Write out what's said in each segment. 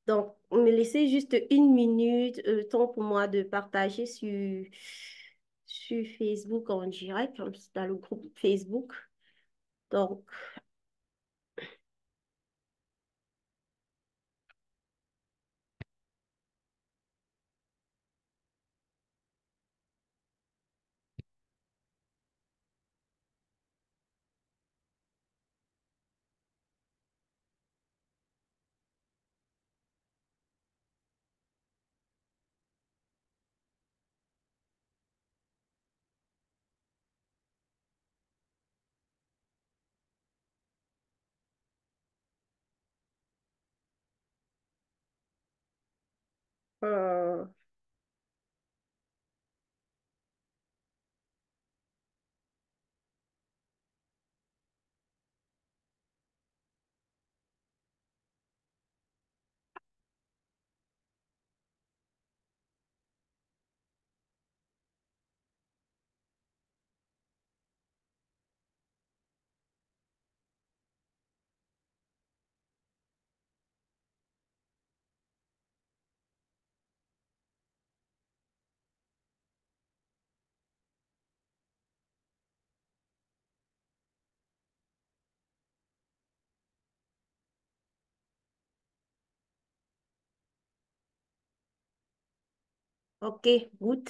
Donc, me laissez juste une minute, temps pour moi de partager sur Facebook en direct, comme c'est dans le groupe Facebook. Donc, euh, ok, good.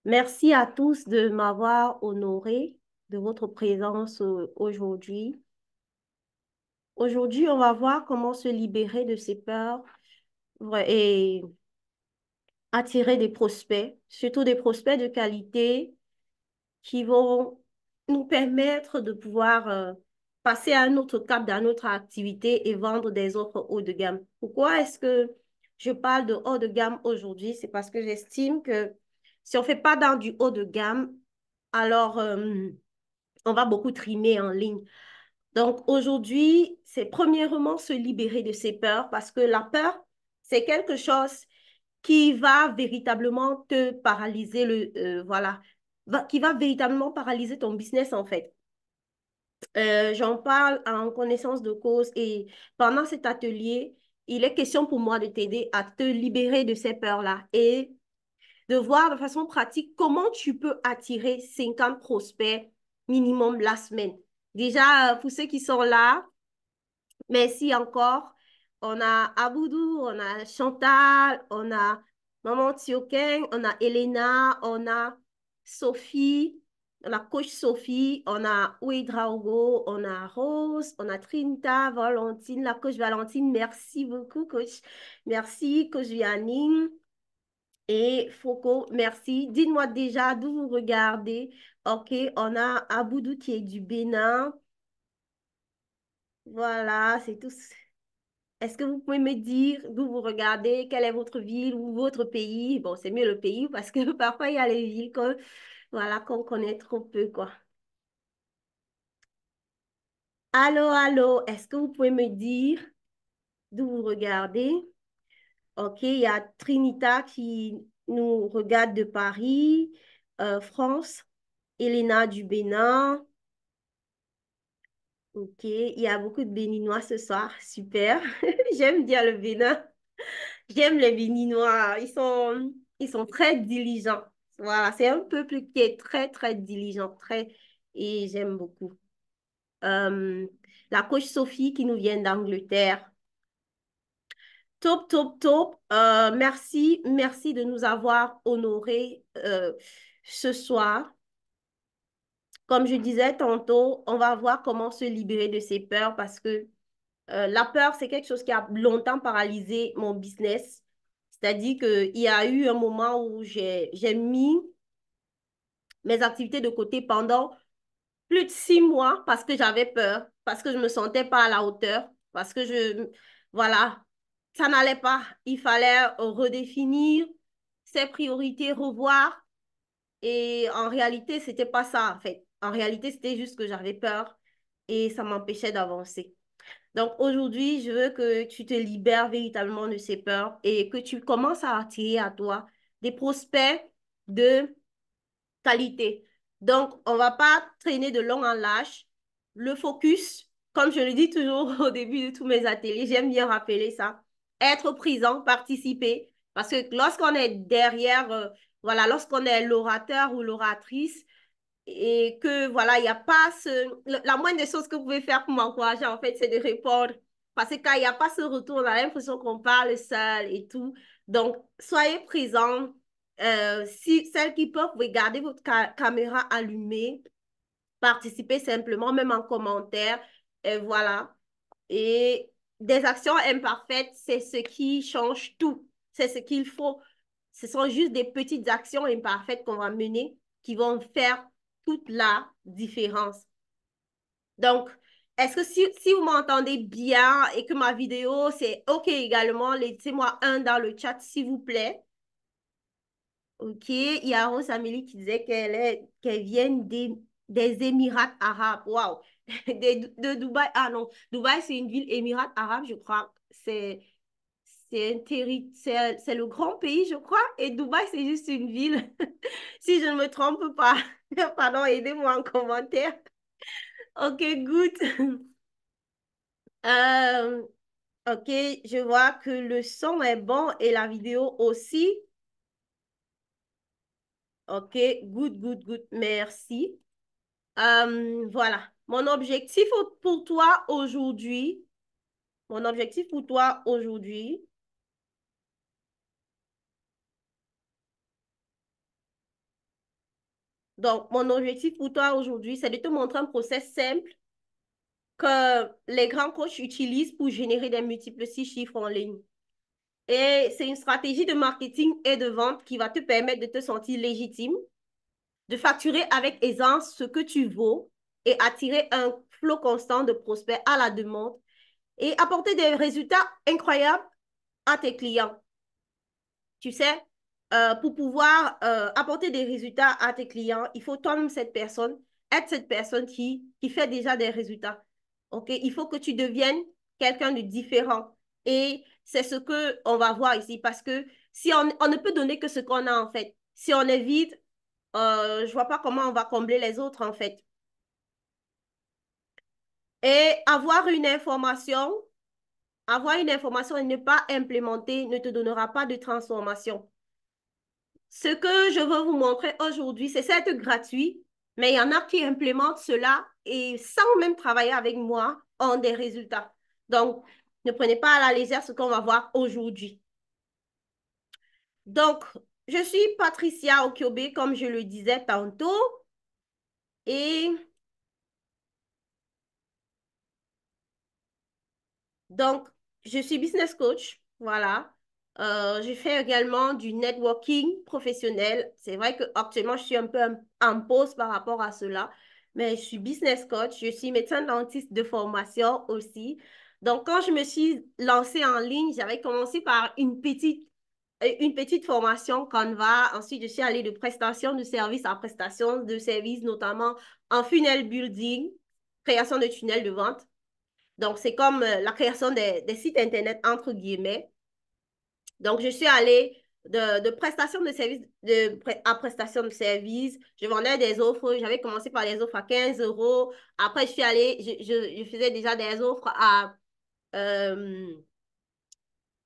Merci à tous de m'avoir honoré de votre présence aujourd'hui. Aujourd'hui, on va voir comment se libérer de ses peurs et attirer des prospects, surtout des prospects de qualité qui vont nous permettre de pouvoir passer à un autre cap dans notre activité et vendre des offres haut de gamme. Pourquoi est-ce que je parle de haut de gamme aujourd'hui? C'est parce que j'estime que si on ne fait pas dans du haut de gamme, alors on va beaucoup trimer en ligne. Donc aujourd'hui, c'est premièrement se libérer de ses peurs parce que la peur, c'est quelque chose qui va véritablement te paralyser voilà, qui va véritablement paralyser ton business en fait. J'en parle en connaissance de cause et pendant cet atelier, il est question pour moi de t'aider à te libérer de ces peurs-là et de voir de façon pratique comment tu peux attirer 50 prospects minimum la semaine. Déjà, pour ceux qui sont là, merci encore. On a Aboudou, on a Chantal, on a Maman Tioken, on a Elena, on a Sophie, on a Coach Sophie, on a Ouidraogo, on a Rose, on a Trinta, Valentine, la Coach Valentine. Merci beaucoup, Coach. Merci, Coach Vianney et Foucault. Merci. Dites-moi déjà d'où vous regardez. OK, on a Aboudou qui est du Bénin. Voilà, c'est tout. Est-ce que vous pouvez me dire d'où vous regardez, quelle est votre ville ou votre pays? Bon, c'est mieux le pays parce que parfois il y a les villes voilà, qu'on connaît trop peu, quoi. Allô, allô, est-ce que vous pouvez me dire d'où vous regardez? OK, il y a Trinita qui nous regarde de Paris, France, Elena du Bénin. OK, il y a beaucoup de Béninois ce soir, super. J'aime bien le Bénin. J'aime les Béninois. Ils sont très diligents. Voilà, c'est un peuple qui est très, très diligent. Et j'aime beaucoup. Euh, la coach Sophie qui nous vient d'Angleterre. Top, top, top. Merci de nous avoir honorés ce soir. Comme je disais tantôt, on va voir comment se libérer de ces peurs parce que la peur, c'est quelque chose qui a longtemps paralysé mon business. C'est-à-dire qu'il y a eu un moment où j'ai mis mes activités de côté pendant plus de 6 mois parce que j'avais peur, parce que je ne me sentais pas à la hauteur, parce que voilà, ça n'allait pas. Il fallait redéfinir ses priorités, revoir. Et en réalité, c'était pas ça, en fait. En réalité, c'était juste que j'avais peur et ça m'empêchait d'avancer. Donc aujourd'hui, je veux que tu te libères véritablement de ces peurs et que tu commences à attirer à toi des prospects de qualité. Donc, on ne va pas traîner de long en large. Le focus, comme je le dis toujours au début de tous mes ateliers, j'aime bien rappeler ça, être présent, participer. Parce que lorsqu'on est derrière, voilà, lorsqu'on est l'orateur ou l'oratrice, et que voilà, il n'y a pas la moindre des choses que vous pouvez faire pour m'encourager, en fait, c'est de répondre. Parce que quand il n'y a pas ce retour, on a l'impression qu'on parle seul et tout. Donc, soyez présents. Si celles qui peuvent, vous pouvez garder votre caméra allumée, participer simplement, même en commentaire. Et voilà. Et des actions imparfaites, c'est ce qui change tout. C'est ce qu'il faut. Ce sont juste des petites actions imparfaites qu'on va mener qui vont faire toute la différence. Donc, est-ce que si vous m'entendez bien et que ma vidéo, c'est OK également, laissez-moi un dans le chat, s'il vous plaît. OK. Il y a Rose Amélie qui disait qu'elle vient des Émirats arabes. Waouh! De Dubaï. Ah non, Dubaï, c'est une ville Émirats arabes, je crois. C'est le grand pays, je crois. Et Dubaï, c'est juste une ville. Si je ne me trompe pas. Pardon, aidez-moi en commentaire. OK, good. Euh, OK, je vois que le son est bon et la vidéo aussi. OK, good, good, good. Merci. Voilà. Pour toi aujourd'hui, mon objectif pour toi aujourd'hui, donc mon objectif pour toi aujourd'hui, c'est de te montrer un process simple que les grands coachs utilisent pour générer des multiples six chiffres en ligne. Et c'est une stratégie de marketing et de vente qui va te permettre de te sentir légitime, de facturer avec aisance ce que tu vaux et attirer un flot constant de prospects à la demande et apporter des résultats incroyables à tes clients. Tu sais, pour pouvoir apporter des résultats à tes clients, il faut toi-même être cette personne qui fait déjà des résultats. OK? Il faut que tu deviennes quelqu'un de différent. Et c'est ce qu'on va voir ici parce que si on ne peut donner que ce qu'on a en fait. Si on est vide, je ne vois pas comment on va combler les autres en fait. Et avoir une information et ne pas implémenter ne te donnera pas de transformation. Ce que je veux vous montrer aujourd'hui, c'est certes gratuit, mais il y en a qui implémentent cela et sans même travailler avec moi, ont des résultats. Donc, ne prenez pas à la légère ce qu'on va voir aujourd'hui. Donc, je suis Patricia Okiobe, comme je le disais tantôt, et donc, je suis business coach, voilà. Je fais également du networking professionnel. C'est vrai qu'actuellement, je suis un peu en pause par rapport à cela, mais je suis business coach, je suis médecin dentiste de formation aussi. Donc, quand je me suis lancée en ligne, j'avais commencé par une petite formation Canva. Ensuite, je suis allée de prestation de service à prestation de service, notamment en funnel building, création de tunnels de vente. Donc, c'est comme la création des sites Internet, entre guillemets. Donc, je suis allée de prestation de service à prestation de service. Je vendais des offres. J'avais commencé par des offres à 15 euros. Après, je suis allée, je faisais déjà des offres à euh,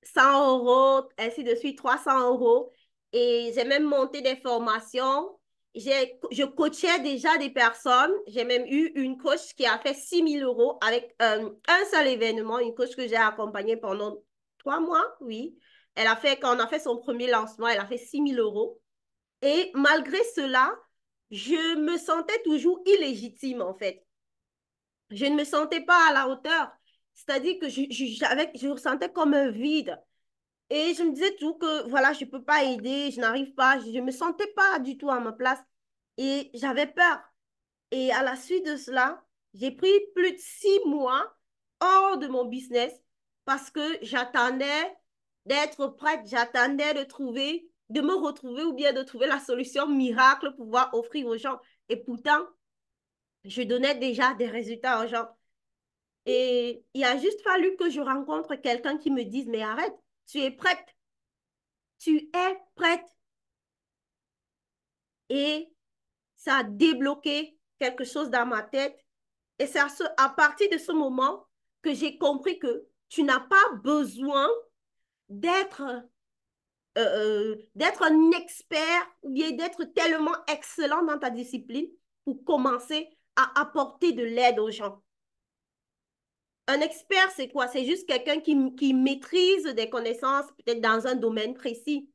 100 euros, ainsi de suite, 300 euros. Et j'ai même monté des formations. Je coachais déjà des personnes. J'ai même eu une coach qui a fait 6 000 € avec un seul événement, une coach que j'ai accompagnée pendant 3 mois, oui. Quand on a fait son premier lancement, elle a fait 6 000 €. Et malgré cela, je me sentais toujours illégitime, en fait. Je ne me sentais pas à la hauteur. C'est-à-dire que je ressentais comme un vide. Et je me disais tout que, voilà, je ne peux pas aider, je n'arrive pas, je ne me sentais pas du tout à ma place. Et j'avais peur. Et à la suite de cela, j'ai pris plus de 6 mois hors de mon business parce que j'attendais d'être prête, j'attendais de me retrouver ou bien de trouver la solution miracle pour pouvoir offrir aux gens. Et pourtant, je donnais déjà des résultats aux gens. Et il a juste fallu que je rencontre quelqu'un qui me dise, mais arrête, tu es prête, tu es prête. Et ça a débloqué quelque chose dans ma tête. Et c'est à partir de ce moment que j'ai compris que tu n'as pas besoin d'être d'être un expert ou bien d'être tellement excellent dans ta discipline pour commencer à apporter de l'aide aux gens. Un expert, c'est quoi? C'est juste quelqu'un qui maîtrise des connaissances peut-être dans un domaine précis.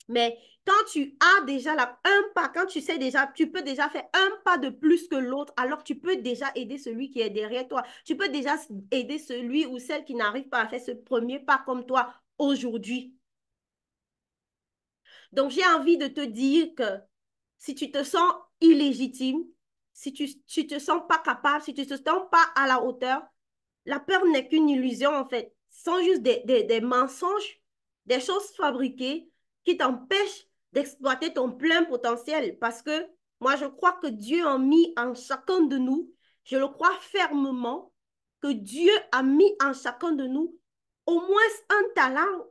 Mais quand tu as déjà un pas, quand tu sais déjà, tu peux déjà faire un pas de plus que l'autre, alors tu peux déjà aider celui qui est derrière toi. Tu peux déjà aider celui ou celle qui n'arrive pas à faire ce premier pas comme toi aujourd'hui. Donc, j'ai envie de te dire que si tu te sens illégitime, si tu te sens pas capable, si tu te sens pas à la hauteur, la peur n'est qu'une illusion en fait. Ce sont juste des mensonges, des choses fabriquées qui t'empêchent d'exploiter ton plein potentiel. Parce que moi, je crois que Dieu a mis en chacun de nous, je le crois fermement, que Dieu a mis en chacun de nous au moins un talent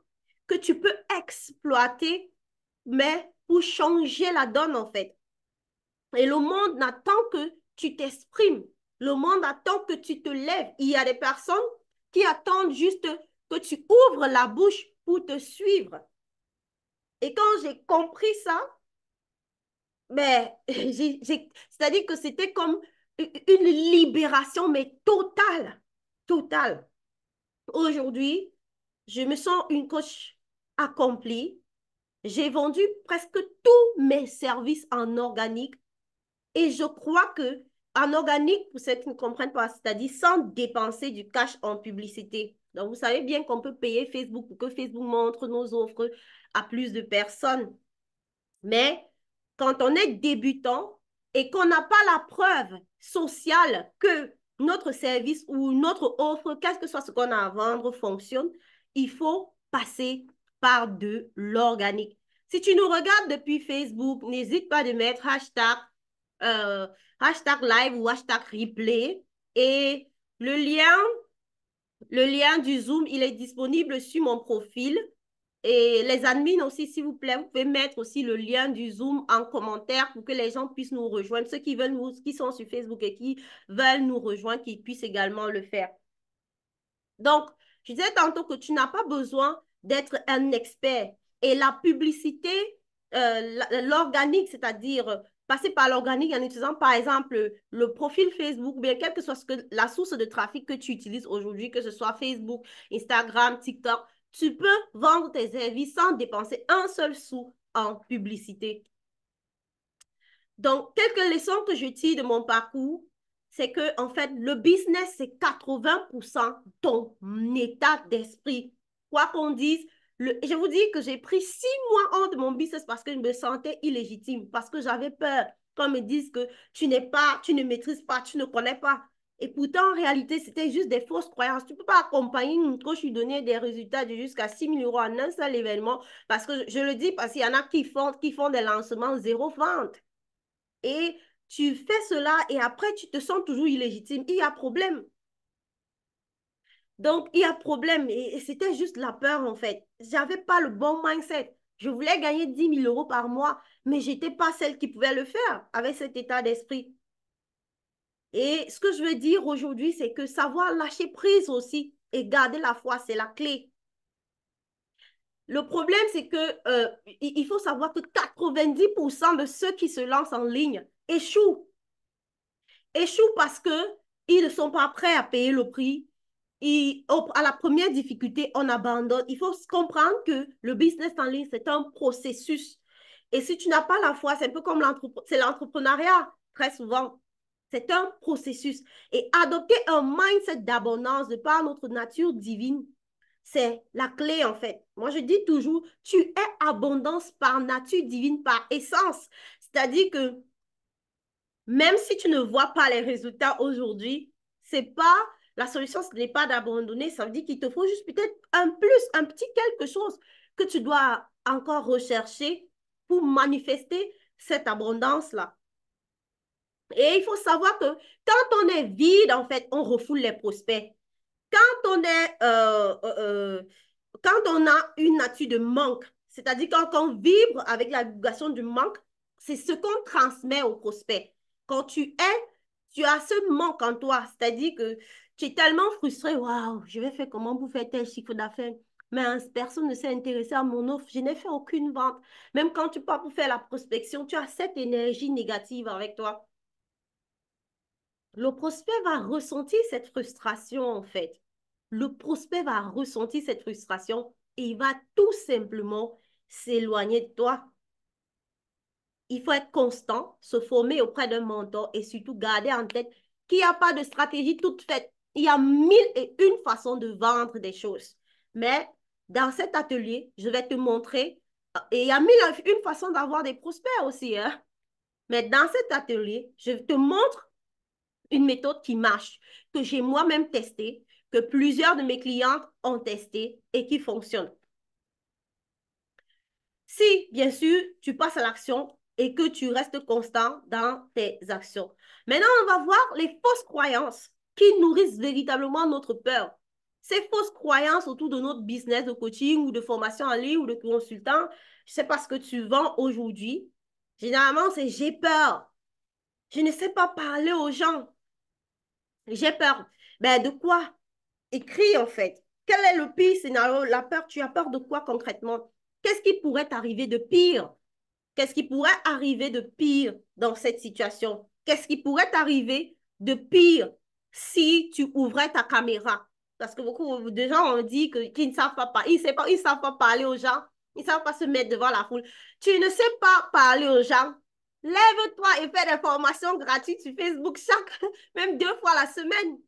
que tu peux exploiter, mais pour changer la donne en fait. Et le monde n'attend que tu t'exprimes. Le monde attend que tu te lèves. Il y a des personnes qui attendent juste que tu ouvres la bouche pour te suivre. Et quand j'ai compris ça, mais c'est-à-dire que c'était comme une libération, mais totale. Totale. Aujourd'hui, je me sens une coach accomplie. J'ai vendu presque tous mes services en organique. Et je crois que en organique, pour ceux qui ne comprennent pas, c'est-à-dire sans dépenser du cash en publicité. Donc, vous savez bien qu'on peut payer Facebook pour que Facebook montre nos offres à plus de personnes. Mais quand on est débutant et qu'on n'a pas la preuve sociale que notre service ou notre offre, quel que soit ce qu'on a à vendre, fonctionne, il faut passer par de l'organique. Si tu nous regardes depuis Facebook, n'hésite pas de mettre euh, hashtag live ou hashtag replay. Et le lien du Zoom, il est disponible sur mon profil. Et les admins aussi, s'il vous plaît, vous pouvez mettre aussi le lien du Zoom en commentaire pour que les gens puissent nous rejoindre. Ceux qui veulent qui sont sur Facebook et qui veulent nous rejoindre, qu'ils puissent également le faire. Donc, je disais tantôt que tu n'as pas besoin d'être un expert. Et la publicité, l'organique, c'est-à-dire passer par l'organique en utilisant par exemple le profil Facebook, ou bien quelle que soit la source de trafic que tu utilises aujourd'hui, que ce soit Facebook, Instagram, TikTok, tu peux vendre tes services sans dépenser un seul sou en publicité. Donc, quelques leçons que je tire de mon parcours, c'est que, en fait, le business, c'est 80% ton état d'esprit. Quoi qu'on dise, je vous dis que j'ai pris 6 mois hors de mon business parce que je me sentais illégitime, parce que j'avais peur qu'on me dise que tu n'es pas, tu ne maîtrises pas, tu ne connais pas. Et pourtant, en réalité, c'était juste des fausses croyances. Tu ne peux pas accompagner une coach lui donner des résultats de jusqu'à 6 000 euros en un seul événement. Parce que je le dis parce qu'il y en a qui font des lancements zéro vente. Et tu fais cela et après, tu te sens toujours illégitime. Il y a problème. Donc, il y a problème. Et c'était juste la peur, en fait. J'avais pas le bon mindset. Je voulais gagner 10 000 euros par mois, mais je n'étais pas celle qui pouvait le faire avec cet état d'esprit. Et ce que je veux dire aujourd'hui, c'est que savoir lâcher prise aussi et garder la foi, c'est la clé. Le problème, c'est que il faut savoir que 90% de ceux qui se lancent en ligne échouent. Échouent parce qu'ils ne sont pas prêts à payer le prix. À la première difficulté, on abandonne. Il faut comprendre que le business en ligne, c'est un processus. Et si tu n'as pas la foi, c'est un peu comme l'entrepreneuriat, très souvent. C'est un processus. Et adopter un mindset d'abondance de par notre nature divine, c'est la clé en fait. Moi, je dis toujours, tu es abondance par nature divine, par essence. C'est-à-dire que même si tu ne vois pas les résultats aujourd'hui, c'est pas la solution, ce n'est pas d'abandonner. Ça veut dire qu'il te faut juste peut-être un plus, un petit quelque chose que tu dois encore rechercher pour manifester cette abondance-là. Et il faut savoir que quand on est vide, en fait, on refoule les prospects. Quand on est, quand on a une nature de manque, c'est-à-dire quand on vibre avec la vibration du manque, c'est ce qu'on transmet au prospect. Quand tu as ce manque en toi, c'est-à-dire que tu es tellement frustré, waouh, je vais faire comment pour faire tel chiffre d'affaires. mais personne ne s'est intéressé à mon offre. Je n'ai fait aucune vente. Même quand tu pars pour faire la prospection, tu as cette énergie négative avec toi. Le prospect va ressentir cette frustration, en fait. Le prospect va ressentir cette frustration et il va tout simplement s'éloigner de toi. Il faut être constant, se former auprès d'un mentor et surtout garder en tête qu'il n'y a pas de stratégie toute faite. Il y a 1001 façons de vendre des choses. Mais dans cet atelier, je vais te montrer, et il y a 1001 façons d'avoir des prospects aussi, hein. Mais dans cet atelier, je te montre une méthode qui marche, que j'ai moi-même testée, que plusieurs de mes clientes ont testé et qui fonctionne. Si, bien sûr, tu passes à l'action et que tu restes constant dans tes actions. Maintenant, on va voir les fausses croyances qui nourrissent véritablement notre peur. Ces fausses croyances autour de notre business de coaching ou de formation en ligne ou de consultant, je ne sais pas ce que tu vends aujourd'hui. Généralement, c'est j'ai peur. Je ne sais pas parler aux gens. J'ai peur. Ben, de quoi? Écris en fait. Quel est le pire scénario? La peur, tu as peur de quoi concrètement? Qu'est-ce qui pourrait t'arriver de pire? Qu'est-ce qui pourrait arriver de pire dans cette situation? Qu'est-ce qui pourrait t'arriver de pire si tu ouvrais ta caméra? Parce que beaucoup de gens ont dit qu'ils ne savent pas, ils savent pas parler aux gens, ils ne savent pas se mettre devant la foule. Tu ne sais pas parler aux gens. Lève-toi et fais des formations gratuites sur Facebook même 2 fois la semaine.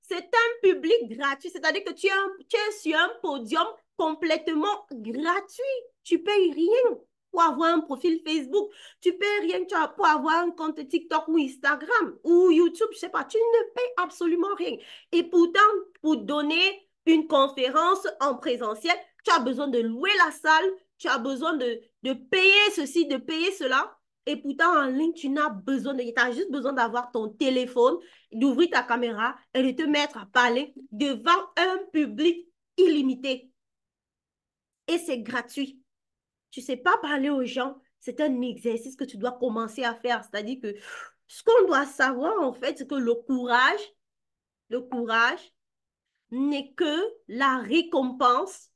C'est un public gratuit, c'est-à-dire que tu es sur un podium complètement gratuit. Tu ne payes rien pour avoir un profil Facebook. Tu ne payes rien pour avoir un compte TikTok ou Instagram ou YouTube, je ne sais pas. Tu ne payes absolument rien. Et pourtant, pour donner une conférence en présentiel, tu as besoin de louer la salle, tu as besoin de payer ceci, de payer cela. Et pourtant, en ligne, tu n'as besoin de... Tu as juste besoin d'avoir ton téléphone, d'ouvrir ta caméra et de te mettre à parler devant un public illimité. Et c'est gratuit. Tu ne sais pas parler aux gens, c'est un exercice que tu dois commencer à faire. C'est-à-dire que ce qu'on doit savoir, en fait, c'est que le courage n'est que la récompense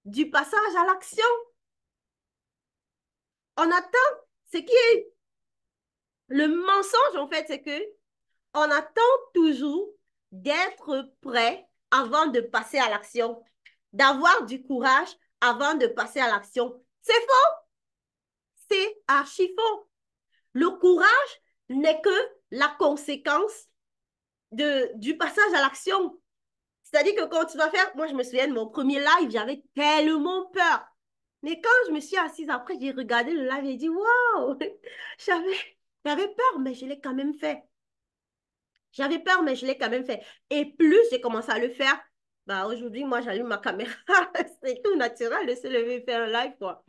du passage à l'action. On attend, ce qui est le mensonge, en fait, c'est que on attend toujours d'être prêt avant de passer à l'action, d'avoir du courage avant de passer à l'action. C'est faux, c'est archi faux. Le courage n'est que la conséquence du passage à l'action. C'est-à-dire que quand tu vas faire, moi je me souviens de mon premier live, j'avais tellement peur. Mais quand je me suis assise après, j'ai regardé le live et j'ai dit, waouh, j'avais peur, mais je l'ai quand même fait. J'avais peur, mais je l'ai quand même fait. Et plus j'ai commencé à le faire, bah aujourd'hui, moi, j'allume ma caméra. C'est tout naturel de se lever et faire un live, quoi.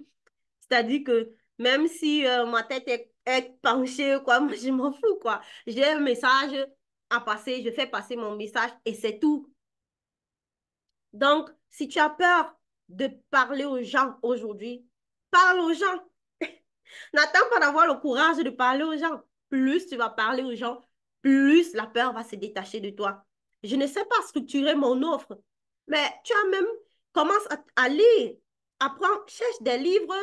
C'est-à-dire que même si ma tête est penchée, quoi, moi, je m'en fous, quoi. J'ai un message à passer, je fais passer mon message et c'est tout. Donc, si tu as peur de parler aux gens aujourd'hui, parle aux gens. N'attends pas d'avoir le courage de parler aux gens. Plus tu vas parler aux gens, plus la peur va se détacher de toi. Je ne sais pas structurer mon offre, mais tu as même, commence à lire, apprends, cherche des livres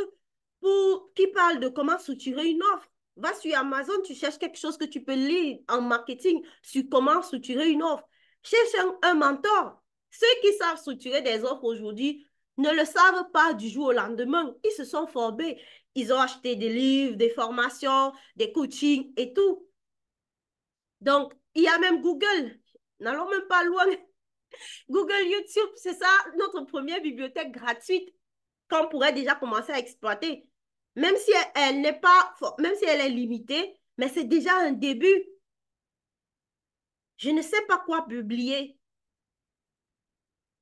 qui parlent de comment structurer une offre. Va sur Amazon, tu cherches quelque chose que tu peux lire en marketing sur comment structurer une offre. Cherche un mentor. Ceux qui savent structurer des offres aujourd'hui ne le savent pas du jour au lendemain. Ils se sont formés. Ils ont acheté des livres, des formations, des coachings et tout. Donc, il y a même Google. N'allons même pas loin. Google, YouTube, c'est ça notre première bibliothèque gratuite qu'on pourrait déjà commencer à exploiter. Même si elle n'est pas, même si elle est limitée, mais c'est déjà un début. Je ne sais pas quoi publier,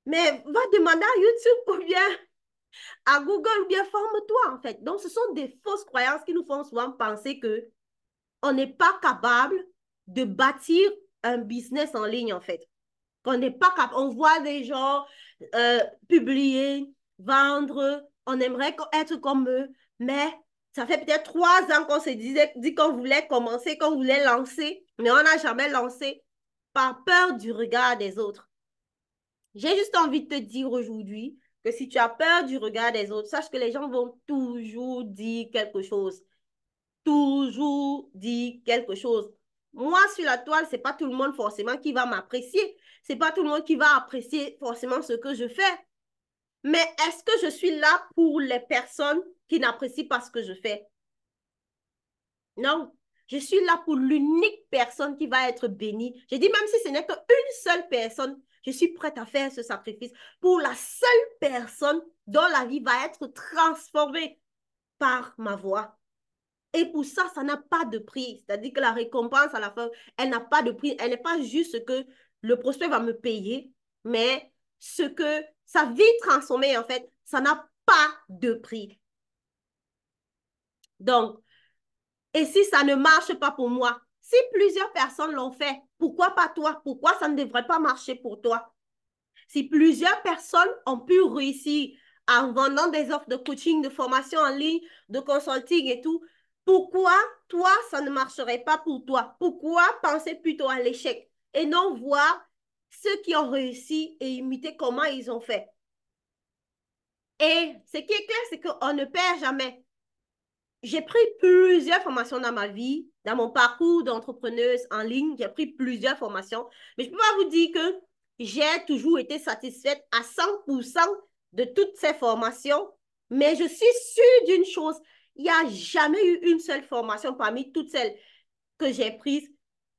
mais va demander à YouTube ou bien à Google ou bien forme-toi en fait. Donc, ce sont des fausses croyances qui nous font souvent penser que on n'est pas capable de bâtir un business en ligne, en fait. Qu'on n'est pas capable. On voit des gens publier, vendre, on aimerait être comme eux, mais ça fait peut-être 3 ans qu'on se dit qu'on voulait commencer, qu'on voulait lancer, mais on n'a jamais lancé par peur du regard des autres. J'ai juste envie de te dire aujourd'hui que si tu as peur du regard des autres, sache que les gens vont toujours dire quelque chose. Toujours dire quelque chose. Moi, sur la toile, c'est pas tout le monde forcément qui va m'apprécier. C'est pas tout le monde qui va apprécier forcément ce que je fais. Mais est-ce que je suis là pour les personnes qui n'apprécient pas ce que je fais? Non. Je suis là pour l'unique personne qui va être bénie. Je dis même si ce n'est qu'une seule personne, je suis prête à faire ce sacrifice pour la seule personne dont la vie va être transformée par ma voix. Et pour ça, ça n'a pas de prix. C'est-à-dire que la récompense à la fin, elle n'a pas de prix. Elle n'est pas juste ce que le prospect va me payer, mais ce que sa vie transformée, en fait, ça n'a pas de prix. Donc, et si ça ne marche pas pour moi, si plusieurs personnes l'ont fait, pourquoi pas toi? Pourquoi ça ne devrait pas marcher pour toi? Si plusieurs personnes ont pu réussir en vendant des offres de coaching, de formation en ligne, de consulting et tout, pourquoi toi, ça ne marcherait pas pour toi? Pourquoi penser plutôt à l'échec et non voir ceux qui ont réussi et imiter comment ils ont fait? Et ce qui est clair, c'est qu'on ne perd jamais. J'ai pris plusieurs formations dans ma vie, dans mon parcours d'entrepreneuse en ligne, j'ai pris plusieurs formations, mais je peux pas vous dire que j'ai toujours été satisfaite à 100% de toutes ces formations, mais je suis sûre d'une chose, il n'y a jamais eu une seule formation parmi toutes celles que j'ai prises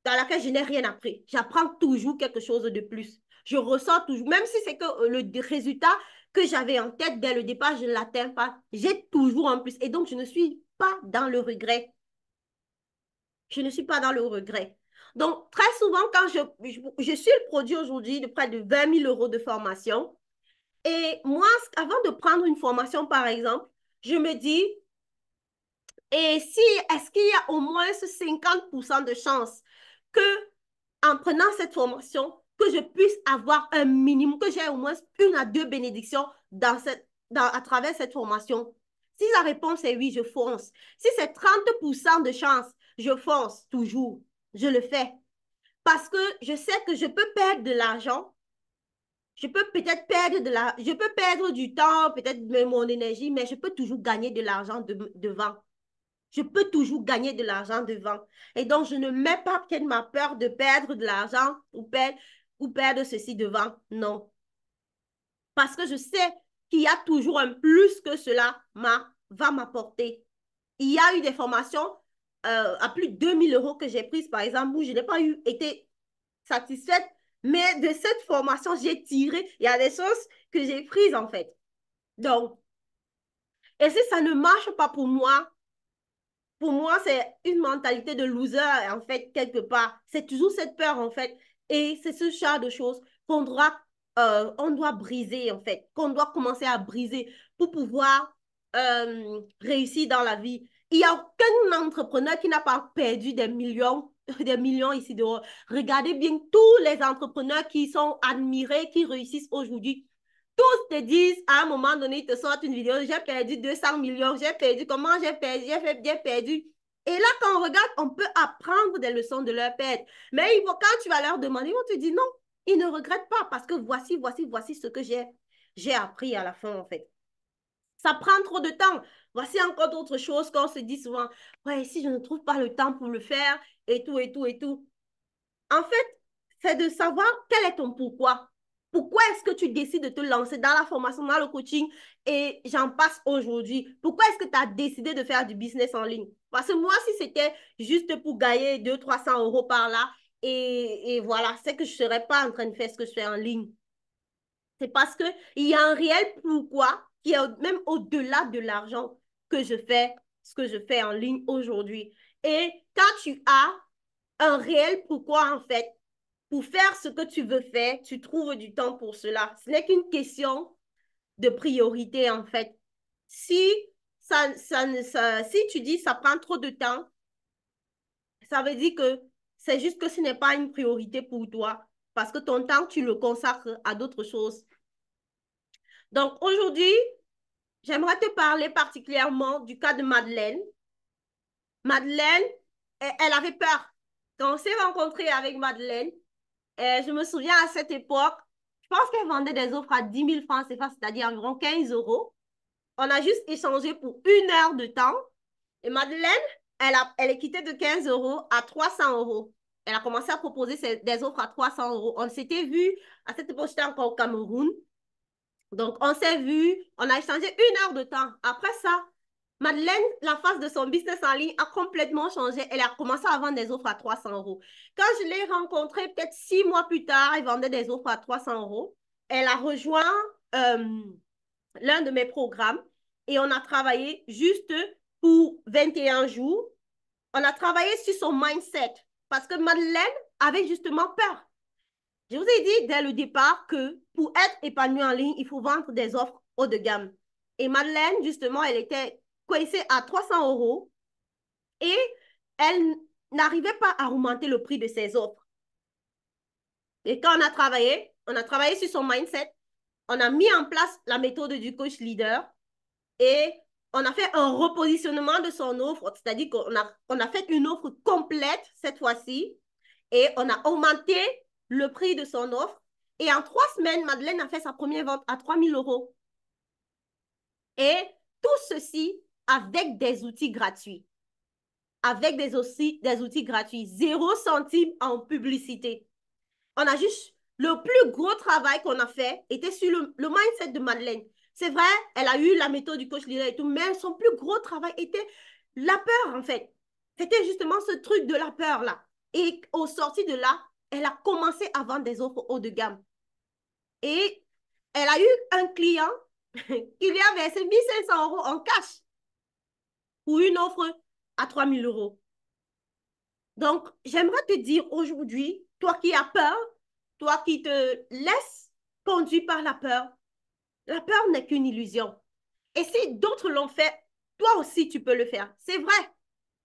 dans laquelle je n'ai rien appris. J'apprends toujours quelque chose de plus. Je ressens toujours, même si c'est que le résultat que j'avais en tête dès le départ, je ne l'atteins pas. J'ai toujours un plus. Et donc, je ne suis pas dans le regret. Je ne suis pas dans le regret. Donc, très souvent, quand je suis le produit aujourd'hui de près de 20 000 € de formation, et moi, avant de prendre une formation, par exemple, je me dis, et si, est-ce qu'il y a au moins 50% de chance que en prenant cette formation, que je puisse avoir un minimum, que j'ai au moins une à deux bénédictions à travers cette formation? Si la réponse est oui, je fonce. Si c'est 30% de chance, je fonce toujours. Je le fais. Parce que je sais que je peux perdre de l'argent. Je peux peut-être je peux perdre du temps, peut-être mon énergie, mais je peux toujours gagner de l'argent devant. Je peux toujours gagner de l'argent devant. Et donc, je ne mets pas peut-être ma peur de perdre de l'argent ou perdre ceci devant. Non. Parce que je sais qu'il y a toujours un plus que cela va m'apporter. Il y a eu des formations à plus de 2 000 € que j'ai prises, par exemple, où je n'ai pas été satisfaite, mais de cette formation, j'ai tiré. Il y a des choses que j'ai prises, en fait. Donc, et si ça ne marche pas pour moi, c'est une mentalité de loser, en fait, quelque part. C'est toujours cette peur, en fait. Et c'est ce genre de choses on doit briser, en fait, qu'on doit commencer à briser pour pouvoir réussir dans la vie. Il n'y a aucun entrepreneur qui n'a pas perdu des millions ici dehors. Regardez bien tous les entrepreneurs qui sont admirés, qui réussissent aujourd'hui. Tous te disent, à un moment donné, ils te sortent une vidéo, j'ai perdu 200 millions, j'ai perdu, comment j'ai perdu, j'ai perdu. Et là, quand on regarde, on peut apprendre des leçons de leur perte. Mais quand tu vas leur demander, ils vont te dire non, ils ne regrettent pas parce que voici ce que j'ai appris à la fin, en fait. Ça prend trop de temps. Voici encore d'autres choses qu'on se dit souvent. Ouais, si je ne trouve pas le temps pour le faire, et tout, et tout, et tout. En fait, c'est de savoir quel est ton pourquoi. Pourquoi est-ce que tu décides de te lancer dans la formation, dans le coaching et j'en passe aujourd'hui? Pourquoi est-ce que tu as décidé de faire du business en ligne? Parce que moi, si c'était juste pour gagner 200-300 € par là et voilà, c'est que je ne serais pas en train de faire ce que je fais en ligne. C'est parce qu'il y a un réel pourquoi qui est même au-delà de l'argent que je fais ce que je fais en ligne aujourd'hui. Et quand tu as un réel pourquoi, en fait, pour faire ce que tu veux faire, tu trouves du temps pour cela. Ce n'est qu'une question de priorité, en fait. Si, si tu dis ça prend trop de temps, ça veut dire que c'est juste que ce n'est pas une priorité pour toi parce que ton temps, tu le consacres à d'autres choses. Donc aujourd'hui, j'aimerais te parler particulièrement du cas de Madeleine. Madeleine, elle avait peur. Quand on s'est rencontré avec Madeleine, je me souviens à cette époque, Je pense qu'elle vendait des offres à 10 000 francs CFA, c'est-à-dire environ 15 euros. On a juste échangé pour 1 heure de temps. Et Madeleine, elle est quittée de 15 euros à 300 euros. Elle a commencé à proposer des offres à 300 euros. On s'était vu, à cette époque, j'étais encore au Cameroun. Donc, on s'est vu, on a échangé 1 heure de temps. Après ça, Madeleine, la face de son business en ligne a complètement changé. Elle a commencé à vendre des offres à 300 euros. Quand je l'ai rencontrée, peut-être 6 mois plus tard, elle vendait des offres à 300 euros. Elle a rejoint euh, l'un de mes programmes et on a travaillé juste pour 21 jours. On a travaillé sur son mindset parce que Madeleine avait justement peur. Je vous ai dit dès le départ que pour être épanouie en ligne, il faut vendre des offres haut de gamme. Et Madeleine, justement, elle était coincée à 300 euros et elle n'arrivait pas à augmenter le prix de ses offres. Et quand on a travaillé sur son mindset, on a mis en place la méthode du coach leader et on a fait un repositionnement de son offre, c'est-à-dire on a fait une offre complète cette fois-ci et on a augmenté le prix de son offre. Et en 3 semaines, Madeleine a fait sa première vente à 3 000 euros. Et tout ceci avec des outils gratuits. Avec des outils gratuits. 0 centime en publicité. On a juste, le plus gros travail qu'on a fait était sur le mindset de Madeleine. C'est vrai, elle a eu la méthode du coach leader et tout, mais son plus gros travail était la peur, en fait. C'était justement ce truc de la peur, là. Et au sorti de là, elle a commencé à vendre des offres haut de gamme. Et elle a eu un client qui lui a versé 1 500 euros en cash pour une offre à 3 000 euros. Donc, j'aimerais te dire aujourd'hui, toi qui as peur, toi qui te laisses conduire par la peur n'est qu'une illusion. Et si d'autres l'ont fait, toi aussi, tu peux le faire. C'est vrai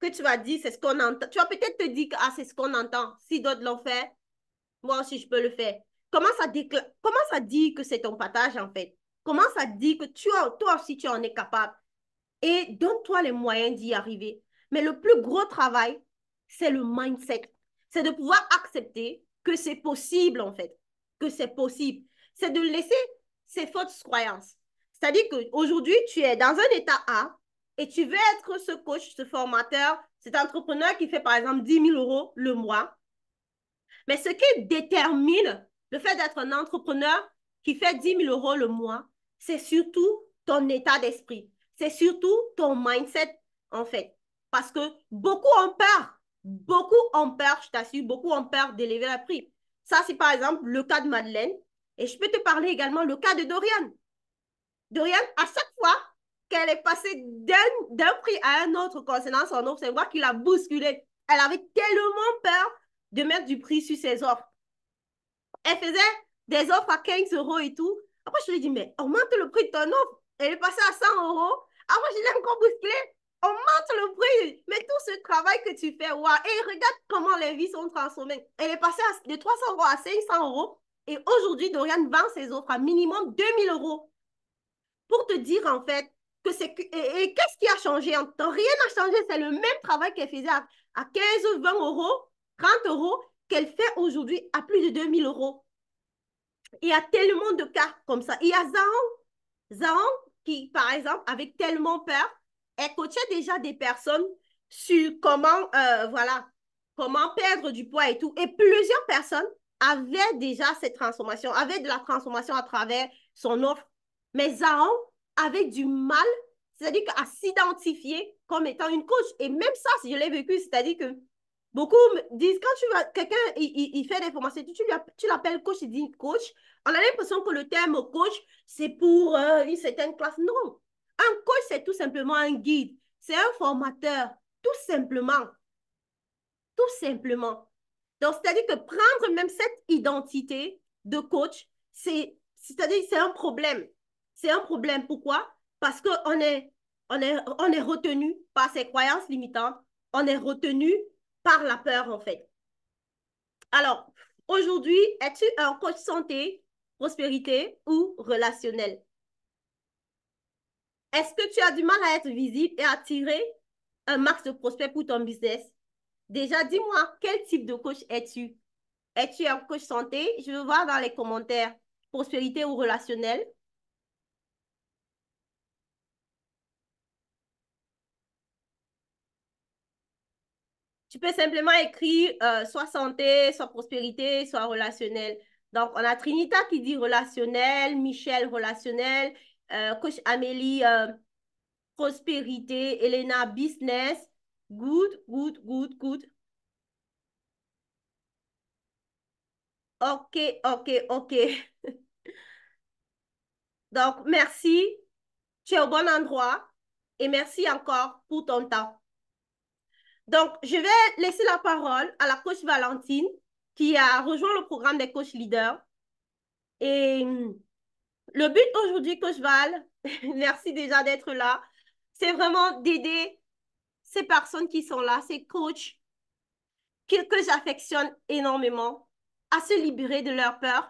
que tu vas dire, c'est ce qu'on entend. Tu vas peut-être te dire que ah, c'est ce qu'on entend. Si d'autres l'ont fait, moi aussi, je peux le faire. Comment ça dit que c'est ton partage, en fait? Comment ça dit que toi aussi, tu en es capable? Et donne-toi les moyens d'y arriver. Mais le plus gros travail, c'est le mindset. C'est de pouvoir accepter que c'est possible, en fait. Que c'est possible. C'est de laisser ces fausses croyances. C'est-à-dire qu'aujourd'hui, tu es dans un état A et tu veux être ce coach, ce formateur, cet entrepreneur qui fait, par exemple, 10 000 euros le mois. Mais ce qui détermine le fait d'être un entrepreneur qui fait 10 000 euros le mois, c'est surtout ton état d'esprit. C'est surtout ton mindset, en fait. Parce que beaucoup ont peur. Beaucoup ont peur, je t'assure, beaucoup ont peur d'élever la prix. Ça, c'est par exemple le cas de Madeleine. Et je peux te parler également le cas de Dorian. Dorian, à chaque fois qu'elle est passée d'un prix à un autre concernant son offre, c'est moi qui l'a bousculée. Elle avait tellement peur de mettre du prix sur ses offres. Elle faisait des offres à 15 euros et tout. Après, je lui ai dit, mais augmente le prix de ton offre. Elle est passée à 100 euros. Après, je l'ai encore bousculé. Augmente le prix. Mais tout ce travail que tu fais, wow. Et regarde comment les vies sont transformées. Elle est passée de 300 euros à 500 euros. Et aujourd'hui, Dorian vend ses offres à minimum 2 000 euros. Pour te dire, en fait, que c'est... Et qu'est-ce qui a changé en temps? Rien n'a changé. C'est le même travail qu'elle faisait à 15, 20 euros, 30 euros, qu'elle fait aujourd'hui à plus de 2 000 euros. Il y a tellement de cas comme ça. Il y a Zahan qui, par exemple, avec tellement peur, elle coachait déjà des personnes sur comment, voilà, comment perdre du poids et tout. Et plusieurs personnes avaient déjà cette transformation, avaient de la transformation à travers son offre. Mais Zahan avait du mal, c'est-à-dire à s'identifier comme étant une coach. Et même ça, si je l'ai vécu, c'est-à-dire que beaucoup me disent, quand tu vas, quelqu'un, il fait des formations, tu l'appelles coach, il dit coach. On a l'impression que le terme coach, c'est pour une certaine classe. Non. Un coach, c'est tout simplement un guide. C'est un formateur. Tout simplement. Tout simplement. Donc, c'est-à-dire que prendre même cette identité de coach, c'est-à-dire c'est un problème. C'est un problème. Pourquoi? Parce qu'on est retenu par ses croyances limitantes. On est retenu par la peur, en fait. Alors, aujourd'hui, es-tu un coach santé, prospérité ou relationnel? Est-ce que tu as du mal à être visible et à attirer un max de prospects pour ton business? Déjà, dis-moi, quel type de coach es-tu? Es-tu un coach santé? Je veux voir dans les commentaires. prospérité ou relationnelle? Tu peux simplement écrire soit santé, soit prospérité, soit relationnel. Donc, on a Trinita qui dit relationnel, Michel relationnel, Coach Amélie prospérité, Elena business. Good, good, good, good. Ok, ok, ok. Donc, merci. Tu es au bon endroit et merci encore pour ton temps. Donc, je vais laisser la parole à la coach Valentine qui a rejoint le programme des coachs leaders. Et le but aujourd'hui, coach Val, merci déjà d'être là, c'est vraiment d'aider ces personnes qui sont là, ces coachs que j'affectionne énormément à se libérer de leur peur,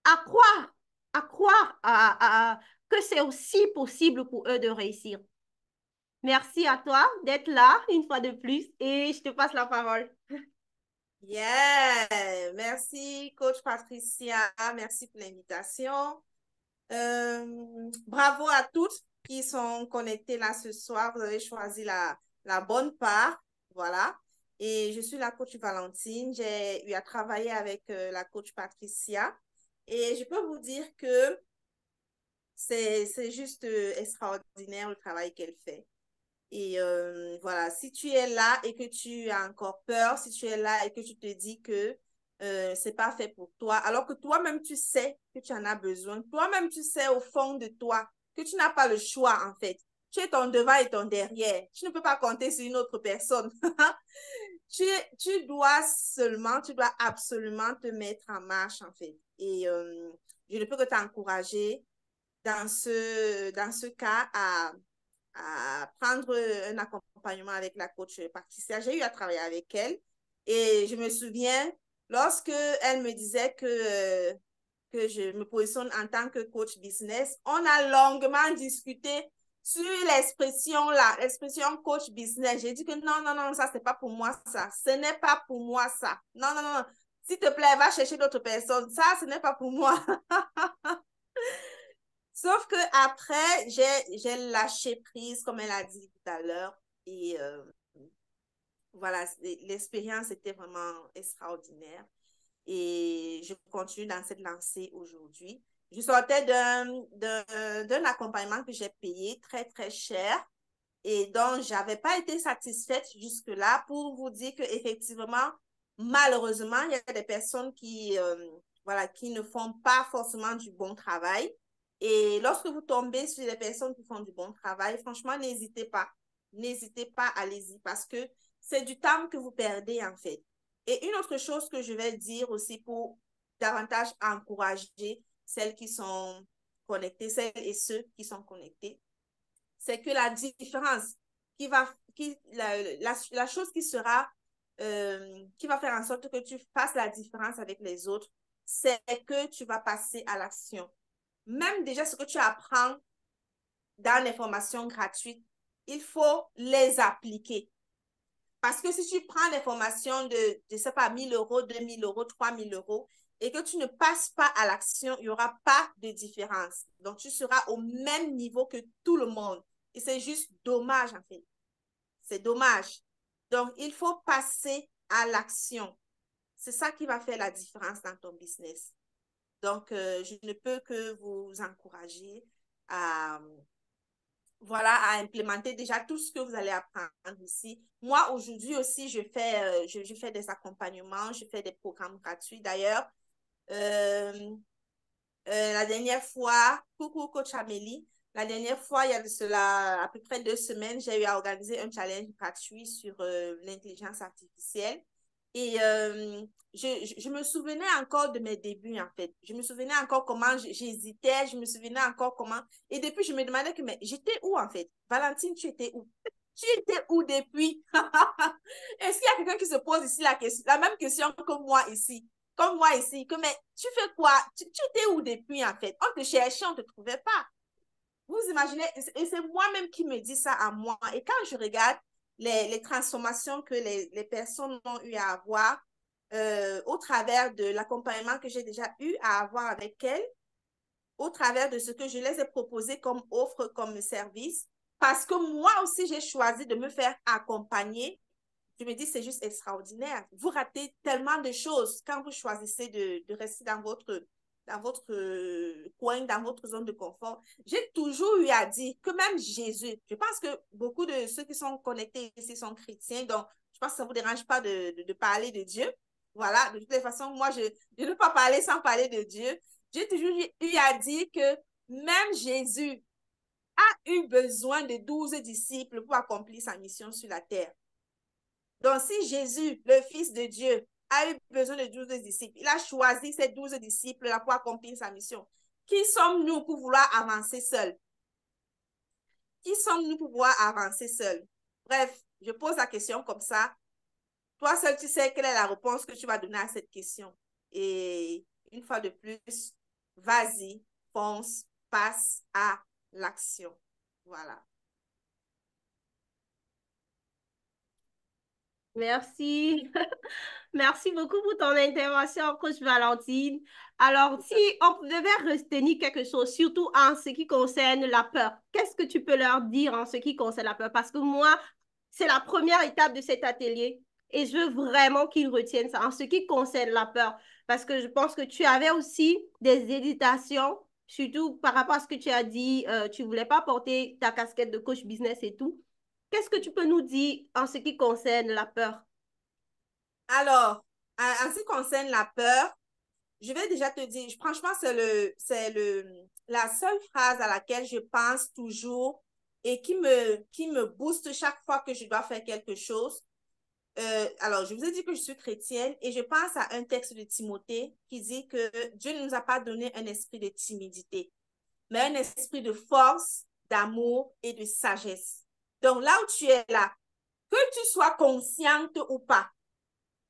à croire que c'est aussi possible pour eux de réussir. Merci à toi d'être là une fois de plus et je te passe la parole. Yeah! Merci, coach Patricia. Merci pour l'invitation. Bravo à toutes qui sont connectées là ce soir. Vous avez choisi la bonne part. Voilà. Et je suis la coach Valentine. J'ai eu à travailler avec la coach Patricia. Et je peux vous dire que c'est juste extraordinaire le travail qu'elle fait. Et voilà, si tu es là et que tu as encore peur, si tu es là et que tu te dis que c'est pas fait pour toi, alors que toi-même tu sais que tu en as besoin, toi-même tu sais au fond de toi que tu n'as pas le choix en fait. Tu es ton devant et ton derrière. Tu ne peux pas compter sur une autre personne. Tu dois seulement, tu dois absolument te mettre en marche en fait. Et je ne peux que t'encourager dans ce cas à prendre un accompagnement avec la coach Patricia. J'ai eu à travailler avec elle et je me souviens lorsque elle me disait que je me positionne en tant que coach business, on a longuement discuté sur l'expression là, l'expression coach business. J'ai dit que non, non, non, ça c'est pas pour moi ça. Ce n'est pas pour moi ça. Non, non, non. S'il te plaît, va chercher d'autres personnes. Ça, ce n'est pas pour moi. Sauf que après, j'ai lâché prise, comme elle a dit tout à l'heure. Et voilà, l'expérience était vraiment extraordinaire. Et je continue dans cette lancée aujourd'hui. Je sortais d'un accompagnement que j'ai payé très, très cher et dont je n'avais pas été satisfaite jusque-là pour vous dire qu'effectivement, malheureusement, il y a des personnes voilà, qui ne font pas forcément du bon travail. Et lorsque vous tombez sur des personnes qui font du bon travail, franchement, n'hésitez pas. N'hésitez pas, allez-y, parce que c'est du temps que vous perdez en fait. Et une autre chose que je vais dire aussi pour davantage encourager celles qui sont connectées, celles et ceux qui sont connectés, c'est que la différence la chose qui va faire en sorte que tu fasses la différence avec les autres, c'est que tu vas passer à l'action. Même déjà ce que tu apprends dans les formations gratuites, il faut les appliquer. Parce que si tu prends des formations de, je ne sais pas, 1 000 €, 2 000 €, 3 000 € et que tu ne passes pas à l'action, il n'y aura pas de différence. Donc, tu seras au même niveau que tout le monde. Et c'est juste dommage, en fait. C'est dommage. Donc, il faut passer à l'action. C'est ça qui va faire la différence dans ton business. Donc, je ne peux que vous encourager à, voilà, à implémenter déjà tout ce que vous allez apprendre ici. Moi, aujourd'hui aussi, je fais des accompagnements, je fais des programmes gratuits. D'ailleurs, la dernière fois, coucou coach Amélie, la dernière fois, il y a de cela à peu près 2 semaines, j'ai eu à organiser un challenge gratuit sur l'intelligence artificielle. Et je me souvenais encore de mes débuts, en fait. Je me souvenais encore comment j'hésitais, je me souvenais encore comment... Et depuis, je me demandais que, mais j'étais où, en fait? Valentine, tu étais où? Tu étais où depuis? Est-ce qu'il y a quelqu'un qui se pose ici la même question que moi ici? Comme moi ici, que, mais tu fais quoi? Tu étais où depuis, en fait? On te cherchait, on ne te trouvait pas. Vous imaginez, et c'est moi-même qui me dis ça à moi. Et quand je regarde les transformations que les personnes ont eu à avoir au travers de l'accompagnement que j'ai déjà eu à avoir avec elles, au travers de ce que je les ai proposé comme offre, comme service, parce que moi aussi, j'ai choisi de me faire accompagner. Je me dis, c'est juste extraordinaire. Vous ratez tellement de choses quand vous choisissez de rester dans votre coin, dans votre zone de confort. J'ai toujours eu à dire que même Jésus, je pense que beaucoup de ceux qui sont connectés ici sont chrétiens, donc je pense que ça ne vous dérange pas de parler de Dieu. Voilà, de toutes les façons, moi, je ne peux pas parler sans parler de Dieu. J'ai toujours eu à dire que même Jésus a eu besoin de 12 disciples pour accomplir sa mission sur la terre. Donc, si Jésus, le Fils de Dieu, a eu besoin de 12 disciples, il a choisi ces 12 disciples-là pour accomplir sa mission. Qui sommes-nous pour vouloir avancer seuls? Qui sommes-nous pour pouvoir avancer seuls? Bref, je pose la question comme ça. Toi seul, tu sais quelle est la réponse que tu vas donner à cette question. Et une fois de plus, vas-y, fonce, passe à l'action. Voilà. Merci. Merci beaucoup pour ton intervention, coach Valentine. Alors, si on devait retenir quelque chose, surtout en ce qui concerne la peur, qu'est-ce que tu peux leur dire en ce qui concerne la peur? Parce que moi, c'est la première étape de cet atelier et je veux vraiment qu'ils retiennent ça en ce qui concerne la peur. Parce que je pense que tu avais aussi des hésitations, surtout par rapport à ce que tu as dit, tu ne voulais pas porter ta casquette de coach business et tout. Qu'est-ce que tu peux nous dire en ce qui concerne la peur? Alors, en ce qui concerne la peur, je vais déjà te dire, franchement, la seule phrase à laquelle je pense toujours et qui me booste chaque fois que je dois faire quelque chose. Alors, je vous ai dit que je suis chrétienne et je pense à un texte de Timothée qui dit que Dieu ne nous a pas donné un esprit de timidité, mais un esprit de force, d'amour et de sagesse. Donc, là où tu es là, que tu sois consciente ou pas,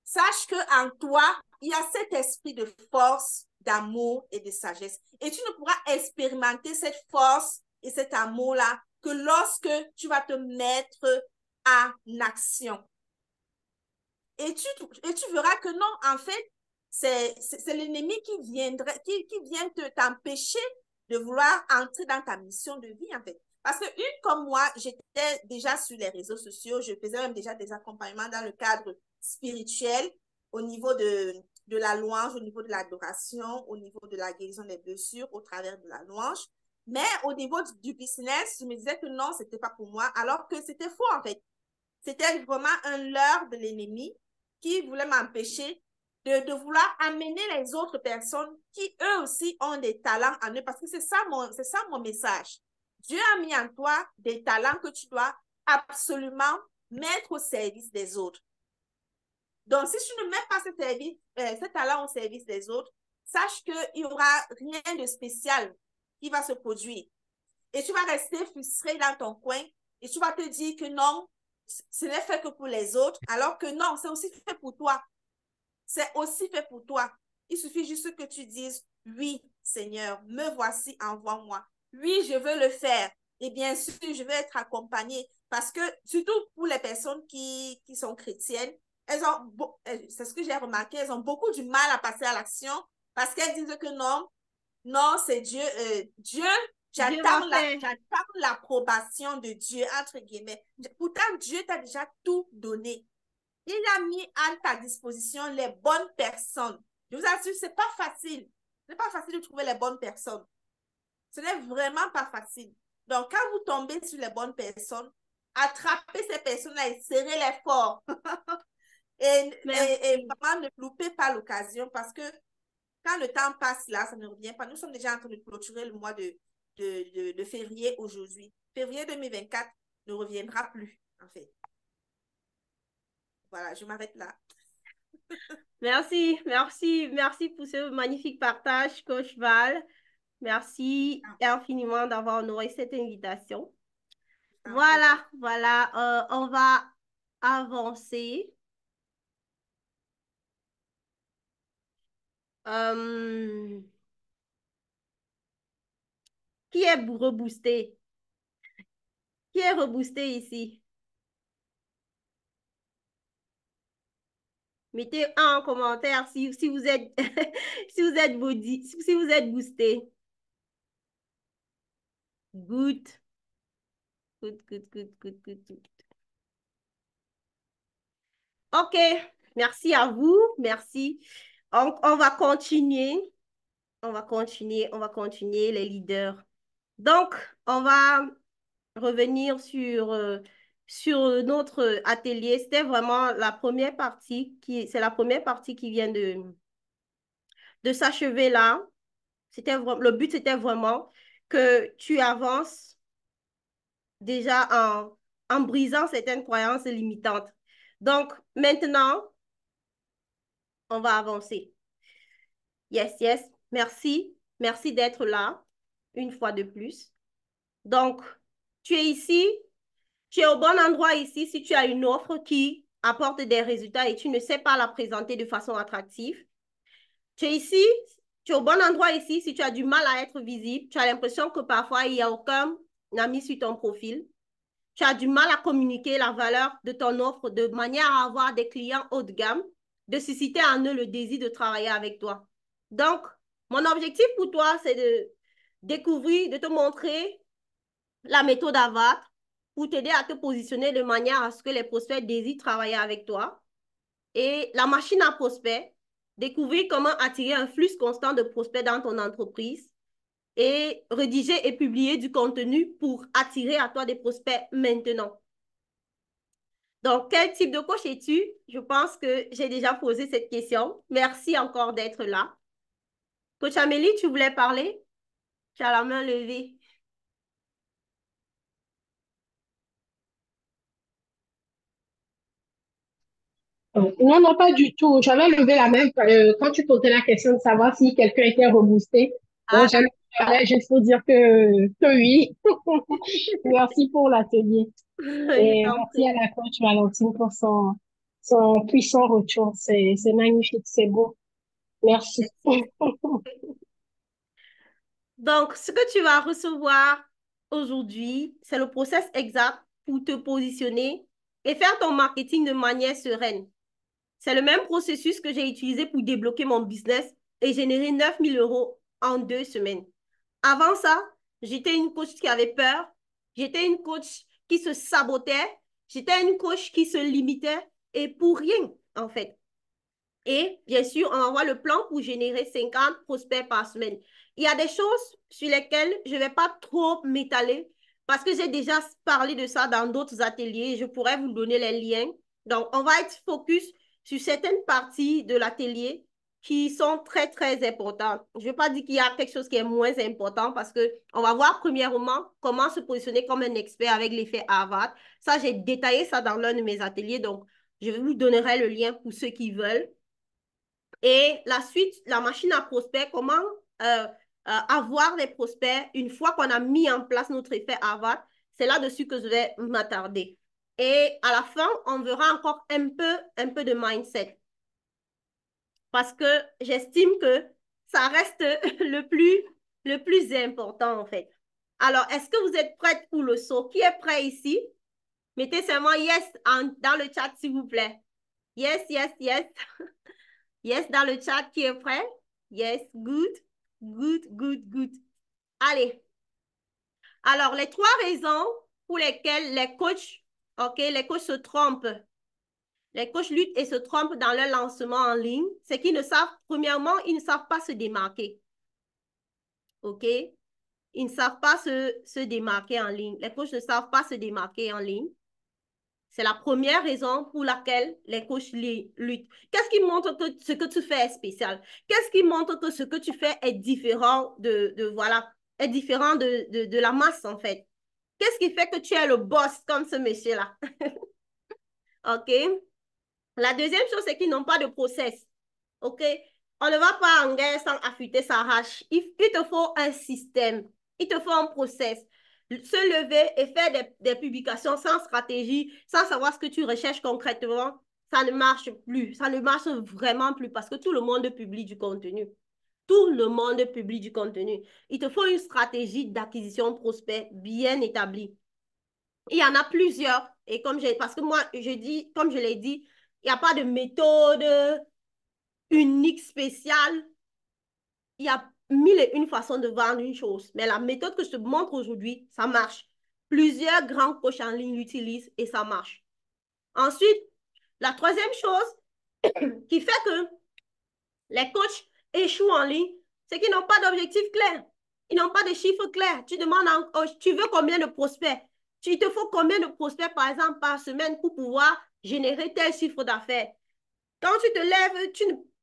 sache qu'en toi, il y a cet esprit de force, d'amour et de sagesse. Et tu ne pourras expérimenter cette force et cet amour-là que lorsque tu vas te mettre en action. Et tu verras que non, en fait, c'est l'ennemi qui vient t'empêcher de vouloir entrer dans ta mission de vie, en fait. Parce que une comme moi, j'étais déjà sur les réseaux sociaux, je faisais même déjà des accompagnements dans le cadre spirituel, au niveau de la louange, au niveau de l'adoration, au niveau de la guérison des blessures, au travers de la louange. Mais au niveau du business, je me disais que non, c'était pas pour moi, alors que c'était faux, en fait. C'était vraiment un leurre de l'ennemi qui voulait m'empêcher de vouloir amener les autres personnes qui, eux aussi, ont des talents en eux. Parce que c'est ça mon message. Dieu a mis en toi des talents que tu dois absolument mettre au service des autres. Donc, si tu ne mets pas ce talent au service des autres, sache qu'il n'y aura rien de spécial qui va se produire. Et tu vas rester frustré dans ton coin et tu vas te dire que non, ce n'est fait que pour les autres, alors que non, c'est aussi fait pour toi. C'est aussi fait pour toi. Il suffit juste que tu dises, oui, Seigneur, me voici, envoie-moi. Oui, je veux le faire. Et bien sûr, je veux être accompagnée parce que, surtout pour les personnes qui sont chrétiennes, c'est ce que j'ai remarqué, elles ont beaucoup du mal à passer à l'action parce qu'elles disent que non, non, c'est Dieu. Dieu, Dieu va faire. j'attends l'approbation de Dieu, entre guillemets. Pourtant, Dieu t'a déjà tout donné. Il a mis à ta disposition les bonnes personnes. Je vous assure, c'est pas facile. Ce n'est pas facile de trouver les bonnes personnes. Ce n'est vraiment pas facile. Donc, quand vous tombez sur les bonnes personnes, attrapez ces personnes-là et serrez-les fort. Et Merci. vraiment, ne loupez pas l'occasion parce que quand le temps passe là, ça ne revient pas. Nous sommes déjà en train de clôturer le mois de février aujourd'hui. Février 2024 ne reviendra plus, en fait. Voilà, je m'arrête là. Merci, merci, merci pour ce magnifique partage, coach Val. Merci infiniment d'avoir honoré cette invitation. En prie. Voilà, voilà, on va avancer. Euh, qui est reboosté? Qui est reboosté ici? Mettez un en commentaire si vous êtes, si vous êtes boosté. Good. Good, good, good, good, good, good. OK. Merci à vous. Merci. On va continuer. On va continuer les leaders. Donc, on va revenir sur notre atelier. C'était vraiment la première partie c'est la première partie qui vient de s'achever là. Le but, c'était vraiment que tu avances déjà en brisant certaines croyances limitantes. Donc, maintenant, on va avancer. Yes, yes. Merci. Merci d'être là une fois de plus. Donc, tu es ici, tu es au bon endroit ici si tu as une offre qui apporte des résultats et tu ne sais pas la présenter de façon attractive. Tu es ici, tu es au bon endroit ici si tu as du mal à être visible, tu as l'impression que parfois il n'y a aucun ami sur ton profil. Tu as du mal à communiquer la valeur de ton offre de manière à avoir des clients haut de gamme, de susciter en eux le désir de travailler avec toi. Donc, mon objectif pour toi, c'est de découvrir, de te montrer la méthode AVAT pour t'aider à te positionner de manière à ce que les prospects désirent travailler avec toi. Et la machine à prospects, découvrir comment attirer un flux constant de prospects dans ton entreprise et rédiger et publier du contenu pour attirer à toi des prospects maintenant. Donc, quel type de coach es-tu? Je pense que j'ai déjà posé cette question. Merci encore d'être là. Coach Amélie, tu voulais parler? Tu as la main levée. Non, non, pas du tout. J'avais levé la main quand tu posais la question de savoir si quelqu'un était reboosté. Ah, Donc, j'ai levé la main juste pour dire que oui. Merci pour l'atelier. je Et t'en merci prie. à la coach Valentine pour son puissant retour. C'est magnifique, c'est beau. Merci. Yes, yes. Donc, ce que tu vas recevoir aujourd'hui, c'est le process exact pour te positionner et faire ton marketing de manière sereine. C'est le même processus que j'ai utilisé pour débloquer mon business et générer 9 000 € en 2 semaines. Avant ça, j'étais une coach qui avait peur. J'étais une coach qui se sabotait. J'étais une coach qui se limitait et pour rien, en fait. Et bien sûr, on envoie le plan pour générer 50 prospects par semaine. Il y a des choses sur lesquelles je ne vais pas trop m'étaler parce que j'ai déjà parlé de ça dans d'autres ateliers. Je pourrais vous donner les liens. Donc, on va être focus sur certaines parties de l'atelier qui sont très, très importantes. Je ne vais pas dire qu'il y a quelque chose qui est moins important parce qu'on va voir premièrement comment se positionner comme un expert avec l'effet Harvard. Ça, j'ai détaillé ça dans l'un de mes ateliers. Donc, je vous donnerai le lien pour ceux qui veulent. Et la suite, la machine à prospects, comment avoir les prospects une fois qu'on a mis en place notre effet Harvard, c'est là-dessus que je vais m'attarder. Et à la fin, on verra encore un peu de mindset parce que j'estime que ça reste le plus important en fait. Alors, est-ce que vous êtes prête pour le saut? Qui est prêt ici? Mettez seulement yes dans le chat, s'il vous plaît. Yes, yes, yes. Yes, dans le chat, qui est prêt? Yes, good, good, good, good. Allez. Alors, les 3 raisons pour lesquelles les coachs, OK, les coachs se trompent. Les coachs luttent et se trompent dans leur lancement en ligne. C'est qu'ils ne savent, premièrement, ils ne savent pas se démarquer. OK? Ils ne savent pas se démarquer en ligne. Les coachs ne savent pas se démarquer en ligne. C'est la première raison pour laquelle les coachs luttent. Qu'est-ce qui montre que ce que tu fais est spécial? Qu'est-ce qui montre que ce que tu fais est différent voilà, est différent de la masse, en fait? Qu'est-ce qui fait que tu es le boss comme ce monsieur-là? OK? La deuxième chose, c'est qu'ils n'ont pas de process. OK? On ne va pas en guerre sans affûter sa hache. Il te faut un système. Il te faut un process. Se lever et faire des publications sans stratégie, sans savoir ce que tu recherches concrètement, ça ne marche plus. Ça ne marche vraiment plus parce que tout le monde publie du contenu. Tout le monde publie du contenu. Il te faut une stratégie d'acquisition de prospects bien établie. Il y en a plusieurs. Et parce que moi, je dis, comme je l'ai dit, il n'y a pas de méthode unique, spéciale. Il y a mille et une façons de vendre une chose. Mais la méthode que je te montre aujourd'hui, ça marche. Plusieurs grands coachs en ligne l'utilisent et ça marche. Ensuite, la troisième chose qui fait que les coachs échouent en ligne, c'est qu'ils n'ont pas d'objectif clair. Ils n'ont pas de chiffres clairs. Tu demandes à un coach, tu veux combien de prospects? Il te faut combien de prospects, par exemple, par semaine pour pouvoir générer tel chiffre d'affaires? Quand tu te lèves,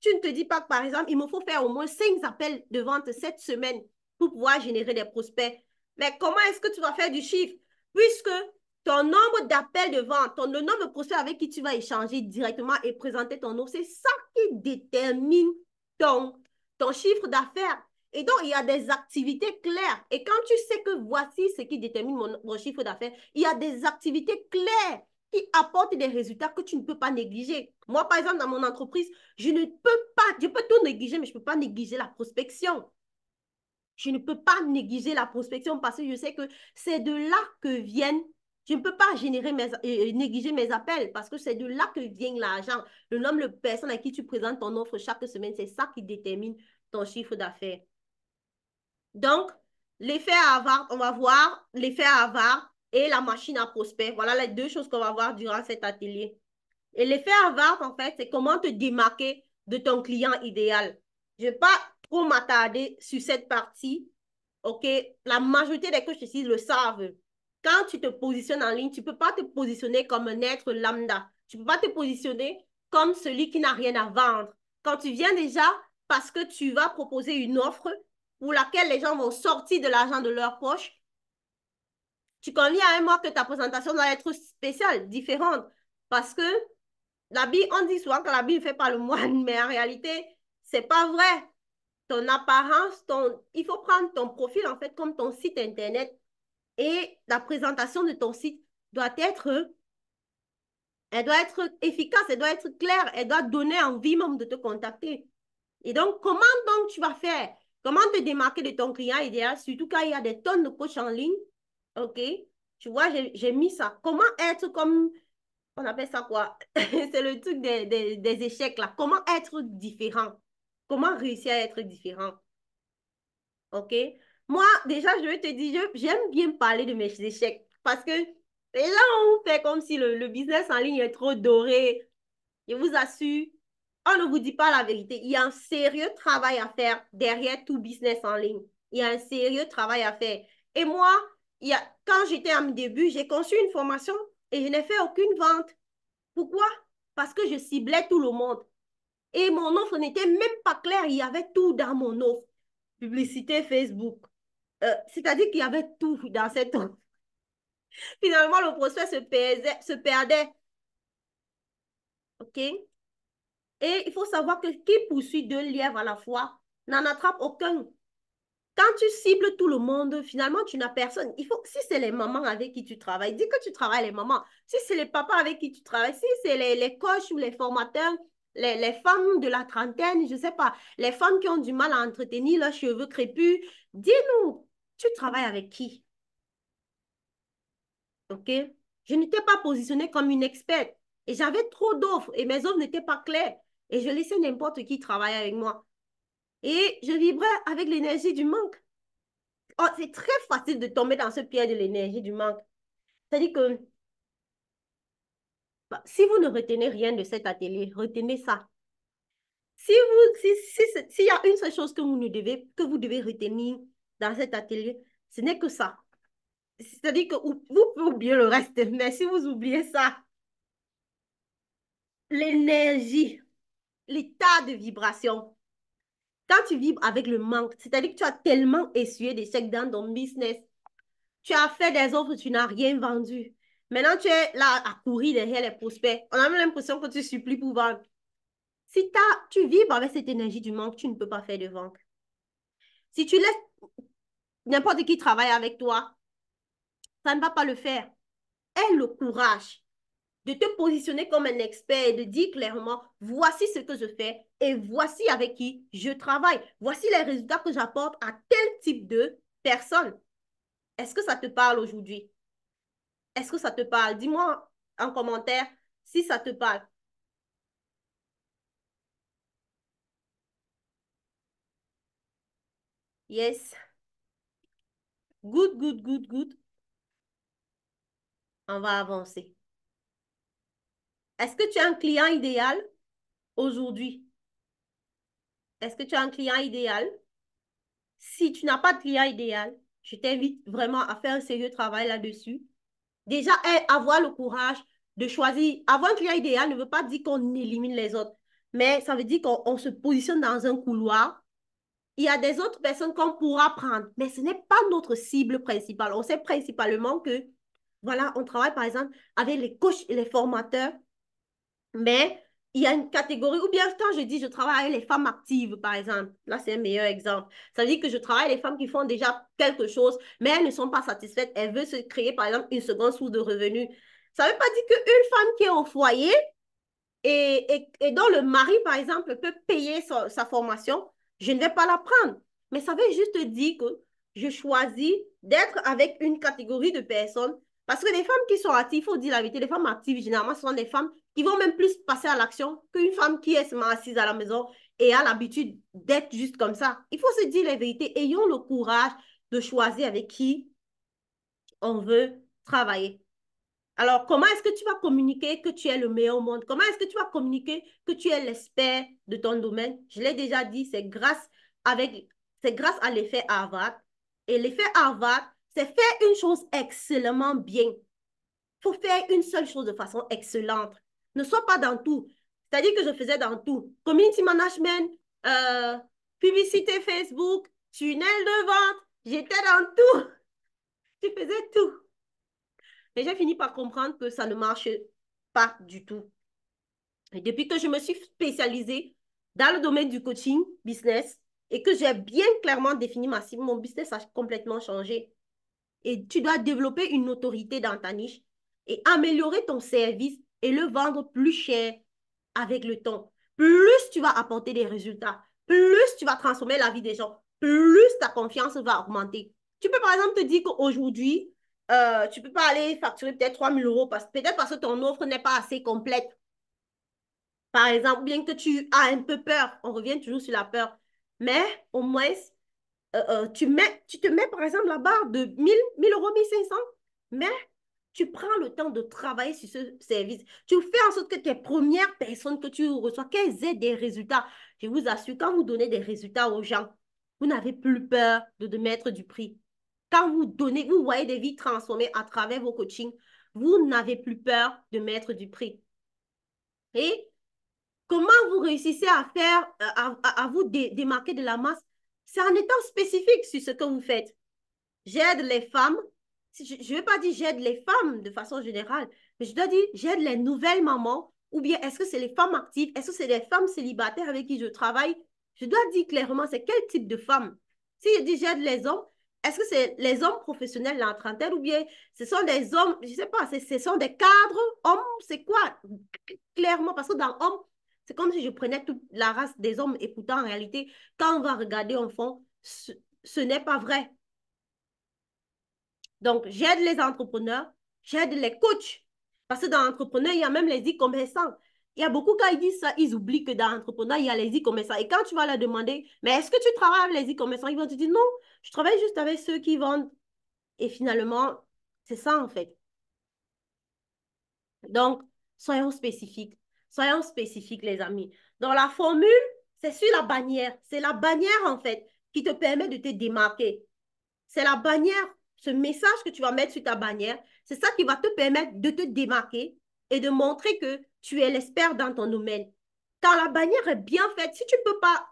tu ne te dis pas que, par exemple, il me faut faire au moins 5 appels de vente cette semaine pour pouvoir générer des prospects. Mais comment est-ce que tu vas faire du chiffre? Puisque ton nombre d'appels de vente, le nombre de prospects avec qui tu vas échanger directement et présenter ton offre, c'est ça qui détermine ton chiffre d'affaires. Et donc, il y a des activités claires. Et quand tu sais que voici ce qui détermine mon chiffre d'affaires, il y a des activités claires qui apportent des résultats que tu ne peux pas négliger. Moi, par exemple, dans mon entreprise, je peux tout négliger, mais je ne peux pas négliger la prospection. Je ne peux pas négliger la prospection parce que je sais que c'est de là que viennent, je ne peux pas négliger mes appels parce que c'est de là que vient l'argent. Le nombre de personnes à qui tu présentes ton offre chaque semaine, c'est ça qui détermine ton chiffre d'affaires. Donc, l'effet Harvard, on va voir l'effet Harvard et la machine à prospect. Voilà les deux choses qu'on va voir durant cet atelier. Et l'effet Harvard, en fait, c'est comment te démarquer de ton client idéal. Je ne vais pas trop m'attarder sur cette partie. OK? La majorité des coachs ici le savent. Quand tu te positionnes en ligne, tu ne peux pas te positionner comme un être lambda. Tu ne peux pas te positionner comme celui qui n'a rien à vendre. Quand tu viens déjà parce que tu vas proposer une offre pour laquelle les gens vont sortir de l'argent de leur poche, tu conviens à moi que ta présentation doit être spéciale, différente. Parce que on dit souvent que la Bible ne fait pas le moine, mais en réalité, c'est pas vrai. Ton apparence, il faut prendre ton profil en fait comme ton site internet et la présentation de ton site doit être, elle doit être efficace, elle doit être claire, elle doit donner envie même de te contacter. Et donc, comment donc tu vas faire? Comment te démarquer de ton client idéal, surtout quand il y a des tonnes de coachs en ligne? OK? Tu vois, j'ai mis ça. Comment être comme on appelle ça quoi? C'est le truc des échecs là. Comment être différent? Comment réussir à être différent? OK? Moi, déjà, je vais te dire, j'aime bien parler de mes échecs parce que les gens ont fait comme si le business en ligne est trop doré. Je vous assure, on ne vous dit pas la vérité. Il y a un sérieux travail à faire derrière tout business en ligne. Il y a un sérieux travail à faire. Et moi, quand j'étais à mes débuts, j'ai conçu une formation et je n'ai fait aucune vente. Pourquoi? Parce que je ciblais tout le monde. Et mon offre n'était même pas claire. Il y avait tout dans mon offre. Publicité Facebook. C'est-à-dire qu'il y avait tout dans cette offre. Finalement, le prospect se perdait. OK? Et il faut savoir que qui poursuit deux lièvres à la fois n'en attrape aucun. Quand tu cibles tout le monde, finalement, tu n'as personne. Si c'est les mamans avec qui tu travailles, dis que tu travailles les mamans. Si c'est les papas avec qui tu travailles, si c'est les coachs ou les formateurs, les femmes de la trentaine, je ne sais pas, les femmes qui ont du mal à entretenir leurs cheveux crépus, dis-nous, tu travailles avec qui? OK? Je n'étais pas positionnée comme une experte et j'avais trop d'offres et mes offres n'étaient pas claires et je laissais n'importe qui travailler avec moi. Et je vibrais avec l'énergie du manque. Oh, c'est très facile de tomber dans ce piège de l'énergie du manque. C'est-à-dire que si vous ne retenez rien de cet atelier, retenez ça. S'il y a une seule chose que vous devez retenir dans cet atelier, ce n'est que ça. C'est-à-dire que vous pouvez oublier le reste, mais si vous oubliez ça, l'énergie, l'état de vibration, quand tu vibres avec le manque, c'est-à-dire que tu as tellement essuyé d'échecs dans ton business, tu as fait des offres, tu n'as rien vendu. Maintenant, tu es là à courir derrière les prospects. On a même l'impression que tu supplies pour vendre. Si tu vibres avec cette énergie du manque, tu ne peux pas faire de vente. Si tu laisses n'importe qui travailler avec toi, ça ne va pas le faire. Aie le courage de te positionner comme un expert et de dire clairement, voici ce que je fais et voici avec qui je travaille. Voici les résultats que j'apporte à tel type de personne. Est-ce que ça te parle aujourd'hui? Est-ce que ça te parle? Dis-moi en commentaire si ça te parle. Yes. Good, good, good, good. On va avancer. Est-ce que tu as un client idéal aujourd'hui? Est-ce que tu as un client idéal? Si tu n'as pas de client idéal, je t'invite vraiment à faire un sérieux travail là-dessus. Déjà, avoir le courage de choisir. Avoir un client idéal ne veut pas dire qu'on élimine les autres, mais ça veut dire qu'on se positionne dans un couloir. Il y a des autres personnes qu'on pourra prendre, mais ce n'est pas notre cible principale. On sait principalement que, voilà, on travaille par exemple avec les coachs et les formateurs, mais il y a une catégorie, ou bien quand je dis je travaille avec les femmes actives, par exemple, là c'est un meilleur exemple. Ça veut dire que je travaille avec les femmes qui font déjà quelque chose, mais elles ne sont pas satisfaites. Elles veulent se créer, par exemple, une seconde source de revenus. Ça ne veut pas dire qu'une femme qui est au foyer et dont le mari, par exemple, peut payer sa formation, je ne vais pas la prendre. Mais ça veut juste dire que je choisis d'être avec une catégorie de personnes. Parce que les femmes qui sont actives, il faut dire la vérité, les femmes actives, généralement, ce sont des femmes qui vont même plus passer à l'action qu'une femme qui est seulement assise à la maison et a l'habitude d'être juste comme ça. Il faut se dire la vérité. Ayons le courage de choisir avec qui on veut travailler. Alors, comment est-ce que tu vas communiquer que tu es le meilleur au monde? Comment est-ce que tu vas communiquer que tu es l'expert de ton domaine? Je l'ai déjà dit, c'est grâce à l'effet Harvard. Et l'effet Harvard, c'est faire une chose excellemment bien. Il faut faire une seule chose de façon excellente. Ne sois pas dans tout. C'est-à-dire que je faisais dans tout. Community management, euh, publicité Facebook, tunnel de vente. J'étais dans tout. Je faisais tout. Et j'ai fini par comprendre que ça ne marche pas du tout. Et depuis que je me suis spécialisée dans le domaine du coaching business et que j'ai bien clairement défini ma cible, mon business a complètement changé. Et tu dois développer une autorité dans ta niche et améliorer ton service et le vendre plus cher avec le temps. Plus tu vas apporter des résultats, plus tu vas transformer la vie des gens, plus ta confiance va augmenter. Tu peux par exemple te dire qu'aujourd'hui, tu ne peux pas aller facturer peut-être 3 000 euros peut-être parce que ton offre n'est pas assez complète. Par exemple, bien que tu as un peu peur, on revient toujours sur la peur, mais au moins, tu te mets par exemple la barre de 1000 euros, 1500, mais tu prends le temps de travailler sur ce service. Tu fais en sorte que tes premières personnes que tu reçois, qu'elles aient des résultats. Je vous assure, quand vous donnez des résultats aux gens, vous n'avez plus peur de mettre du prix. Quand vous donnez, vous voyez des vies transformées à travers vos coachings, vous n'avez plus peur de mettre du prix. Et comment vous réussissez à faire, à vous démarquer de la masse? C'est en étant spécifique sur ce que vous faites. J'aide les femmes. Je ne veux pas dire j'aide les femmes de façon générale, mais je dois dire j'aide les nouvelles mamans, ou bien est-ce que c'est les femmes actives, est-ce que c'est les femmes célibataires avec qui je travaille? Je dois dire clairement c'est quel type de femme. Si je dis j'aide les hommes, est-ce que c'est les hommes professionnels dans la trentaine, ou bien ce sont des hommes, je ne sais pas, ce sont des cadres, hommes, c'est quoi? Clairement, parce que dans hommes, c'est comme si je prenais toute la race des hommes, et pourtant en réalité, quand on va regarder en fond, ce n'est pas vrai. Donc, j'aide les entrepreneurs, j'aide les coachs. Parce que dans l'entrepreneur, il y a même les e-commerçants. Il y a beaucoup, quand ils disent ça, ils oublient que dans l'entrepreneur, il y a les e-commerçants. Et quand tu vas leur demander, mais est-ce que tu travailles avec les e-commerçants? Ils vont te dire, non, je travaille juste avec ceux qui vendent. Et finalement, c'est ça en fait. Donc, soyons spécifiques. Soyons spécifiques, les amis. Donc, la formule, c'est sur la bannière. C'est la bannière, en fait, qui te permet de te démarquer. C'est la bannière, ce message que tu vas mettre sur ta bannière, c'est ça qui va te permettre de te démarquer et de montrer que tu es l'expert dans ton domaine. Quand la bannière est bien faite, si tu ne peux pas,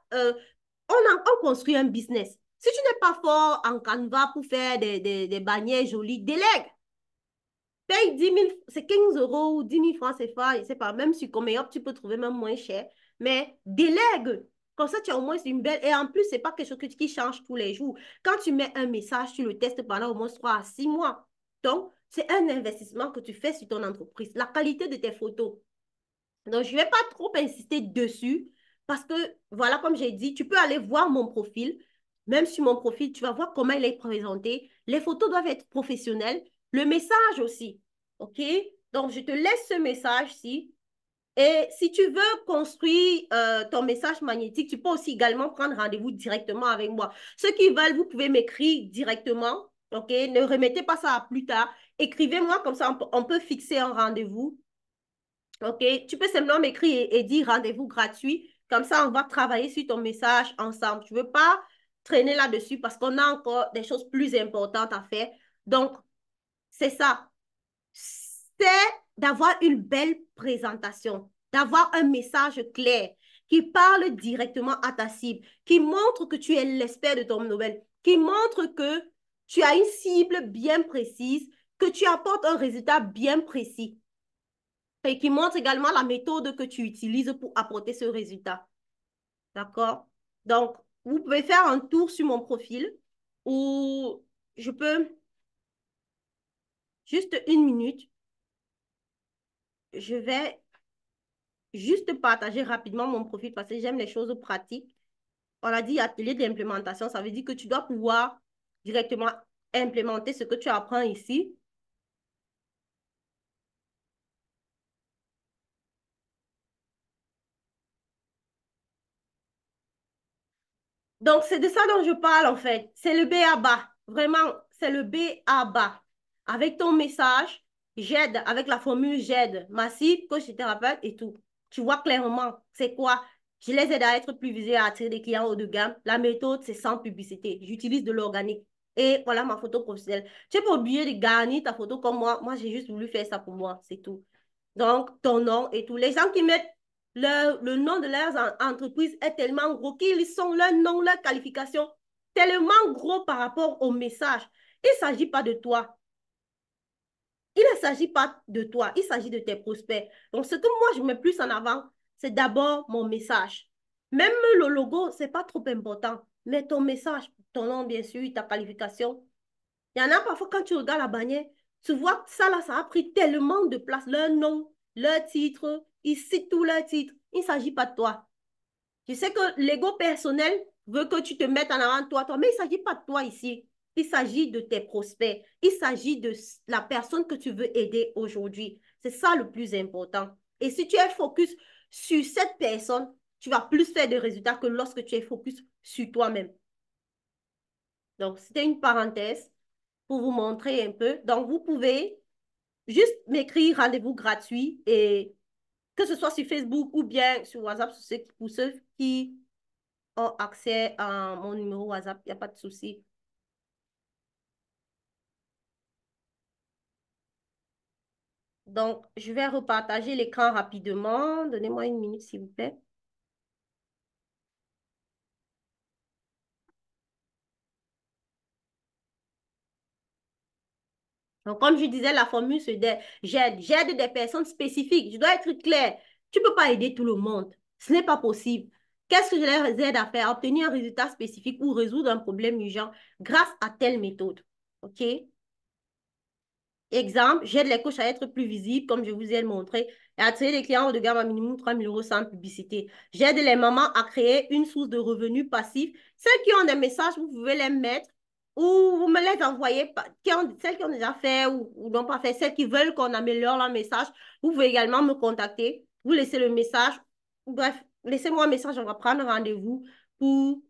on construit un business. Si tu n'es pas fort en Canva pour faire des bannières jolies, délègue. Paye 10 000, c'est 15 euros ou 10 000 francs CFA, je ne sais pas, même sur Comeyop, tu peux trouver même moins cher. Mais délègue. Comme ça, tu as au moins une belle. Et en plus, ce n'est pas quelque chose qui change tous les jours. Quand tu mets un message, tu le testes pendant au moins 3 à 6 mois. Donc, c'est un investissement que tu fais sur ton entreprise. La qualité de tes photos. Donc, je ne vais pas trop insister dessus parce que, voilà, comme j'ai dit, tu peux aller voir mon profil. Même sur mon profil, tu vas voir comment il est présenté. Les photos doivent être professionnelles. Le message aussi. OK? Donc, je te laisse ce message-ci. Et si tu veux construire ton message magnétique, tu peux aussi également prendre rendez-vous directement avec moi. Ceux qui veulent, vous pouvez m'écrire directement. OK? Ne remettez pas ça à plus tard. Écrivez-moi comme ça, on peut fixer un rendez-vous. OK? Tu peux simplement m'écrire et dire rendez-vous gratuit. Comme ça, on va travailler sur ton message ensemble. Je ne veux pas traîner là-dessus parce qu'on a encore des choses plus importantes à faire. Donc, c'est ça. C'est d'avoir une belle présentation, d'avoir un message clair qui parle directement à ta cible, qui montre que tu es l'expert de ton domaine, qui montre que tu as une cible bien précise, que tu apportes un résultat bien précis et qui montre également la méthode que tu utilises pour apporter ce résultat. D'accord? Donc, vous pouvez faire un tour sur mon profil ou je peux, juste une minute, je vais juste partager rapidement mon profil parce que j'aime les choses pratiques. On a dit atelier d'implémentation, ça veut dire que tu dois pouvoir directement implémenter ce que tu apprends ici. Donc, c'est de ça dont je parle en fait. C'est le B à bas. Vraiment, c'est le B à bas. Avec ton message, j'aide, avec la formule j'aide, massif, coach et thérapeute et tout. Tu vois clairement, c'est quoi? Je les aide à être plus visibles, à attirer des clients haut de gamme. La méthode, c'est sans publicité. J'utilise de l'organique. Et voilà ma photo professionnelle. Tu n'es pas obligé de garnir ta photo comme moi. Moi, j'ai juste voulu faire ça pour moi, c'est tout. Donc, ton nom et tout. Les gens qui mettent le nom de leurs entreprises est tellement gros qu'ils sont leur nom, leur qualification, tellement gros par rapport au message. Il ne s'agit pas de toi. Il ne s'agit pas de toi. Il s'agit de tes prospects. Donc, ce que moi, je mets plus en avant, c'est d'abord mon message. Même le logo, ce n'est pas trop important. Mais ton message, ton nom, bien sûr, ta qualification. Il y en a parfois, quand tu regardes la bannière, tu vois que ça, là, ça a pris tellement de place. Leur nom, leur titre, ils citent tous leurs titres. Il ne s'agit pas de toi. Je sais que l'ego personnel veut que tu te mettes en avant de toi, mais il ne s'agit pas de toi ici. Il s'agit de tes prospects. Il s'agit de la personne que tu veux aider aujourd'hui. C'est ça le plus important. Et si tu es focus sur cette personne, tu vas plus faire de résultats que lorsque tu es focus sur toi-même. Donc, c'était une parenthèse pour vous montrer un peu. Donc, vous pouvez juste m'écrire rendez-vous gratuit et que ce soit sur Facebook ou bien sur WhatsApp pour ceux qui ont accès à mon numéro WhatsApp, il n'y a pas de souci. Donc, je vais repartager l'écran rapidement. Donnez-moi une minute, s'il vous plaît. Donc, comme je disais, la formule, c'est j'aide. J'aide des personnes spécifiques. Je dois être claire. Tu ne peux pas aider tout le monde. Ce n'est pas possible. Qu'est-ce que je les aide à faire? À obtenir un résultat spécifique ou résoudre un problème urgent grâce à telle méthode. OK? Exemple, j'aide les coachs à être plus visibles, comme je vous ai montré, et à attirer des clients haut de gamme à minimum 3 000 € sans publicité. J'aide les mamans à créer une source de revenus passifs. Celles qui ont des messages, vous pouvez les mettre ou vous me les envoyez, celles qui ont déjà fait ou n'ont pas fait, celles qui veulent qu'on améliore leur message, vous pouvez également me contacter. Vous laissez le message. Bref, laissez-moi un message, on va prendre rendez-vous pour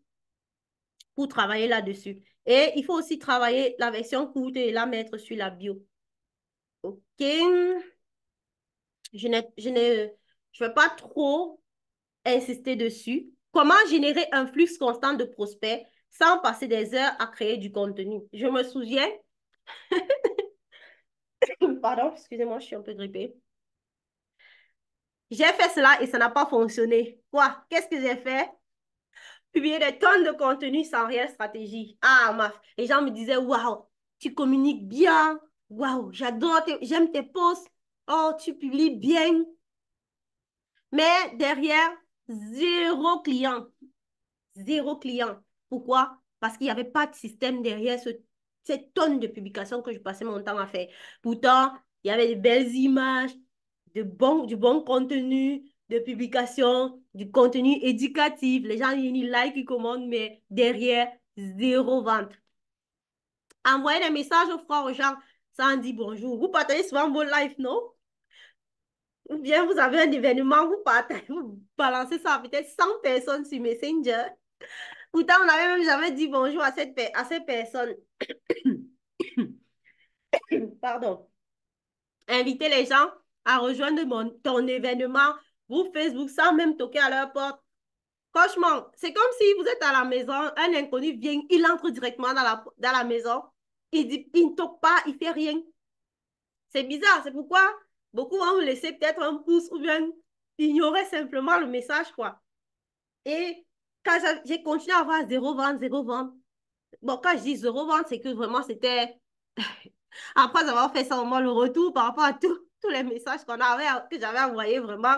travailler là-dessus. Et il faut aussi travailler la version courte et la mettre sur la bio. OK. Je ne vais pas trop insister dessus. Comment générer un flux constant de prospects sans passer des heures à créer du contenu? Je me souviens, pardon, excusez-moi, je suis un peu grippée. J'ai fait cela et ça n'a pas fonctionné. Quoi? Qu'est-ce que j'ai fait? Publier des tonnes de contenu sans réelle stratégie. Ah, les gens me disaient, waouh, tu communiques bien. Waouh, j'aime tes posts. Oh, tu publies bien. Mais derrière, zéro client. Zéro client. Pourquoi? Parce qu'il n'y avait pas de système derrière cette tonne de publications que je passais mon temps à faire. Pourtant, il y avait de belles images, du bon contenu, de publication, du contenu éducatif. Les gens, ils like, ils commandent, mais derrière, zéro vente. Envoyer des messages froids aux gens sans dire bonjour. Vous partagez souvent vos lives, non? Ou bien vous avez un événement, vous partagez, vous balancez ça à peut-être 100 personnes sur Messenger. Pourtant, on n'avait même jamais dit bonjour à cette personne. Pardon. Inviter les gens à rejoindre ton événement, groupe Facebook, sans même toquer à leur porte. Franchement, c'est comme si vous êtes à la maison, un inconnu vient, il entre directement dans la maison, il ne toque pas, il fait rien. C'est bizarre, c'est pourquoi beaucoup vont vous laisser peut-être un pouce ou bien ignorer simplement le message, quoi. Et quand j'ai continué à avoir zéro vente, zéro vente. Bon, quand je dis zéro vente, c'est que vraiment c'était après avoir fait ça, au moins le retour par rapport à tous les messages que j'avais envoyés, vraiment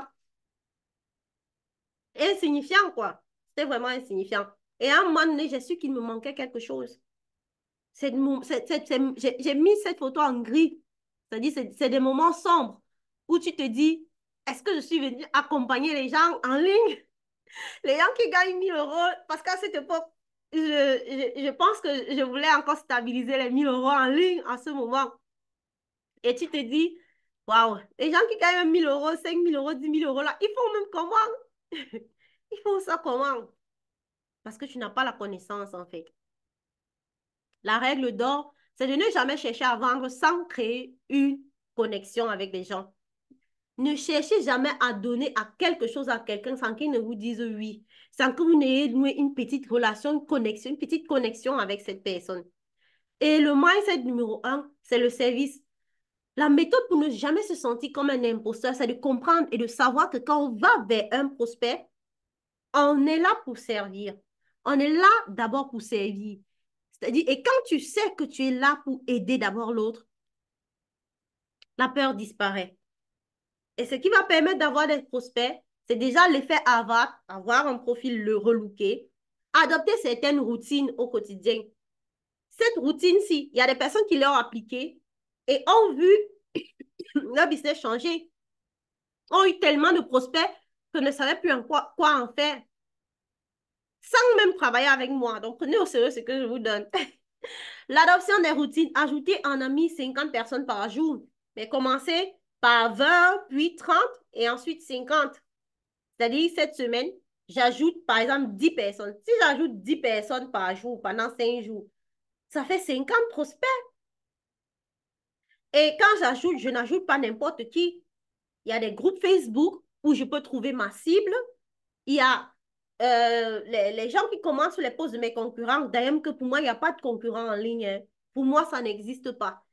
insignifiant, quoi. C'était vraiment insignifiant. Et à un moment donné, j'ai su qu'il me manquait quelque chose. J'ai mis cette photo en gris. C'est-à-dire, c'est des moments sombres où tu te dis, est-ce que je suis venue accompagner les gens en ligne? Les gens qui gagnent 1 000 euros, parce qu'à cette époque, je pense que je voulais encore stabiliser les 1 000 euros en ligne en ce moment. Et tu te dis, waouh, les gens qui gagnent 1 000 euros, 5 000 euros, 10 000 euros là, ils font même comment? Ils font ça comment? Parce que tu n'as pas la connaissance en fait. La règle d'or, c'est de ne jamais chercher à vendre sans créer une connexion avec les gens. Ne cherchez jamais à donner à quelque chose à quelqu'un sans qu'il ne vous dise oui, sans que vous n'ayez noué une petite relation, une petite connexion avec cette personne. Et le mindset numéro 1, c'est le service. La méthode pour ne jamais se sentir comme un imposteur, c'est de comprendre et de savoir que quand on va vers un prospect, on est là pour servir. On est là d'abord pour servir. C'est-à-dire, et quand tu sais que tu es là pour aider d'abord l'autre, la peur disparaît. Et ce qui va permettre d'avoir des prospects, c'est déjà l'effet avoir un profil le relooké, adopter certaines routines au quotidien. Cette routine-ci, il y a des personnes qui l'ont appliquée et ont vu leur business changer, ont eu tellement de prospects que ne savaient plus quoi en faire, sans même travailler avec moi. Donc, prenez au sérieux ce que je vous donne. L'adoption des routines, ajoutez en ami 50 personnes par jour, mais commencez par 20, puis 30 et ensuite 50. C'est-à-dire, cette semaine, j'ajoute par exemple 10 personnes. Si j'ajoute 10 personnes par jour pendant 5 jours, ça fait 50 prospects. Et quand j'ajoute, je n'ajoute pas n'importe qui. Il y a des groupes Facebook où je peux trouver ma cible. Il y a les gens qui commencent sur les posts de mes concurrents. D'ailleurs, que pour moi, il n'y a pas de concurrent en ligne. Hein. Pour moi, ça n'existe pas.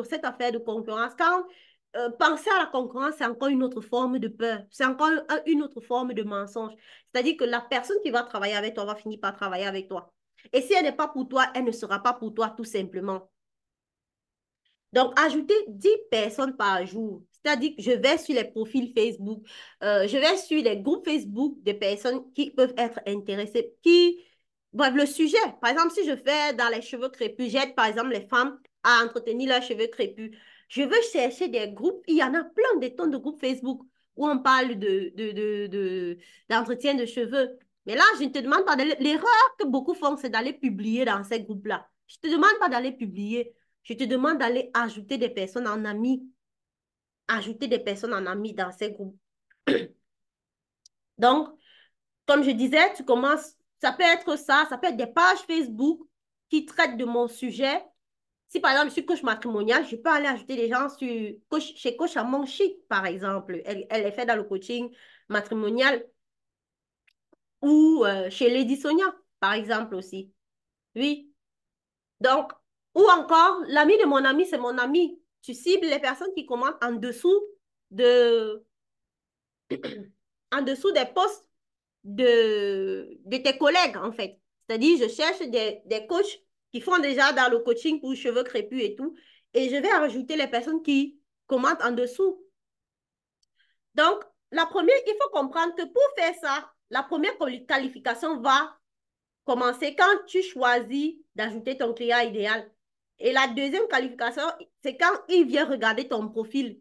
Cette affaire de concurrence, quand penser à la concurrence, c'est encore une autre forme de peur. C'est encore une autre forme de mensonge. C'est-à-dire que la personne qui va travailler avec toi va finir par travailler avec toi. Et si elle n'est pas pour toi, elle ne sera pas pour toi tout simplement. Donc, ajouter 10 personnes par jour. C'est-à-dire que je vais sur les profils Facebook, je vais sur les groupes Facebook des personnes qui peuvent être intéressées, bref, le sujet. Par exemple, si je fais dans les cheveux crépus, j'aide par exemple les femmes à entretenir leurs cheveux crépus. Je veux chercher des groupes. Il y en a plein, des tonnes de groupes Facebook où on parle d'entretien de cheveux. Mais là, je ne te demande pas d'aller. L'erreur que beaucoup font, c'est d'aller publier dans ces groupes-là. Je ne te demande pas d'aller publier. Je te demande d'aller ajouter des personnes en amis. Ajouter des personnes en amis dans ces groupes. Donc, comme je disais, tu commences, ça peut être ça, ça peut être des pages Facebook qui traitent de mon sujet. Si par exemple, je suis coach matrimonial, je peux aller ajouter des gens chez Coach Amon Chic, par exemple. Elle est faite dans le coaching matrimonial ou chez Lady Sonia, par exemple aussi. Oui. Donc, ou encore, l'ami de mon ami, c'est mon ami. Tu cibles les personnes qui commentent de, en dessous des posts de tes collègues, en fait. C'est-à-dire, je cherche des coachs qui font déjà dans le coaching pour cheveux crépus et tout, et je vais rajouter les personnes qui commentent en dessous. Donc, il faut comprendre que pour faire ça, la première qualification va commencer quand tu choisis d'ajouter ton client idéal. Et la deuxième qualification, c'est quand il vient regarder ton profil.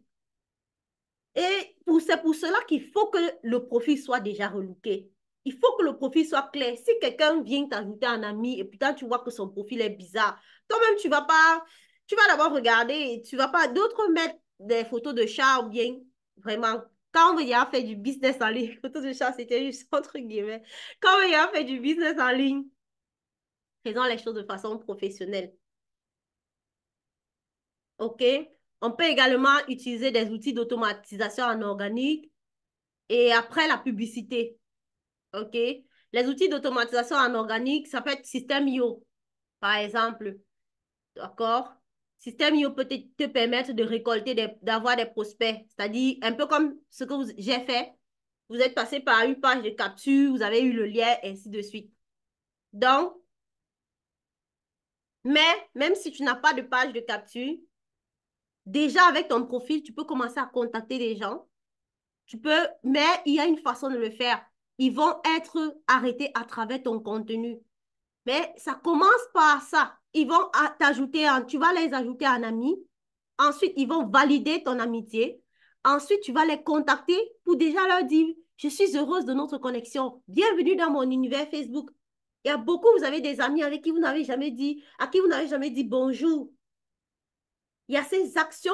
Et c'est pour cela qu'il faut que le profil soit déjà relooké. Il faut que le profil soit clair. Si quelqu'un vient t'ajouter un ami et putain, tu vois que son profil est bizarre, toi-même, tu vas d'abord regarder, tu vas pas d'autres mettre des photos de chat ou bien Vraiment. Quand on veut dire faire du business en ligne, photo de chat, c'était juste entre guillemets. Quand on veut dire faire du business en ligne, faisons les choses de façon professionnelle. OK? On peut également utiliser des outils d'automatisation en organique et après la publicité. OK? Les outils d'automatisation en organique, ça peut être System.io, par exemple. D'accord? System.io peut te permettre de récolter, d'avoir des prospects. C'est-à-dire, un peu comme ce que j'ai fait. Vous êtes passé par une page de capture, vous avez eu le lien, ainsi de suite. Donc, mais même si tu n'as pas de page de capture, déjà avec ton profil, tu peux commencer à contacter des gens. Tu peux, mais il y a une façon de le faire. Ils vont être arrêtés à travers ton contenu. Mais ça commence par ça. Ils vont t'ajouter, tu vas les ajouter en ami. Ensuite, ils vont valider ton amitié. Ensuite, tu vas les contacter pour déjà leur dire, je suis heureuse de notre connexion. Bienvenue dans mon univers Facebook. Il y a beaucoup, vous avez des amis avec qui vous n'avez jamais dit, à qui vous n'avez jamais dit bonjour. Il y a ces actions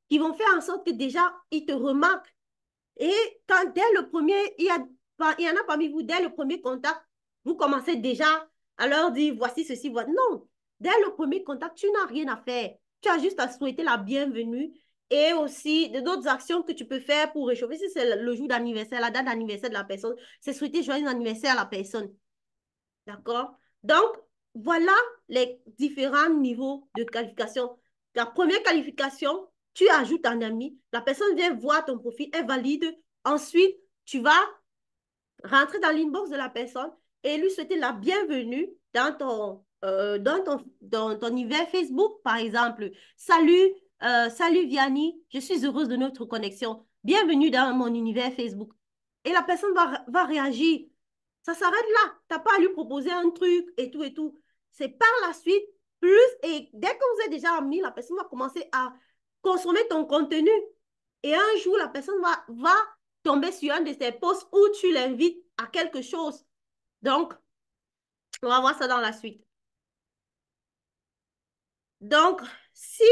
qui vont faire en sorte que déjà, ils te remarquent. Et quand dès le premier, il y en a parmi vous, dès le premier contact, vous commencez déjà à leur dire, voici ceci, voici. Non, dès le premier contact, tu n'as rien à faire. Tu as juste à souhaiter la bienvenue et aussi d'autres actions que tu peux faire pour réchauffer. Si c'est le jour d'anniversaire, la date d'anniversaire de la personne, c'est souhaiter joyeux anniversaire à la personne. D'accord? Donc, voilà les différents niveaux de qualification. La première qualification, tu ajoutes un ami, la personne vient voir ton profil, elle valide. Ensuite, tu vas rentrer dans l'inbox de la personne et lui souhaiter la bienvenue dans ton univers Facebook, par exemple. Salut, salut Vianney, je suis heureuse de notre connexion. Bienvenue dans mon univers Facebook. Et la personne va réagir. Ça s'arrête là. Tu n'as pas à lui proposer un truc et tout et tout. C'est par la suite, plus, et dès que vous êtes déjà amis, la personne va commencer à consommer ton contenu. Et un jour, la personne va tomber sur un de ces posts où tu l'invites à quelque chose. Donc, on va voir ça dans la suite. Donc, si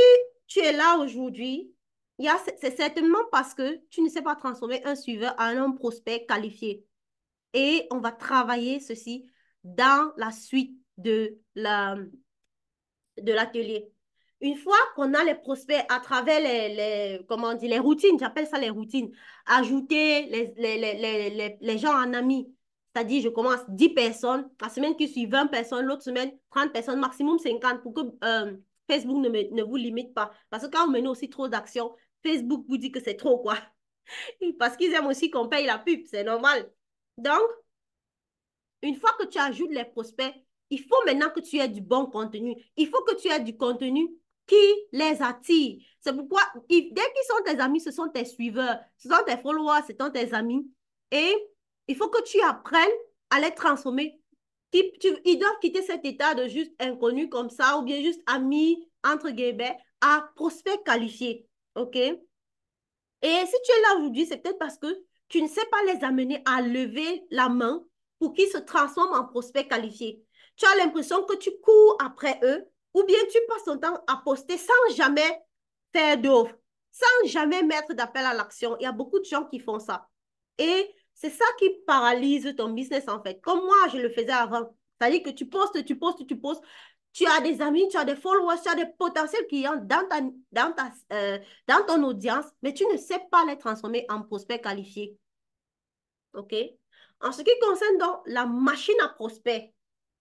tu es là aujourd'hui, c'est certainement parce que tu ne sais pas transformer un suiveur en un prospect qualifié. Et on va travailler ceci dans la suite de l'atelier. Une fois qu'on a les prospects à travers comment on dit, les routines, j'appelle ça les routines, ajouter les gens en amis. C'est-à-dire, je commence 10 personnes, la semaine qui suit 20 personnes, l'autre semaine 30 personnes, maximum 50 pour que Facebook ne vous limite pas. Parce que quand vous menez aussi trop d'actions, Facebook vous dit que c'est trop, quoi. Parce qu'ils aiment aussi qu'on paye la pub, c'est normal. Donc, une fois que tu ajoutes les prospects, il faut maintenant que tu aies du bon contenu. Il faut que tu aies du contenu qui les attire. C'est pourquoi, dès qu'ils sont tes amis, ce sont tes suiveurs, ce sont tes followers, ce sont tes amis. Et il faut que tu apprennes à les transformer. Ils doivent quitter cet état de juste inconnu comme ça, ou bien juste amis, entre guillemets, à prospects qualifiés. OK? Et si tu es là aujourd'hui, c'est peut-être parce que tu ne sais pas les amener à lever la main pour qu'ils se transforment en prospects qualifiés. Tu as l'impression que tu cours après eux ou bien tu passes ton temps à poster sans jamais faire d'offre, sans jamais mettre d'appel à l'action. Il y a beaucoup de gens qui font ça. Et c'est ça qui paralyse ton business en fait. Comme moi, je le faisais avant. C'est-à-dire que tu postes, tu postes, tu postes. Tu as des amis, tu as des followers, tu as des potentiels clients dans ton audience, mais tu ne sais pas les transformer en prospects qualifiés. OK? En ce qui concerne donc la machine à prospects,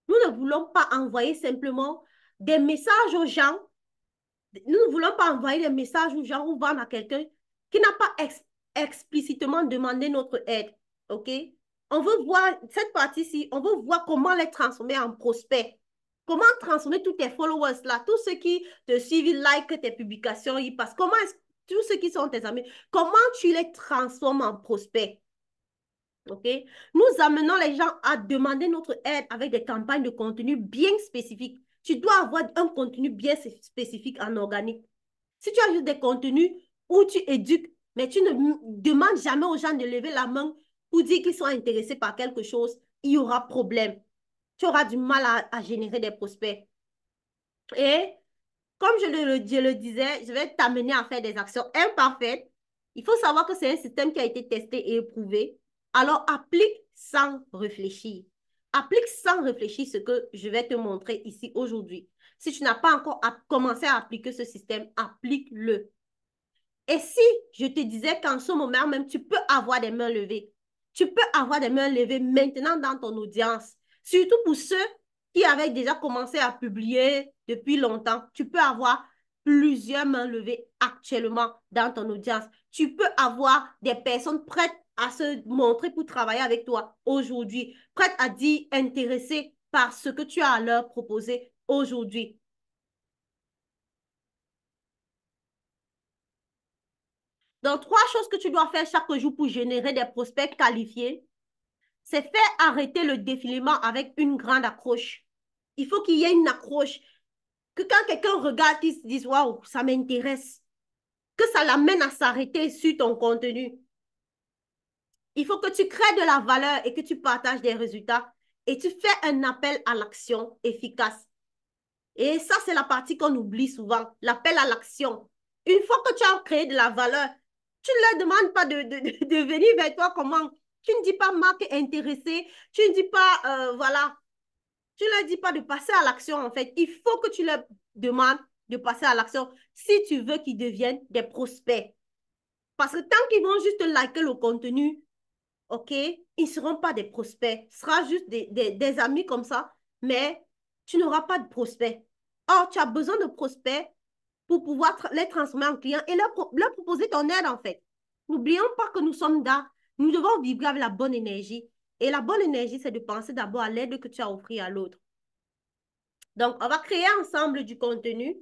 nous ne voulons pas envoyer simplement des messages aux gens. Nous ne voulons pas envoyer des messages aux gens ou vendre à quelqu'un qui n'a pas explicitement demandé notre aide. OK? On veut voir cette partie-ci, on veut voir comment les transformer en prospects. Comment transformer tous tes followers là, tous ceux qui te suivent, ils like tes publications, ils passent. Comment est-ce tous ceux qui sont tes amis, comment tu les transformes en prospects? OK? Nous amenons les gens à demander notre aide avec des campagnes de contenu bien spécifiques. Tu dois avoir un contenu bien spécifique en organique. Si tu as juste des contenus où tu éduques, mais tu ne demandes jamais aux gens de lever la main pour dire qu'ils sont intéressés par quelque chose, il y aura problème. Tu auras du mal à générer des prospects. Et comme je le disais, je vais t'amener à faire des actions imparfaites Il faut savoir que c'est un système qui a été testé et éprouvé. Alors, applique sans réfléchir. Applique sans réfléchir ce que je vais te montrer ici aujourd'hui. Si tu n'as pas encore commencé à appliquer ce système, applique-le. Et si je te disais qu'en ce moment même, tu peux avoir des mains levées. Tu peux avoir des mains levées maintenant dans ton audience. Surtout pour ceux qui avaient déjà commencé à publier depuis longtemps. Tu peux avoir plusieurs mains levées actuellement dans ton audience. Tu peux avoir des personnes prêtes à se montrer pour travailler avec toi aujourd'hui, prêtes à dire intéressées par ce que tu as à leur proposer aujourd'hui. Donc, 3 choses que tu dois faire chaque jour pour générer des prospects qualifiés, c'est faire arrêter le défilement avec une grande accroche. Il faut qu'il y ait une accroche. Que quand quelqu'un regarde, il se dise, waouh, ça m'intéresse. Que ça l'amène à s'arrêter sur ton contenu. Il faut que tu crées de la valeur et que tu partages des résultats. Et tu fais un appel à l'action efficace. Et ça, c'est la partie qu'on oublie souvent, l'appel à l'action. Une fois que tu as créé de la valeur, tu ne leur demandes pas de venir vers toi comment. Tu ne dis pas marque intéressée, tu ne dis pas, voilà, tu ne leur dis pas de passer à l'action en fait. Il faut que tu leur demandes de passer à l'action si tu veux qu'ils deviennent des prospects. Parce que tant qu'ils vont juste liker le contenu, ok, ils ne seront pas des prospects. Ce sera juste des amis comme ça, mais tu n'auras pas de prospects. Or, tu as besoin de prospects pour pouvoir les transformer en clients et leur proposer ton aide, en fait. N'oublions pas que nous sommes là. Nous devons vibrer avec la bonne énergie. Et la bonne énergie, c'est de penser d'abord à l'aide que tu as offert à l'autre. Donc, on va créer ensemble du contenu.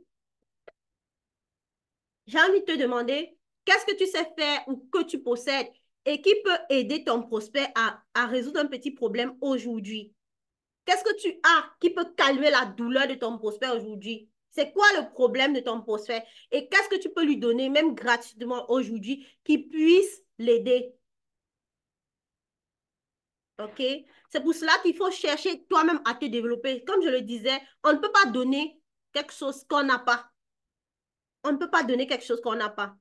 J'ai envie de te demander, qu'est-ce que tu sais faire ou que tu possèdes et qui peut aider ton prospect à résoudre un petit problème aujourd'hui? Qu'est-ce que tu as qui peut calmer la douleur de ton prospect aujourd'hui? C'est quoi le problème de ton prospect? Et qu'est-ce que tu peux lui donner, même gratuitement aujourd'hui, qui puisse l'aider? OK? C'est pour cela qu'il faut chercher toi-même à te développer. Comme je le disais, on ne peut pas donner quelque chose qu'on n'a pas. On ne peut pas donner quelque chose qu'on n'a pas.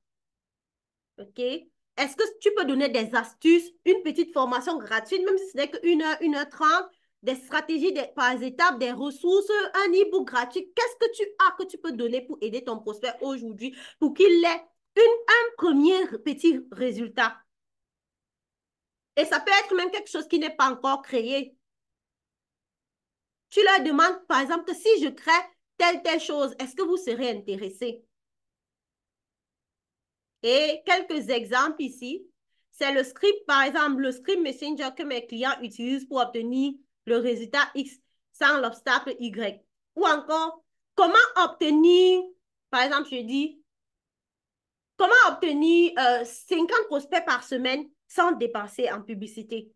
OK? Est-ce que tu peux donner des astuces, une petite formation gratuite, même si ce n'est que 1 heure 30, des stratégies par étapes, des ressources, un e-book gratuit? Qu'est-ce que tu as que tu peux donner pour aider ton prospect aujourd'hui pour qu'il ait un premier petit résultat? Et ça peut être même quelque chose qui n'est pas encore créé. Tu leur demandes, par exemple, que si je crée telle chose, est-ce que vous serez intéressé? Et quelques exemples ici. C'est le script, par exemple, le script Messenger que mes clients utilisent pour obtenir le résultat X sans l'obstacle Y. Ou encore, comment obtenir, par exemple, je dis, comment obtenir 50 prospects par semaine sans dépenser en publicité.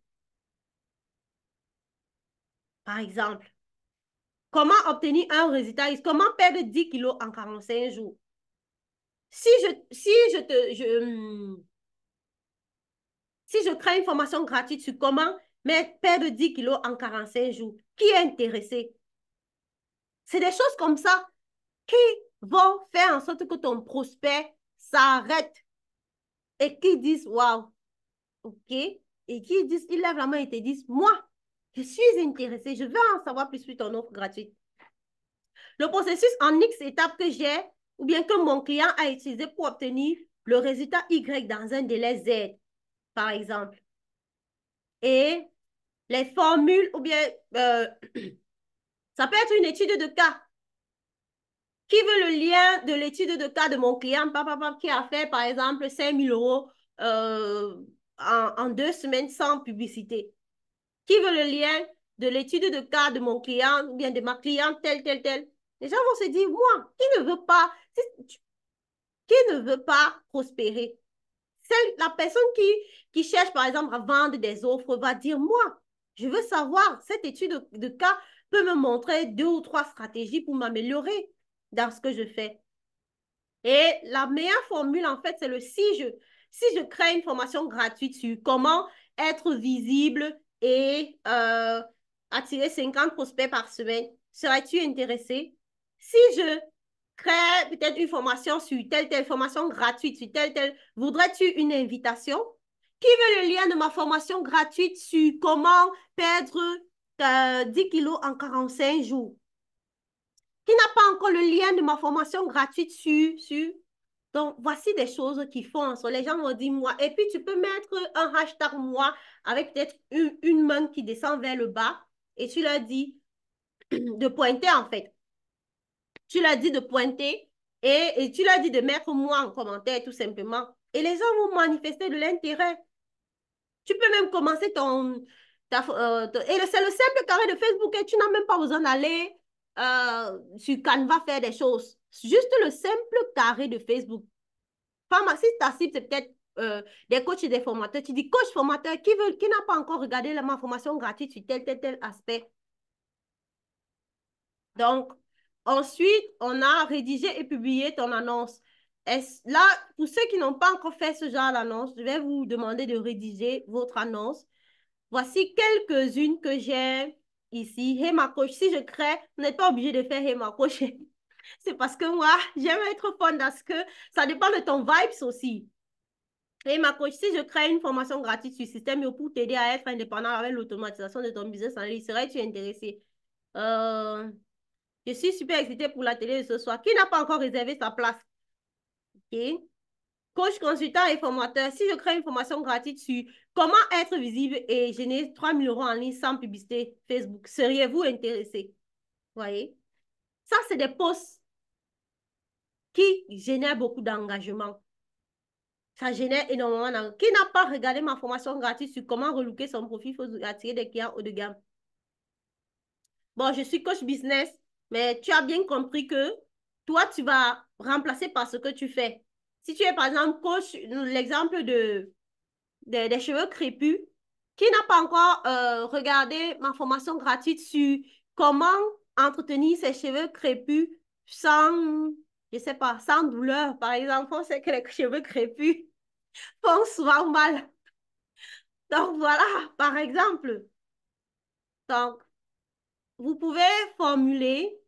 Par exemple, comment obtenir un résultat X, comment perdre 10 kilos en 45 jours. Si je crée une formation gratuite sur comment perdre 10 kilos en 45 jours, qui est intéressé? C'est des choses comme ça qui vont faire en sorte que ton prospect s'arrête et qui disent, waouh, ok, et qui disent, ils lèvent la main et te disent, moi, je suis intéressé, je veux en savoir plus sur ton offre gratuite. Le processus en X étapes que j'ai ou bien que mon client a utilisé pour obtenir le résultat Y dans un délai Z, par exemple. Et les formules ou bien ça peut être une étude de cas. Qui veut le lien de l'étude de cas de mon client qui a fait, par exemple, 5 000 euros en 2 semaines sans publicité? Qui veut le lien de l'étude de cas de mon client ou bien de ma cliente, tel, tel, tel? Les gens vont se dire, moi, qui ne veut pas prospérer? La personne qui cherche, par exemple, à vendre des offres va dire, moi, je veux savoir, cette étude de cas peut me montrer 2 ou 3 stratégies pour m'améliorer dans ce que je fais. Et la meilleure formule, en fait, c'est si je crée une formation gratuite sur comment être visible et attirer 50 prospects par semaine, serais-tu intéressé? Si je crée voudrais peut-être une formation sur telle formation gratuite, sur telle. Voudrais-tu une invitation? Qui veut le lien de ma formation gratuite sur comment perdre 10 kilos en 45 jours? Qui n'a pas encore le lien de ma formation gratuite sur. Donc, voici des choses qui font. Les gens vont dire moi. Et puis, tu peux mettre un hashtag moi avec peut-être une main qui descend vers le bas et tu leur dis de pointer en fait. Tu leur dis de pointer et tu leur dis de mettre moi en commentaire tout simplement. Et les gens vont manifester de l'intérêt. Tu peux même commencer et c'est le simple carré de Facebook et tu n'as même pas besoin d'aller sur Canva faire des choses. Juste le simple carré de Facebook. Si ta cible, c'est peut-être des coachs et des formateurs, tu dis coach formateur qui n'a pas encore regardé ma formation gratuite sur tel aspect. Donc, ensuite, on a rédigé et publié ton annonce. Là, pour ceux qui n'ont pas encore fait ce genre d'annonce, je vais vous demander de rédiger votre annonce. Voici quelques-unes que j'ai ici. Hey ma coach, si je crée, vous n'êtes pas obligé de faire Hey ma coach. C'est parce que moi, j'aime être fun parce que ça dépend de ton vibes aussi. Hey ma coach, si je crée une formation gratuite sur Système.io pour t'aider à être indépendant avec l'automatisation de ton business en ligne, serais-tu intéressé? Euh, je suis super excitée pour la télé de ce soir. Qui n'a pas encore réservé sa place? OK. Coach, consultant et formateur, si je crée une formation gratuite sur comment être visible et générer 3 000 euros en ligne sans publicité Facebook, seriez-vous intéressé? Voyez? Ça, c'est des posts qui génèrent beaucoup d'engagement. Ça génère énormément d'engagement. Qui n'a pas regardé ma formation gratuite sur comment relooker son profil pour attirer des clients haut de gamme? Bon, je suis coach business, mais tu as bien compris que toi, tu vas remplacer par ce que tu fais. Si tu es, par exemple, coach, l'exemple des cheveux crépus, qui n'a pas encore regardé ma formation gratuite sur comment entretenir ses cheveux crépus sans, je sais pas, sans douleur. Par exemple, on sait que les cheveux crépus font souvent mal. Donc voilà, par exemple. Donc, vous pouvez formuler.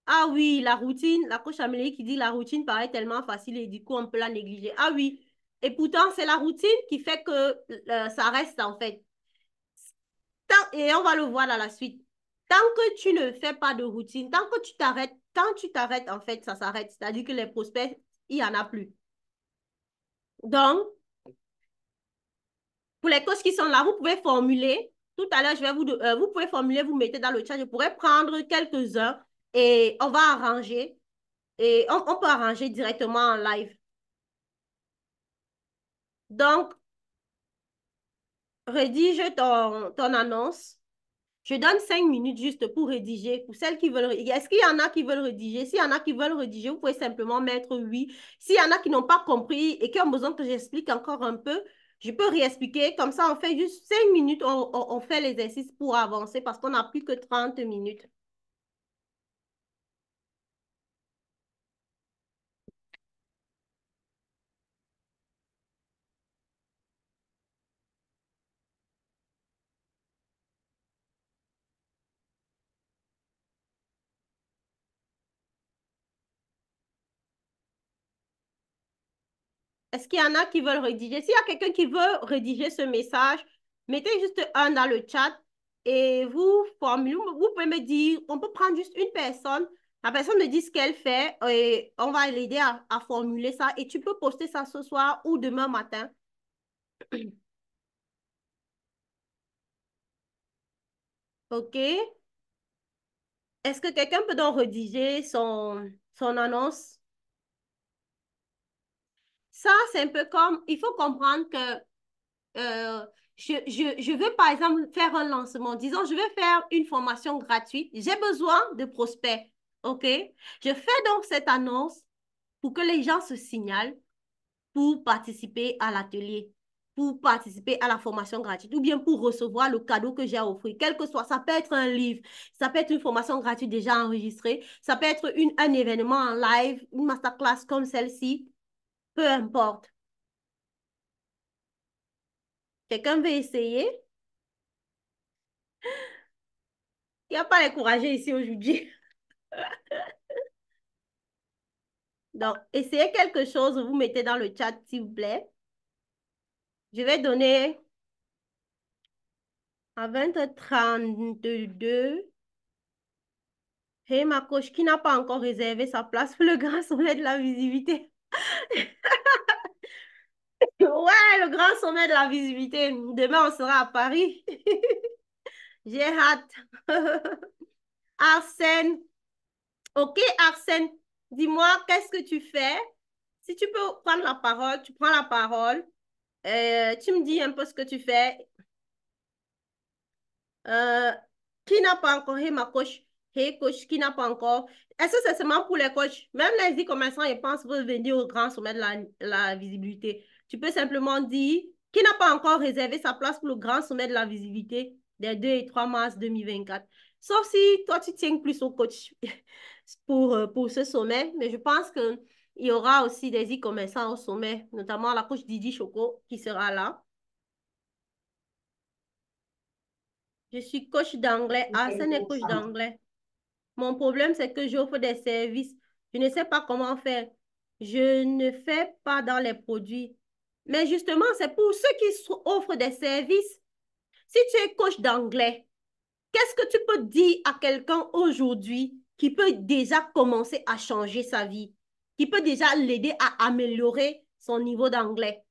Ah oui, la routine, la coach Amélie qui dit la routine paraît tellement facile et du coup on peut la négliger. Ah oui, et pourtant c'est la routine qui fait que ça reste en fait. Et on va le voir dans la suite. Tant que tu ne fais pas de routine, tant que tu t'arrêtes, quand tu t'arrêtes en fait, ça s'arrête. C'est-à-dire que les prospects, il n'y en a plus. Donc, pour les coachs qui sont là, vous pouvez formuler. Tout à l'heure, vous pouvez formuler, vous mettez dans le chat. Je pourrais prendre quelques-uns et on va arranger. Et on peut arranger directement en live. Donc, rédige ton annonce. Je donne 5 minutes juste pour rédiger. Pour celles qui veulent, est-ce qu'il y en a qui veulent rédiger? S'il y en a qui veulent rédiger, vous pouvez simplement mettre oui. S'il y en a qui n'ont pas compris et qui ont besoin que j'explique encore un peu, je peux réexpliquer. Comme ça, on fait juste 5 minutes, on fait l'exercice pour avancer parce qu'on n'a plus que 30 minutes. Est-ce qu'il y en a qui veulent rédiger? S'il y a quelqu'un qui veut rédiger ce message, mettez juste un dans le chat et vous formulez, vous pouvez me dire, on peut prendre juste une personne, la personne me dit ce qu'elle fait et on va l'aider à formuler ça et tu peux poster ça ce soir ou demain matin. OK? Est-ce que quelqu'un peut donc rédiger son annonce? Ça, c'est un peu comme, il faut comprendre que je veux par exemple faire un lancement. Disons, je vais faire une formation gratuite. J'ai besoin de prospects. OK? Je fais donc cette annonce pour que les gens se signalent pour participer à l'atelier, pour participer à la formation gratuite ou bien pour recevoir le cadeau que j'ai à offrir. Quel que soit, ça peut être un livre, ça peut être une formation gratuite déjà enregistrée, ça peut être un événement en live, une masterclass comme celle-ci, peu importe. Quelqu'un veut essayer? Il n'y a pas les courageux ici aujourd'hui. Donc, essayez quelque chose, vous mettez dans le chat, s'il vous plaît. Je vais donner à 20h32. Hey, ma coach qui n'a pas encore réservé sa place pour le grand sommet de la visibilité. Ouais, le grand sommet de la visibilité. Demain, on sera à Paris. J'ai hâte. Arsène. Ok, Arsène, dis-moi, qu'est-ce que tu fais? Si tu peux prendre la parole, tu prends la parole. Tu me dis un peu ce que tu fais. Euh, qui n'a pas encore, hey, ma coach, hey, coach, qui n'a pas encore. Est-ce que c'est seulement pour les coachs? Même les e-commerçants, ils pensent veulent venir au grand sommet de la visibilité. Tu peux simplement dire qui n'a pas encore réservé sa place pour le grand sommet de la visibilité des 2 et 3 mars 2024. Sauf si toi, tu tiens plus au coach pour ce sommet. Mais je pense qu'il y aura aussi des e-commerçants au sommet, notamment la coach Didi Choco qui sera là. Je suis coach d'anglais. Arsène est coach d'anglais. Mon problème, c'est que j'offre des services. Je ne sais pas comment faire. Je ne fais pas dans les produits. Mais justement, c'est pour ceux qui offrent des services. Si tu es coach d'anglais, qu'est-ce que tu peux dire à quelqu'un aujourd'hui qui peut déjà commencer à changer sa vie, qui peut déjà l'aider à améliorer son niveau d'anglais?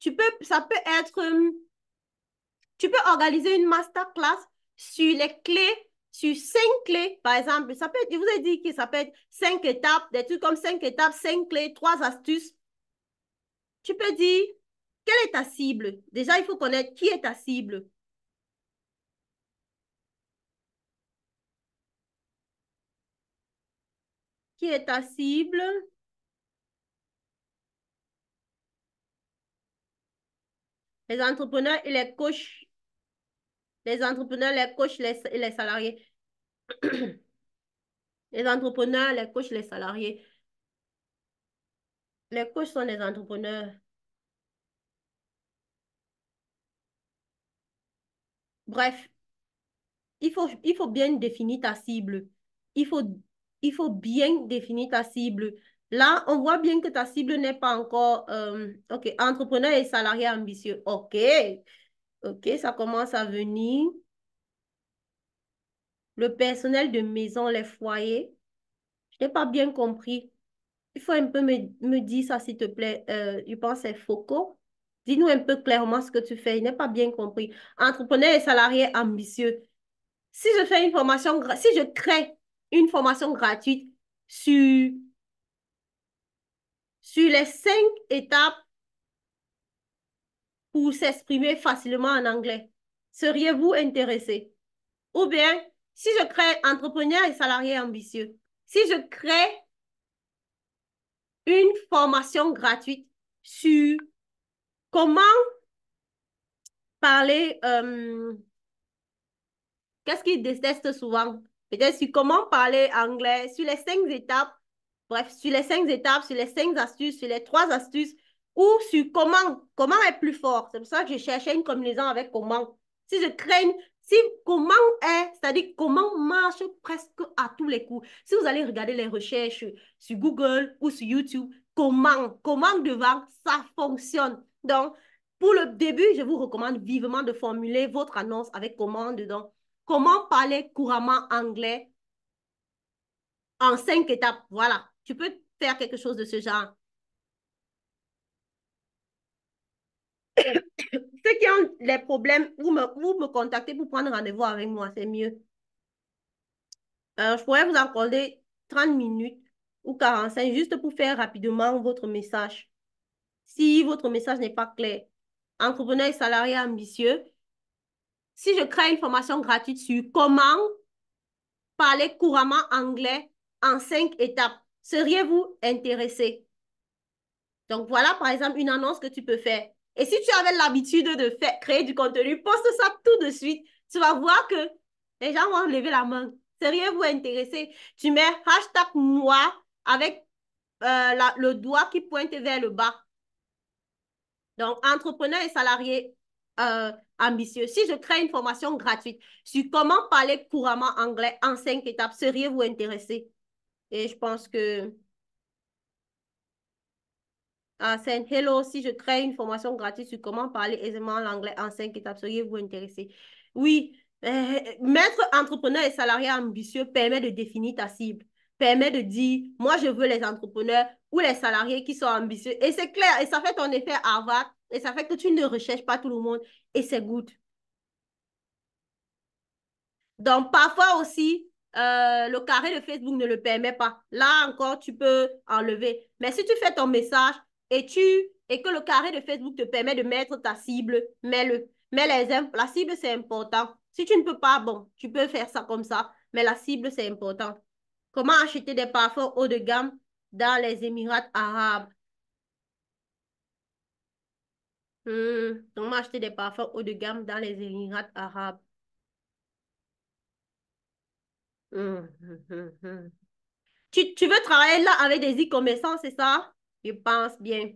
Ça peut être tu peux organiser une masterclass sur les clés, sur 5 clés, par exemple. Ça peut être, je vous ai dit que ça peut être 5 étapes, des trucs comme 5 étapes, 5 clés, 3 astuces. Tu peux dire, quelle est ta cible? Déjà, il faut connaître qui est ta cible. Qui est ta cible? Les entrepreneurs et les coachs. Les entrepreneurs, les coachs et les salariés. Les entrepreneurs, les coachs, les salariés. Les coachs sont des entrepreneurs. Bref, il faut bien définir ta cible. Il faut, il faut bien définir ta cible. Là, on voit bien que ta cible n'est pas encore, OK, entrepreneur et salarié ambitieux. OK, OK, ça commence à venir. Le personnel de maison, les foyers. Je n'ai pas bien compris. Il faut un peu me dire ça, s'il te plaît. Je pense que c'est Foucault. Dis-nous un peu clairement ce que tu fais. Je n'ai pas bien compris. Entrepreneur et salarié ambitieux. Si je fais une formation, si je crée une formation gratuite sur, sur les 5 étapes pour s'exprimer facilement en anglais, seriez-vous intéressé? Ou bien, si je crée entrepreneur et salarié ambitieux, si je crée une formation gratuite sur comment parler, qu'est-ce qu'ils détestent souvent? Peut-être sur comment parler anglais, sur les 5 étapes, bref, sur les 5 étapes, sur les 5 astuces, sur les 3 astuces, ou sur comment est plus fort. C'est pour ça que je cherchais une combinaison avec comment. Si je crée si comment est, c'est-à-dire comment marche presque à tous les coups. Si vous allez regarder les recherches sur Google ou sur YouTube, comment devant, ça fonctionne. Donc, pour le début, je vous recommande vivement de formuler votre annonce avec comment dedans. Comment parler couramment anglais en 5 étapes. Voilà, tu peux faire quelque chose de ce genre. Ceux qui ont des problèmes, vous me contactez pour prendre rendez-vous avec moi, c'est mieux. Je pourrais vous accorder 30 minutes ou 45 juste pour faire rapidement votre message. Si votre message n'est pas clair, entrepreneur et salarié ambitieux, si je crée une formation gratuite sur comment parler couramment anglais en 5 étapes, seriez-vous intéressé? Donc, voilà, par exemple, une annonce que tu peux faire. Et si tu avais l'habitude de créer du contenu, poste ça tout de suite. Tu vas voir que les gens vont lever la main. Seriez-vous intéressé? Tu mets hashtag moi avec le doigt qui pointe vers le bas. Donc, entrepreneur et salarié ambitieux. Si je crée une formation gratuite sur comment parler couramment anglais en 5 étapes, seriez-vous intéressé? Et je pense que c'est hello, si je crée une formation gratuite sur comment parler aisément l'anglais en 5 étapes, seriez-vous intéressé? Oui, maître entrepreneur et salarié ambitieux permet de définir ta cible, permet de dire, moi je veux les entrepreneurs ou les salariés qui sont ambitieux. Et c'est clair, et ça fait ton effet Harvard, et ça fait que tu ne recherches pas tout le monde, et c'est good. Donc, parfois aussi, le carré de Facebook ne le permet pas. Là encore, tu peux enlever. Mais si tu fais ton message et que le carré de Facebook te permet de mettre ta cible, mets-le. Mais la cible, c'est important. Si tu ne peux pas, bon, tu peux faire ça comme ça. Mais la cible, c'est important. Comment acheter des parfums haut de gamme dans les Émirats arabes? Comment acheter des parfums haut de gamme dans les Émirats arabes? Hum, hum, hum, hum. Tu veux travailler là avec des e-commerçants, c'est ça? Je pense bien.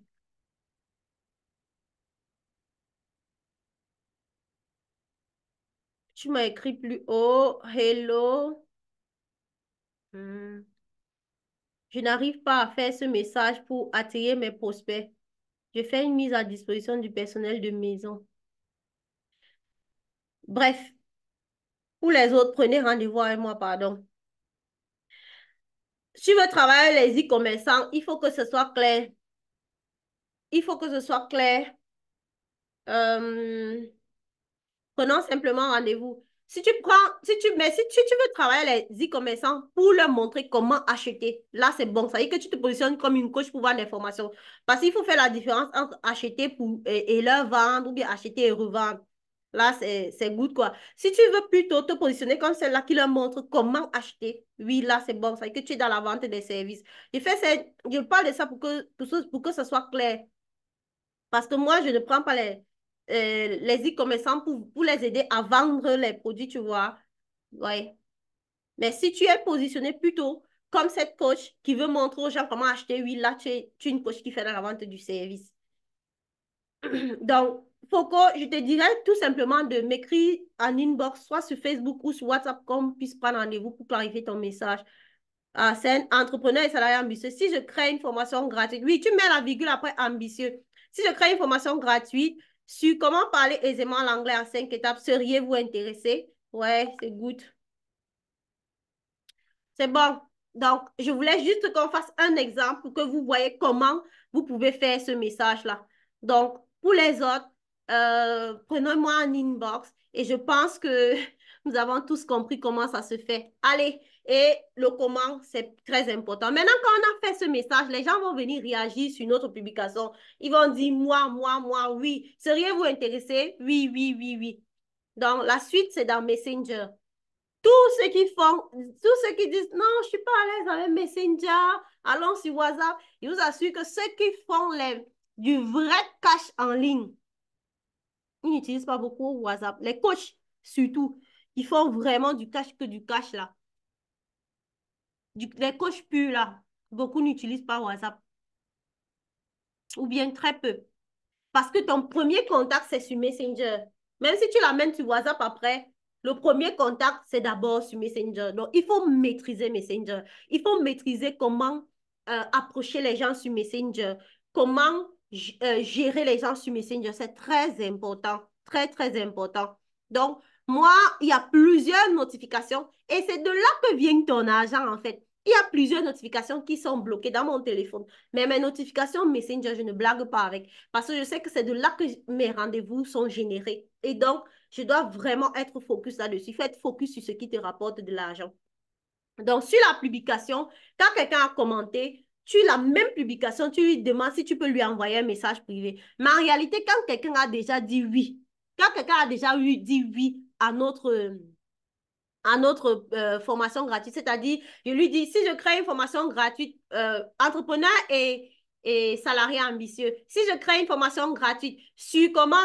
Tu m'as écrit plus haut. Hello. Hmm. Je n'arrive pas à faire ce message pour attirer mes prospects. Je fais une mise à disposition du personnel de maison. Bref, pour les autres, prenez rendez-vous avec moi, pardon. Si tu veux travailler les e-commerçants, il faut que ce soit clair. Il faut que ce soit clair. Euh, Prenons simplement rendez-vous. Si tu veux travailler les e-commerçants pour leur montrer comment acheter, là, c'est bon. Ça veut dire que tu te positionnes comme une coach pour vendre l'information. Parce qu'il faut faire la différence entre acheter et leur vendre ou bien acheter et revendre. Là, c'est good, quoi. Si tu veux plutôt te positionner comme celle-là qui leur montre comment acheter, oui, là, c'est bon. Ça veut dire que tu es dans la vente des services. Je parle de ça pour que ce soit clair. Parce que moi, je ne prends pas les e-commerçants pour les aider à vendre les produits, tu vois. Ouais. Mais si tu es positionné plutôt comme cette coach qui veut montrer aux gens comment acheter, oui, là, tu es une coach qui fait dans la vente du service. Donc, Foucault, je te dirais tout simplement de m'écrire en inbox, soit sur Facebook ou sur WhatsApp, qu'on puisse prendre rendez-vous pour clarifier ton message. Ah, c'est un entrepreneur et salarié ambitieux. Si je crée une formation gratuite, oui, tu mets la virgule après ambitieux. Si je crée une formation gratuite sur comment parler aisément l'anglais en 5 étapes, seriez-vous intéressé? Ouais, c'est good. C'est bon. Donc, je voulais juste qu'on fasse un exemple pour que vous voyez comment vous pouvez faire ce message-là. Donc, pour les autres, prenez-moi en inbox et je pense que nous avons tous compris comment ça se fait. Allez, et le comment, c'est très important. Maintenant, quand on a fait ce message, les gens vont venir réagir sur notre publication. Ils vont dire, moi, oui. Seriez-vous intéressé? Oui, oui, oui, oui. Donc, la suite, c'est dans Messenger. Tous ceux qui font, tous ceux qui disent non, je ne suis pas à l'aise avec Messenger, allons sur WhatsApp, je vous assure que ceux qui font du vrai cash en ligne, ils n'utilisent pas beaucoup WhatsApp. Les coachs, surtout, ils font vraiment du cash que du cash là. Les coachs purs là, beaucoup n'utilisent pas WhatsApp. Ou bien très peu. Parce que ton premier contact, c'est sur Messenger. Même si tu l'amènes sur WhatsApp après, le premier contact, c'est d'abord sur Messenger. Donc, il faut maîtriser Messenger. Il faut maîtriser comment approcher les gens sur Messenger. Comment gérer les gens sur Messenger. C'est très important. Très, très important. Donc, moi, il y a plusieurs notifications et c'est de là que vient ton argent, en fait. Il y a plusieurs notifications qui sont bloquées dans mon téléphone. Mais mes notifications Messenger, je ne blague pas avec. Parce que je sais que c'est de là que mes rendez-vous sont générés. Et donc, je dois vraiment être focus là-dessus. Il faut être focus sur ce qui te rapporte de l'argent. Donc, sur la publication, quand quelqu'un a commenté, sur la même publication, tu lui demandes si tu peux lui envoyer un message privé. Mais en réalité, quand quelqu'un a déjà dit oui, quand quelqu'un a déjà dit oui à notre formation gratuite, c'est-à-dire, je lui dis, si je crée une formation gratuite, entrepreneur et salarié ambitieux, si je crée une formation gratuite sur comment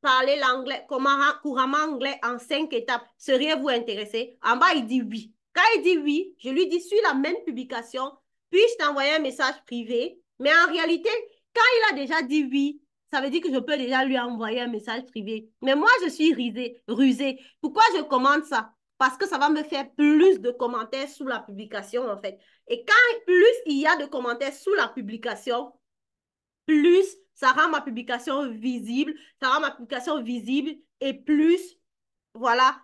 parler l'anglais, comment couramment anglais en 5 étapes, seriez-vous intéressé? En bas, il dit oui. Quand il dit oui, je lui dis, suis la même publication, puis je t'envoie un message privé, mais en réalité, quand il a déjà dit oui, ça veut dire que je peux déjà lui envoyer un message privé. Mais moi, je suis rusée. Pourquoi je commande ça? Parce que ça va me faire plus de commentaires sous la publication, en fait. Et quand plus il y a de commentaires sous la publication, plus ça rend ma publication visible, et plus, voilà,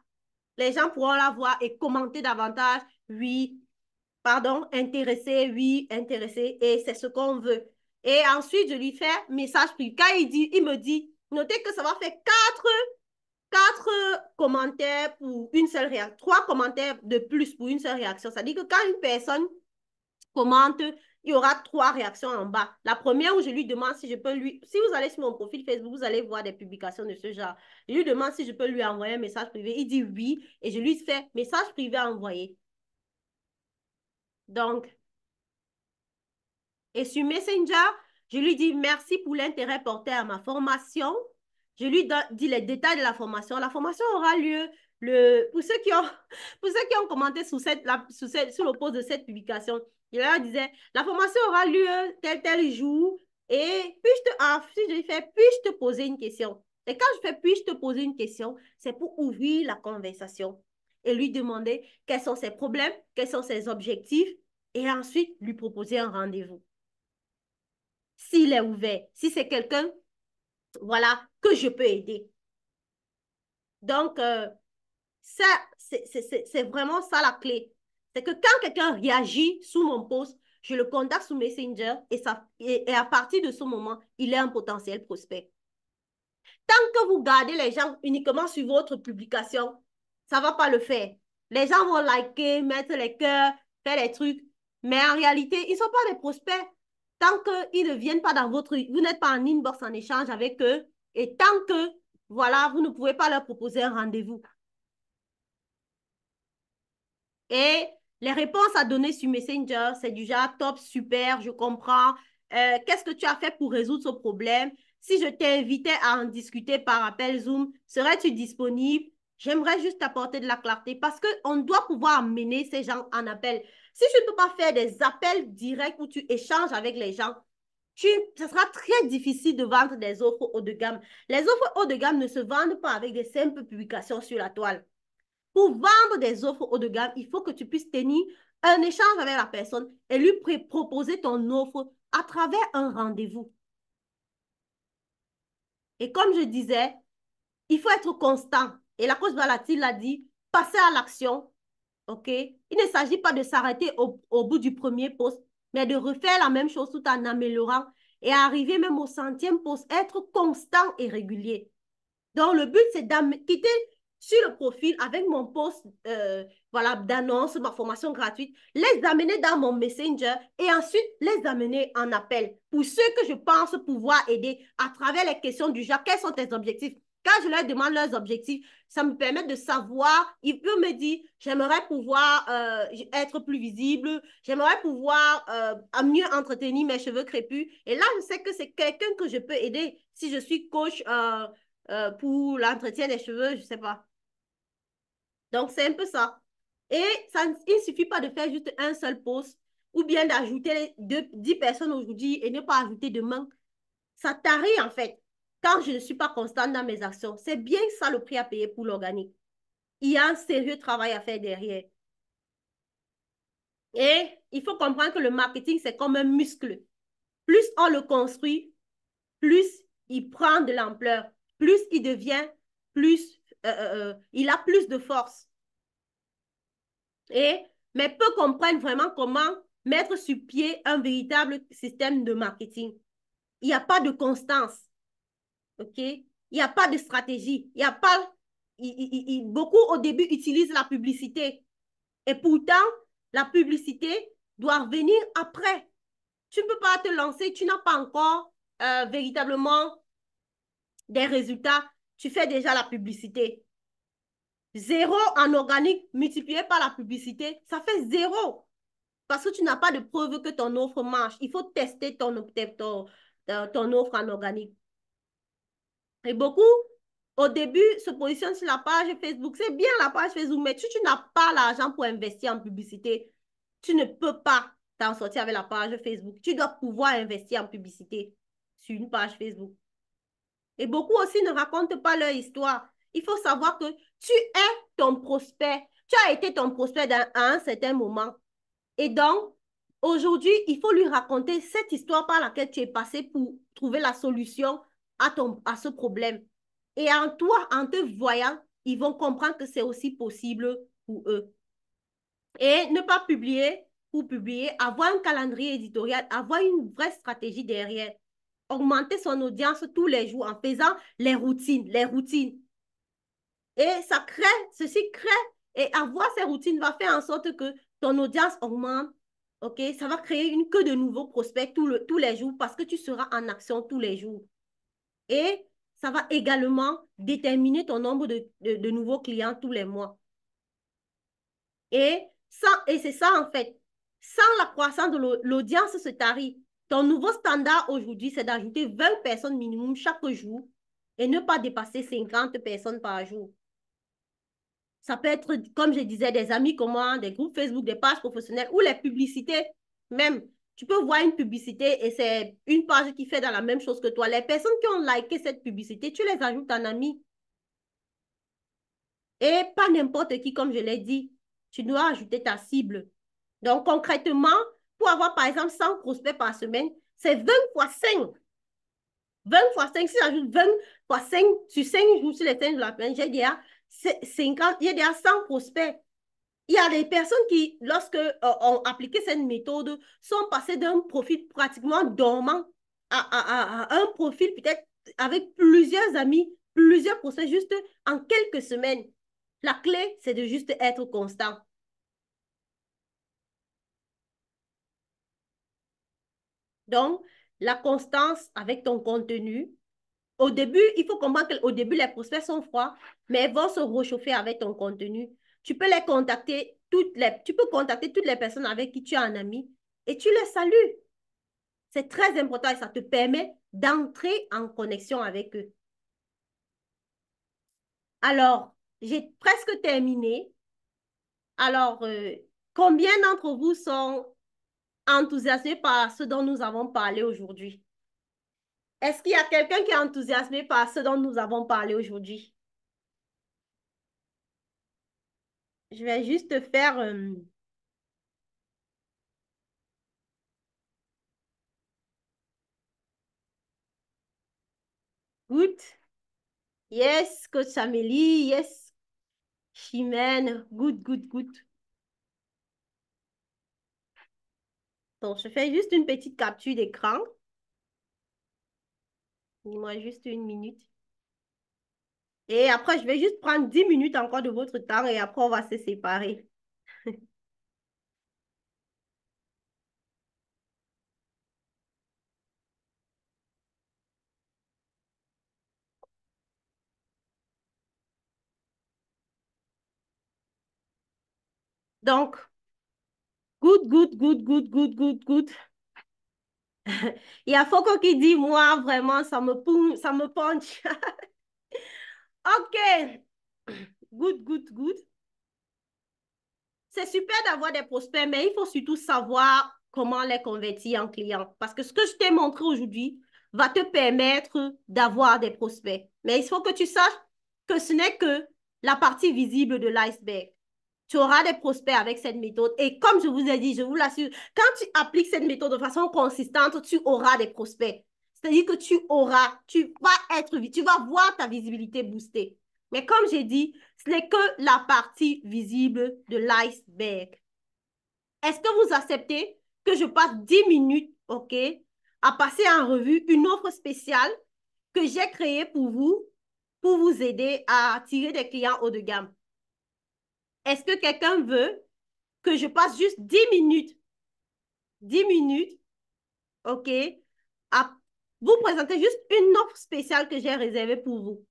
les gens pourront la voir et commenter davantage. Oui, pardon, intéressé, oui, intéressé, et c'est ce qu'on veut. Et ensuite, je lui fais message privé. Quand il me dit, notez que ça va faire quatre commentaires pour une seule réaction, 3 commentaires de plus pour une seule réaction. C'est-à-dire que quand une personne commente, il y aura 3 réactions en bas. La première où je lui demande si je peux lui... Si vous allez sur mon profil Facebook, vous allez voir des publications de ce genre. Je lui demande si je peux lui envoyer un message privé. Il dit oui et je lui fais message privé à envoyer. Donc, et sur Messenger, je lui dis merci pour l'intérêt porté à ma formation. Je lui dis les détails de la formation. La formation aura lieu pour ceux qui ont, pour ceux qui ont commenté sur le post de cette publication. Je leur disais, la formation aura lieu tel jour. Et ensuite, je lui fais, puis-je te poser une question? Et quand je fais, puis-je te poser une question, c'est pour ouvrir la conversation et lui demander quels sont ses problèmes, quels sont ses objectifs, et ensuite lui proposer un rendez-vous s'il est ouvert, si c'est quelqu'un, voilà, que je peux aider. Donc, ça, c'est vraiment ça la clé. C'est que quand quelqu'un réagit sous mon post, je le contacte sous Messenger et à partir de ce moment, il est un potentiel prospect. Tant que vous gardez les gens uniquement sur votre publication, ça ne va pas le faire. Les gens vont liker, mettre les cœurs, faire les trucs, mais en réalité, ils ne sont pas des prospects. Tant qu'ils ne viennent pas dans vous n'êtes pas en inbox en échange avec eux, et tant que, voilà, vous ne pouvez pas leur proposer un rendez-vous. Et les réponses à donner sur Messenger, c'est du genre top, super, je comprends. Qu'est-ce que tu as fait pour résoudre ce problème? Si je t'invitais à en discuter par appel Zoom, serais-tu disponible? J'aimerais juste t'apporter de la clarté parce qu'on doit pouvoir mener ces gens en appel. Si tu ne peux pas faire des appels directs où tu échanges avec les gens, ça sera très difficile de vendre des offres haut de gamme. Les offres haut de gamme ne se vendent pas avec des simples publications sur la toile. Pour vendre des offres haut de gamme, il faut que tu puisses tenir un échange avec la personne et lui proposer ton offre à travers un rendez-vous. Et comme je disais, il faut être constant. Et la coach Valatile l'a dit, passer à l'action. OK? Il ne s'agit pas de s'arrêter au bout du premier poste, mais de refaire la même chose tout en améliorant et arriver même au 100e poste, être constant et régulier. Donc, le but, c'est de quitter sur le profil avec mon post voilà, d'annonce, ma formation gratuite, les amener dans mon Messenger et ensuite les amener en appel pour ceux que je pense pouvoir aider à travers les questions du genre, quels sont tes objectifs? Quand je leur demande leurs objectifs, ça me permet de savoir, ils peuvent me dire, j'aimerais pouvoir être plus visible, j'aimerais pouvoir mieux entretenir mes cheveux crépus. Et là, je sais que c'est quelqu'un que je peux aider si je suis coach pour l'entretien des cheveux, je ne sais pas. Donc, c'est un peu ça. Et il ne suffit pas de faire juste un seul post ou bien d'ajouter 10 personnes aujourd'hui et ne pas ajouter demain. Ça tarit en fait. Quand je ne suis pas constante dans mes actions, c'est bien ça le prix à payer pour l'organique. Il y a un sérieux travail à faire derrière. Et il faut comprendre que le marketing, c'est comme un muscle. Plus on le construit, plus il prend de l'ampleur, plus il devient, il a plus de force. Mais peu comprennent vraiment comment mettre sur pied un véritable système de marketing. Il n'y a pas de constance, ok? Il n'y a pas de stratégie. Il n'y a pas... beaucoup au début utilisent la publicité. Et pourtant, la publicité doit venir après. Tu ne peux pas te lancer, tu n'as pas encore véritablement des résultats. Tu fais déjà la publicité. 0 en organique multiplié par la publicité, ça fait 0. Parce que tu n'as pas de preuve que ton offre marche. Il faut tester ton offre en organique. Et beaucoup, au début, se positionnent sur la page Facebook. C'est bien la page Facebook, mais si tu n'as pas l'argent pour investir en publicité, tu ne peux pas t'en sortir avec la page Facebook. Tu dois pouvoir investir en publicité sur une page Facebook. Et beaucoup aussi ne racontent pas leur histoire. Il faut savoir que tu es ton prospect. Tu as été ton prospect à un certain moment. Et donc, aujourd'hui, il faut lui raconter cette histoire par laquelle tu es passé pour trouver la solution à ce problème. Et en toi, en te voyant, ils vont comprendre que c'est aussi possible pour eux. Et ne pas publier pour publier, avoir un calendrier éditorial, avoir une vraie stratégie derrière. Augmenter son audience tous les jours en faisant les routines, les routines. Et ça crée, ceci crée, et avoir ces routines va faire en sorte que ton audience augmente, ok? Ça va créer une queue de nouveaux prospects tous les jours parce que tu seras en action tous les jours. Et ça va également déterminer ton nombre de nouveaux clients tous les mois. Et c'est ça, en fait. Sans la croissance de l'audience se tarit. Ton nouveau standard aujourd'hui, c'est d'ajouter 20 personnes minimum chaque jour et ne pas dépasser 50 personnes par jour. Ça peut être, comme je disais, des amis comme moi, des groupes Facebook, des pages professionnelles ou les publicités même. Tu peux voir une publicité et c'est une page qui fait dans la même chose que toi. Les personnes qui ont liké cette publicité, tu les ajoutes en amis. Et pas n'importe qui, comme je l'ai dit. Tu dois ajouter ta cible. Donc, concrètement, pour avoir, par exemple, 100 prospects par semaine, c'est 20 fois 5. 20 fois 5, si j'ajoute 20 fois 5 sur 5 jours, sur les 5 jours de la semaine, j'ai déjà 50, il y a déjà 100 prospects. Il y a des personnes qui, lorsque ont appliqué cette méthode, sont passées d'un profil pratiquement dormant à un profil peut-être avec plusieurs amis, plusieurs prospects juste en quelques semaines. La clé, c'est de juste être constant. Donc, la constance avec ton contenu. Au début, il faut comprendre qu'au début, les prospects sont froids, mais ils vont se réchauffer avec ton contenu. Tu peux tu peux contacter toutes les personnes avec qui tu es un ami et tu les salues. C'est très important et ça te permet d'entrer en connexion avec eux. Alors, j'ai presque terminé. Alors, combien d'entre vous sont enthousiasmés par ce dont nous avons parlé aujourd'hui? Est-ce qu'il y a quelqu'un qui est enthousiasmé par ce dont nous avons parlé aujourd'hui? Je vais juste faire... good. Yes, Coach Amélie. Yes, Chimène. Good, good, good. Donc, je fais juste une petite capture d'écran. Dis-moi juste une minute. Et après, je vais juste prendre 10 minutes encore de votre temps et après, on va se séparer. Donc, good, good, good, good, good, good, good. Il y a Foko qui dit, moi, vraiment, ça me punch. OK. Good, good, good. C'est super d'avoir des prospects, mais il faut surtout savoir comment les convertir en clients. Parce que ce que je t'ai montré aujourd'hui va te permettre d'avoir des prospects. Mais il faut que tu saches que ce n'est que la partie visible de l'iceberg. Tu auras des prospects avec cette méthode. Et comme je vous ai dit, je vous l'assure, quand tu appliques cette méthode de façon consistante, tu auras des prospects. C'est-à-dire que tu vas voir ta visibilité booster. Mais comme j'ai dit, ce n'est que la partie visible de l'iceberg. Est-ce que vous acceptez que je passe 10 minutes, OK, à passer en revue une offre spéciale que j'ai créée pour vous aider à attirer des clients haut de gamme? Est-ce que quelqu'un veut que je passe juste 10 minutes, OK, à vous présenter juste une offre spéciale que j'ai réservée pour vous?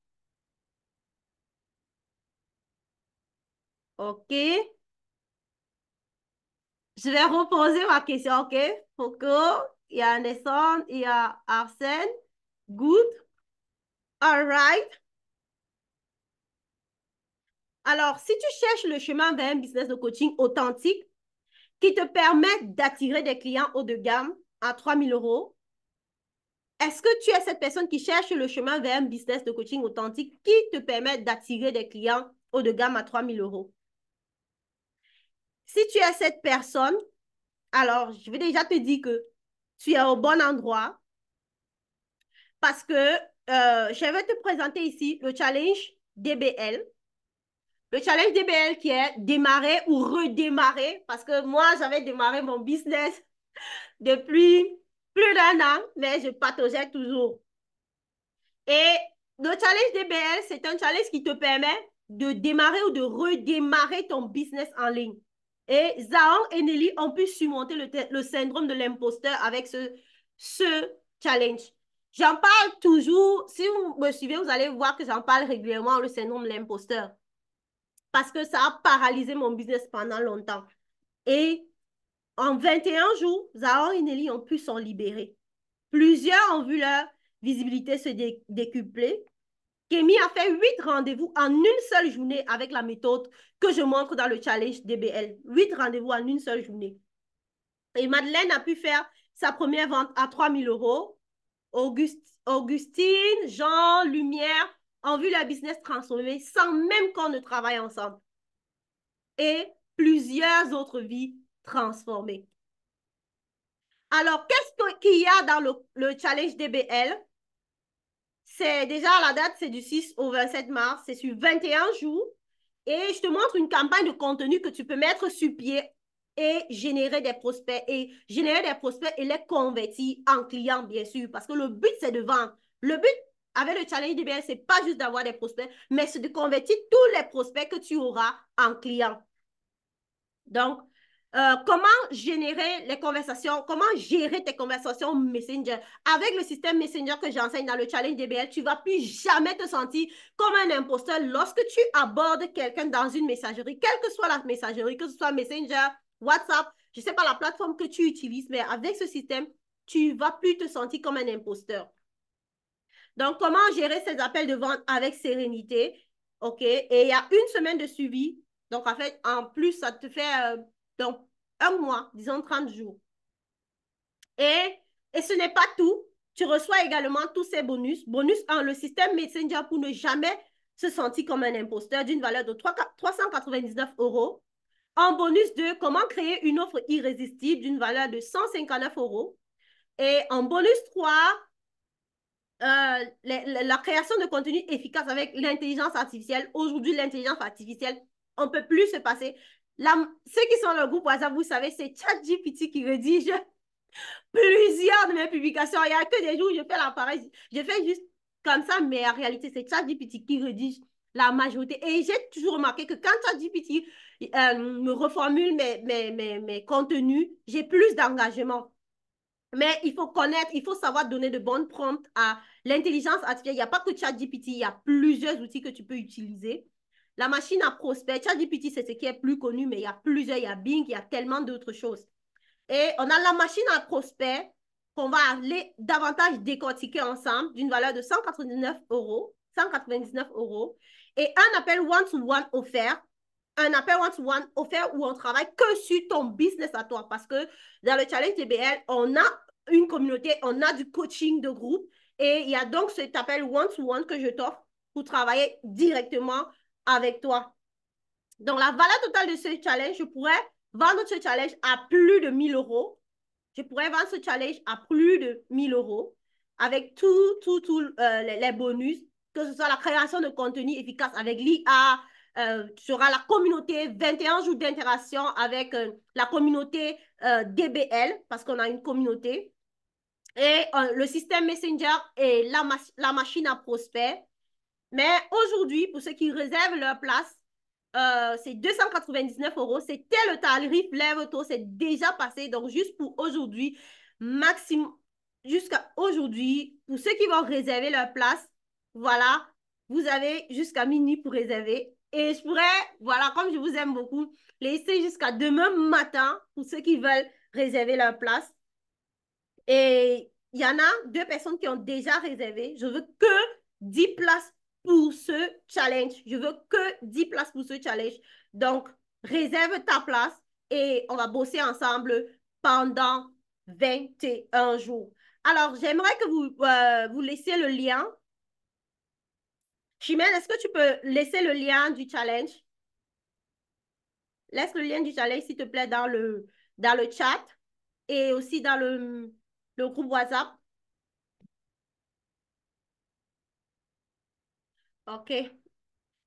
OK. Je vais reposer ma question, OK? Foucault, il y a Anderson, il y a Arsène. Good. All right. Alors, si tu cherches le chemin vers un business de coaching authentique qui te permet d'attirer des clients haut de gamme à 3 000 €, est-ce que tu es cette personne qui cherche le chemin vers un business de coaching authentique qui te permet d'attirer des clients haut de gamme à 3 000 euros? Si tu es cette personne, alors je vais déjà te dire que tu es au bon endroit parce que je vais te présenter ici le challenge DBL. Le challenge DBL qui est démarrer ou redémarrer parce que moi, j'avais démarré mon business depuis plus d'un an, mais je pataugeais toujours. Et le challenge DBL, c'est un challenge qui te permet de démarrer ou de redémarrer ton business en ligne. Et Zahon et Nelly ont pu surmonter le syndrome de l'imposteur avec ce challenge. J'en parle toujours. Si vous me suivez, vous allez voir que j'en parle régulièrement, le syndrome de l'imposteur. Parce que ça a paralysé mon business pendant longtemps. Et en 21 jours, Zahon et Nelly ont pu s'en libérer. Plusieurs ont vu leur visibilité se décupler. Kémy a fait 8 rendez-vous en une seule journée avec la méthode que je montre dans le challenge DBL. 8 rendez-vous en une seule journée. Et Madeleine a pu faire sa première vente à 3 000 euros. Augustine, Jean, Lumière ont vu leur business transformer sans même qu'on ne travaille ensemble. Et plusieurs autres vies transformées. Alors, qu'est-ce qu'il y a dans le challenge DBL? C'est déjà la date, c'est du 6 au 27 mars. C'est sur 21 jours. Et je te montre une campagne de contenu que tu peux mettre sur pied et générer des prospects. Et générer des prospects et les convertir en clients, bien sûr. Parce que le but, c'est de vendre. Le but avec le challenge DBL, c'est pas juste d'avoir des prospects, mais c'est de convertir tous les prospects que tu auras en clients. Donc, comment générer les conversations, comment gérer tes conversations Messenger. Avec le système Messenger que j'enseigne dans le challenge DBL, tu ne vas plus jamais te sentir comme un imposteur lorsque tu abordes quelqu'un dans une messagerie, quelle que soit la messagerie, que ce soit Messenger, WhatsApp, je ne sais pas la plateforme que tu utilises, mais avec ce système, tu ne vas plus te sentir comme un imposteur. Donc, comment gérer ces appels de vente avec sérénité? OK. Et il y a une semaine de suivi. Donc, en fait, en plus, ça te fait donc, un mois, disons 30 jours. Et ce n'est pas tout. Tu reçois également tous ces bonus. Bonus 1, le système Messenger pour ne jamais se sentir comme un imposteur d'une valeur de 399 euros. En bonus 2, comment créer une offre irrésistible d'une valeur de 159 euros. Et en bonus 3, la création de contenu efficace avec l'intelligence artificielle. Aujourd'hui, l'intelligence artificielle, on ne peut plus se passer. Ceux qui sont dans le groupe WhatsApp, vous savez, c'est ChatGPT qui rédige plusieurs de mes publications. Il n'y a que des jours où je fais l'appareil. Je fais juste comme ça, mais en réalité, c'est ChatGPT qui rédige la majorité. Et j'ai toujours remarqué que quand ChatGPT me reformule mes contenus, j'ai plus d'engagement. Mais il faut connaître, il faut savoir donner de bonnes prompts à l'intelligence artificielle. Il n'y a pas que ChatGPT, il y a plusieurs outils que tu peux utiliser. La machine à prospect, ChatGPT, c'est ce qui est plus connu, mais il y a plusieurs, il y a Bing, il y a tellement d'autres choses. Et on a la machine à prospect qu'on va aller davantage décortiquer ensemble d'une valeur de 199 euros, 199 euros. Et un appel one-to-one offert. Un appel one-to-one offert où on travaille que sur ton business à toi. Parce que dans le challenge TBL, on a une communauté, on a du coaching de groupe. Et il y a donc cet appel one-to-one que je t'offre pour travailler directement avec toi. Donc, la valeur totale de ce challenge, je pourrais vendre ce challenge à plus de 1 000 euros. Je pourrais vendre ce challenge à plus de 1 000 euros avec tous les bonus, que ce soit la création de contenu efficace avec l'IA, tu auras la communauté, 21 jours d'interaction avec la communauté DBL, parce qu'on a une communauté, et le système Messenger et la machine à prospect. Mais aujourd'hui, pour ceux qui réservent leur place, c'est 299 euros. C'était le tarif lève tôt, c'est déjà passé. Donc, juste pour aujourd'hui, maximum, jusqu'à aujourd'hui, pour ceux qui vont réserver leur place, voilà, vous avez jusqu'à minuit pour réserver. Et je pourrais, voilà, comme je vous aime beaucoup, laisser jusqu'à demain matin pour ceux qui veulent réserver leur place. Et il y en a 2 personnes qui ont déjà réservé. Je veux que 10 places pour ce challenge. Je veux que 10 places pour ce challenge. Donc, réserve ta place et on va bosser ensemble pendant 21 jours. Alors, j'aimerais que vous laissiez le lien. Chimène, est-ce que tu peux laisser le lien du challenge? Laisse le lien du challenge, s'il te plaît, dans le chat et aussi dans le groupe WhatsApp. OK.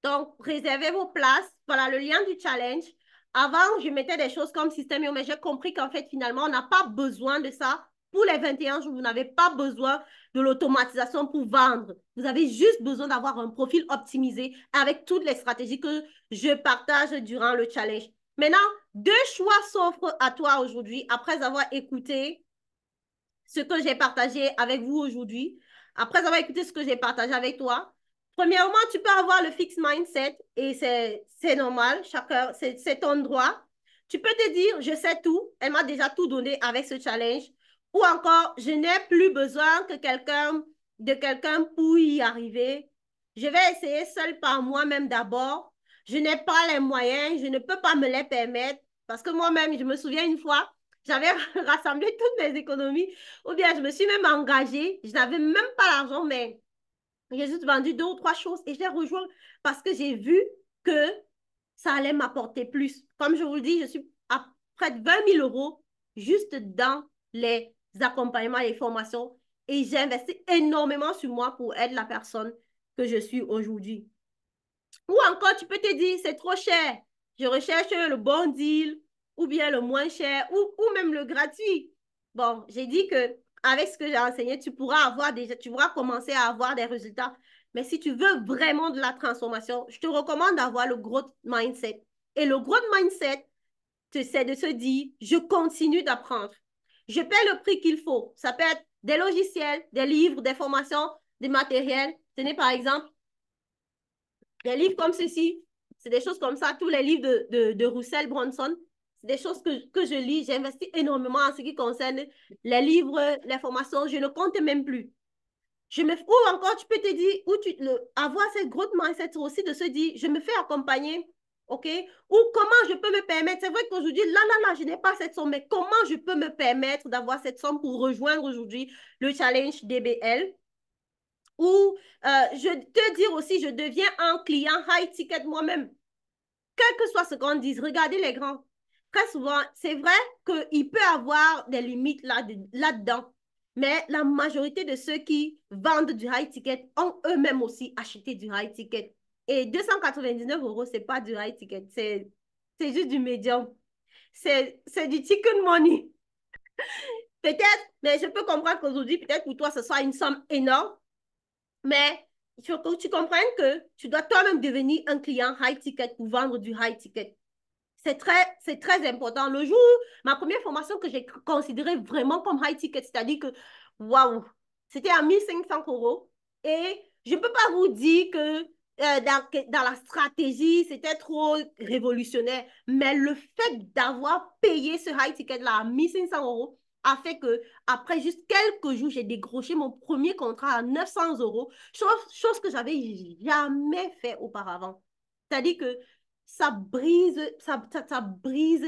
Donc, réservez vos places. Voilà le lien du challenge. Avant, je mettais des choses comme système, mais j'ai compris qu'en fait, finalement, on n'a pas besoin de ça. Pour les 21 jours, vous n'avez pas besoin de l'automatisation pour vendre. Vous avez juste besoin d'avoir un profil optimisé avec toutes les stratégies que je partage durant le challenge. Maintenant, deux choix s'offrent à toi aujourd'hui après avoir écouté ce que j'ai partagé avec vous aujourd'hui, après avoir écouté ce que j'ai partagé avec toi. Premièrement, tu peux avoir le fixed mindset et c'est normal, chacun, c'est ton droit. Tu peux te dire, je sais tout, elle m'a déjà tout donné avec ce challenge. Ou encore, je n'ai plus besoin de quelqu'un pour y arriver. Je vais essayer seul par moi-même d'abord. Je n'ai pas les moyens, je ne peux pas me les permettre. Parce que moi-même, je me souviens une fois, j'avais rassemblé toutes mes économies ou bien je me suis même engagée. Je n'avais même pas l'argent, mais j'ai juste vendu deux ou trois choses et je l'ai rejoint parce que j'ai vu que ça allait m'apporter plus. Comme je vous le dis, je suis à près de 20 000 euros juste dans les accompagnements et les formations et j'ai investi énormément sur moi pour être la personne que je suis aujourd'hui. Ou encore, tu peux te dire, c'est trop cher. Je recherche le bon deal ou bien le moins cher ou même le gratuit. Bon, j'ai dit que avec ce que j'ai enseigné, tu pourras commencer à avoir des résultats. Mais si tu veux vraiment de la transformation, je te recommande d'avoir le growth mindset. Et le growth mindset, c'est de se dire, je continue d'apprendre. Je paie le prix qu'il faut. Ça peut être des logiciels, des livres, des formations, des matériels. Tenez par exemple des livres comme ceci, c'est des choses comme ça, tous les livres de Russell Brunson, c'est des choses que je lis. J'investis énormément en ce qui concerne les livres, les formations, je ne compte même plus. Ou encore, tu peux te dire, avoir cette growth mindset aussi de se dire, je me fais accompagner, OK? Ou comment je peux me permettre, c'est vrai qu'aujourd'hui, là, je n'ai pas cette somme, mais comment je peux me permettre d'avoir cette somme pour rejoindre aujourd'hui le challenge DBL? Ou je te dire aussi, je deviens un client high ticket moi-même. Quel que soit ce qu'on dise, regardez les grands. Très souvent, c'est vrai qu'il peut y avoir des limites là-dedans. Mais la majorité de ceux qui vendent du high ticket ont eux-mêmes aussi acheté du high ticket. Et 299 euros, ce n'est pas du high ticket, c'est juste du médium. C'est du chicken money. Peut-être, mais je peux comprendre qu'aujourd'hui, peut-être pour toi, ce soit une somme énorme. Mais il faut que tu comprennes que tu dois toi-même devenir un client high ticket pour vendre du high ticket. C'est très important. Le jour, ma première formation que j'ai considérée vraiment comme high ticket, c'est-à-dire que, waouh, c'était à 1500 euros. Et je ne peux pas vous dire que dans la stratégie, c'était trop révolutionnaire. Mais le fait d'avoir payé ce high ticket-là à 1500 euros a fait que, après juste quelques jours, j'ai décroché mon premier contrat à 900 euros, chose que j'avais jamais fait auparavant. C'est-à-dire que ça brise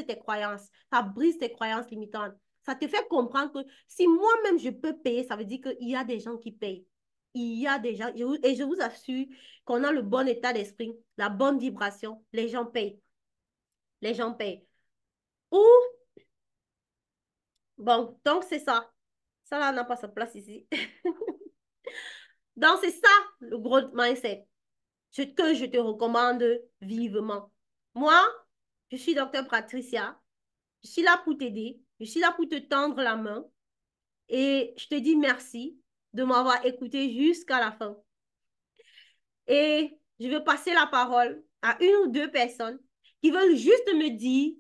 tes croyances, ça brise tes croyances limitantes. Ça te fait comprendre que si moi-même je peux payer, ça veut dire qu'il y a des gens qui payent. Il y a des gens, et je vous assure qu'on a le bon état d'esprit, la bonne vibration, les gens payent. Les gens payent. Ou, bon, donc c'est ça. Ça là n'a pas sa place ici. Donc c'est ça le growth mindset que je te recommande vivement. Moi, je suis docteur Patricia. Je suis là pour t'aider. Je suis là pour te tendre la main. Et je te dis merci de m'avoir écouté jusqu'à la fin. Et je vais passer la parole à une ou deux personnes qui veulent juste me dire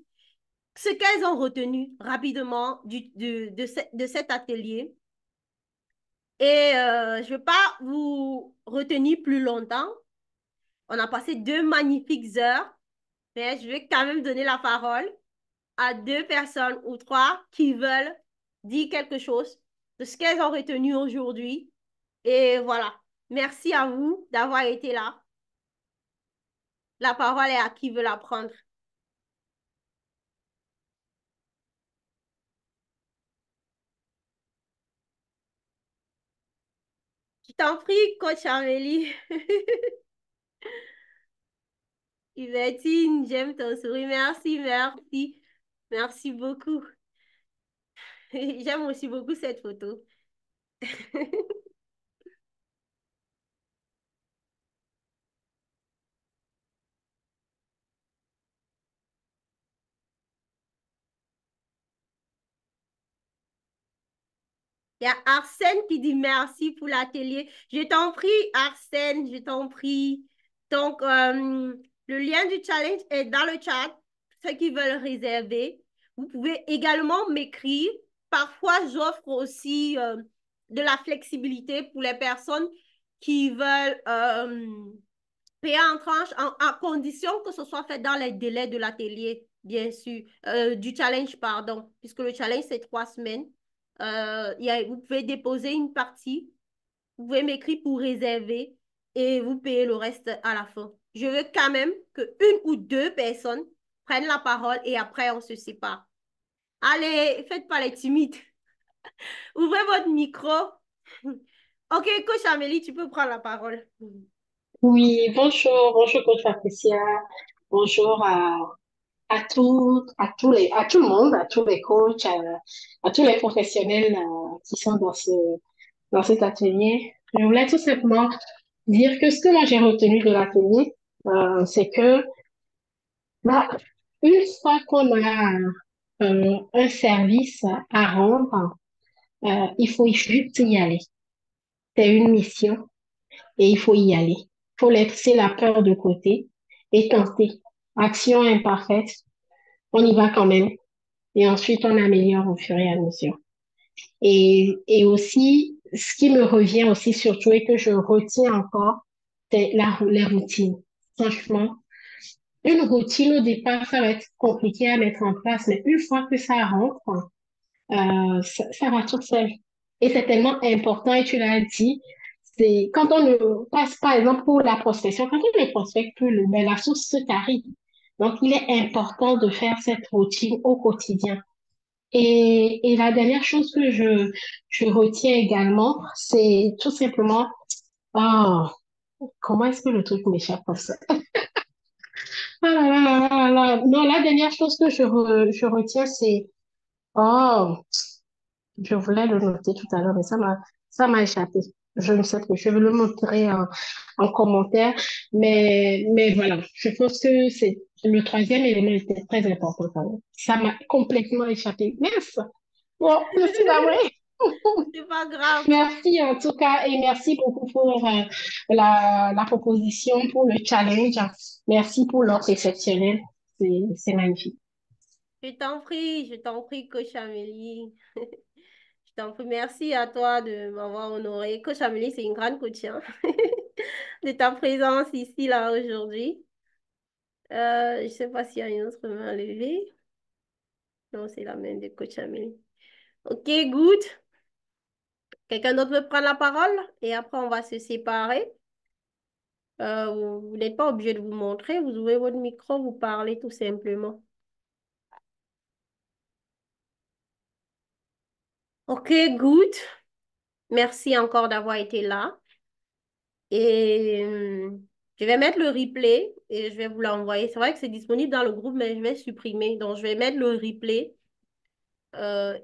ce qu'elles ont retenu rapidement de cet atelier. Et je ne vais pas vous retenir plus longtemps. On a passé 2 magnifiques heures, mais je vais quand même donner la parole à 2 personnes ou 3 qui veulent dire quelque chose de ce qu'elles ont retenu aujourd'hui. Et voilà. Merci à vous d'avoir été là. La parole est à qui veut la prendre. t'en prie, coach Amélie. Yvettine, j'aime ton sourire. Merci, merci. Merci beaucoup. J'aime aussi beaucoup cette photo. Il y a Arsène qui dit merci pour l'atelier. Je t'en prie, Arsène, je t'en prie. Donc, le lien du challenge est dans le chat. Ceux qui veulent réserver, vous pouvez également m'écrire. Parfois, j'offre aussi de la flexibilité pour les personnes qui veulent payer en tranche à condition que ce soit fait dans les délais de l'atelier, bien sûr, du challenge, pardon, puisque le challenge, c'est 3 semaines. Vous pouvez déposer une partie, vous pouvez m'écrire pour réserver et vous payez le reste à la fin. Je veux quand même que une ou deux personnes prennent la parole et après, on se sépare. Allez, faites pas les timides. Ouvrez votre micro. Ok, coach Amélie, tu peux prendre la parole. Oui, bonjour coach Patricia, bonjour à tout le monde, à tous les coachs, à tous les professionnels qui sont dans cet atelier. Je voulais tout simplement dire que ce que moi j'ai retenu de l'atelier, c'est que bah, une fois qu'on a un service à rendre, il faut juste y aller. C'est une mission et il faut y aller. Il faut laisser la peur de côté et tenter. Action imparfaite, on y va quand même. Et ensuite, on améliore au fur et à mesure. Et aussi, ce qui me revient aussi surtout et que je retiens encore, c'est les routines. Franchement, une routine au départ, ça va être compliqué à mettre en place, mais une fois que ça rentre, ça va tout seul. Et c'est tellement important, et tu l'as dit, c'est quand on ne passe, par exemple, pour la prospection, quand on ne prospecte plus, ben, la source se tarit. Donc, il est important de faire cette routine au quotidien. Et la dernière chose que je retiens également, c'est tout simplement, oh, comment est-ce que le truc m'échappe comme ça? Ah là là là là là. Non, la dernière chose que je retiens, c'est, oh, je voulais le noter tout à l'heure, mais ça m'a échappé. Je ne sais plus. Je vais le montrer en commentaire. Mais voilà, je pense que c'est le troisième élément était très important quand même. Ça m'a complètement échappé. Merci. Bon, je suis navrée. C'est pas grave. Merci en tout cas et merci beaucoup pour la proposition, pour le challenge. Merci pour l'offre exceptionnelle. C'est magnifique. Je t'en prie, coach Amélie. Je t'en prie, merci à toi de m'avoir honoré. Coach Amélie, c'est une grande coach, hein, de ta présence ici, là, aujourd'hui. Je ne sais pas s'il y a une autre main levée. Non, c'est la main de coach Amélie. Ok, good. Quelqu'un d'autre veut prendre la parole? Et après, on va se séparer. Vous n'êtes pas obligé de vous montrer. Vous ouvrez votre micro, vous parlez tout simplement. Ok, good. Merci encore d'avoir été là. Et je vais mettre le replay et je vais vous l'envoyer. C'est vrai que c'est disponible dans le groupe, mais je vais supprimer. Donc, je vais mettre le replay. Euh,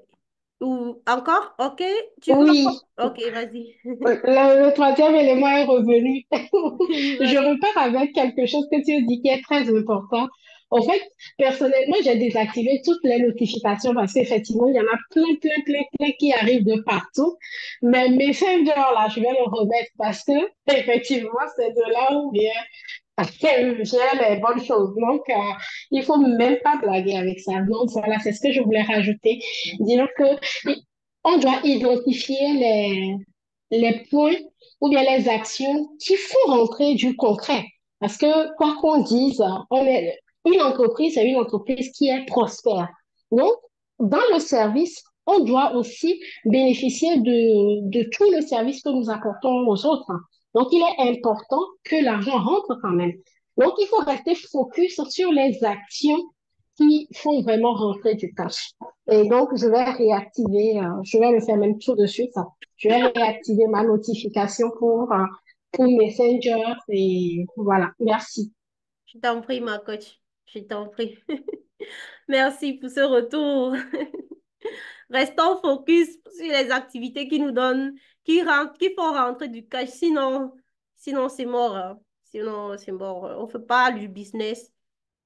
ou encore, ok, tu veux Oui, encore? Ok, vas-y. le troisième élément est revenu. Oui, Je vas-y. repars avec quelque chose que tu dis qui est très important. En fait, personnellement, j'ai désactivé toutes les notifications parce qu'effectivement, il y en a plein qui arrivent de partout. Mais Messenger, là, je vais le remettre parce que, effectivement, c'est de là où vient les bonnes choses. Donc, il faut même pas blaguer avec ça. Donc, voilà, c'est ce que je voulais rajouter. Dire que on doit identifier les points ou bien les actions qui font rentrer du concret. Parce que, quoi qu'on dise, une entreprise, c'est une entreprise qui est prospère. Donc, dans le service, on doit aussi bénéficier de tout le service que nous apportons aux autres. Donc, il est important que l'argent rentre quand même. Donc, il faut rester focus sur les actions qui font vraiment rentrer du cash. Et donc, je vais réactiver, je vais le faire même tout de suite. Je vais réactiver ma notification pour Messenger et voilà. Merci. Je t'en prie, ma coach. Je t'en prie. Merci pour ce retour. Restons focus sur les activités qui nous donnent, qui font rentrer du cash. Sinon c'est mort, hein. Sinon, c'est mort. On ne fait pas du business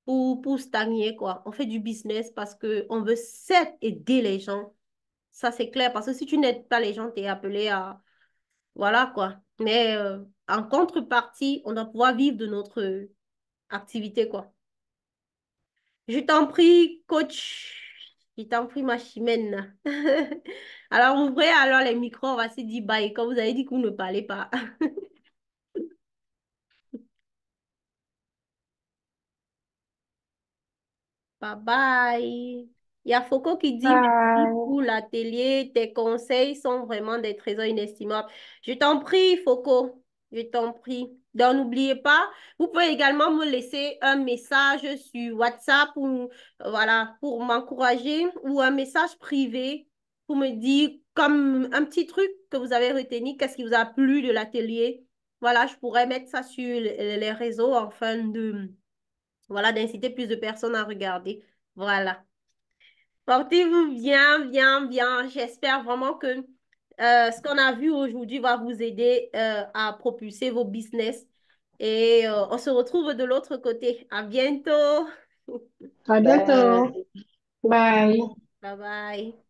pour stagner, quoi. On fait du business parce qu'on veut certes aider les gens. Ça, c'est clair. Parce que si tu n'aides pas les gens, tu es appelé à... Voilà, quoi. Mais en contrepartie, on doit pouvoir vivre de notre activité, quoi. Je t'en prie, coach. Je t'en prie, ma chimène. Alors, ouvrez alors les micros, on va se dire bye. Comme vous avez dit que vous ne parlez pas. Bye bye. Il y a Foucault qui dit merci Bye. pour l'atelier. Tes conseils sont vraiment des trésors inestimables. Je t'en prie, Foucault. Je t'en prie. Donc, n'oubliez pas, vous pouvez également me laisser un message sur WhatsApp ou, voilà, pour m'encourager ou un message privé pour me dire comme un petit truc que vous avez retenu, qu'est-ce qui vous a plu de l'atelier. Voilà, je pourrais mettre ça sur les réseaux afin de voilà, d'inciter plus de personnes à regarder. Voilà. Portez-vous bien, bien, bien. J'espère vraiment que ce qu'on a vu aujourd'hui va vous aider à propulser vos business. Et on se retrouve de l'autre côté. À bientôt. À bientôt. Bye. Bye. Bye bye.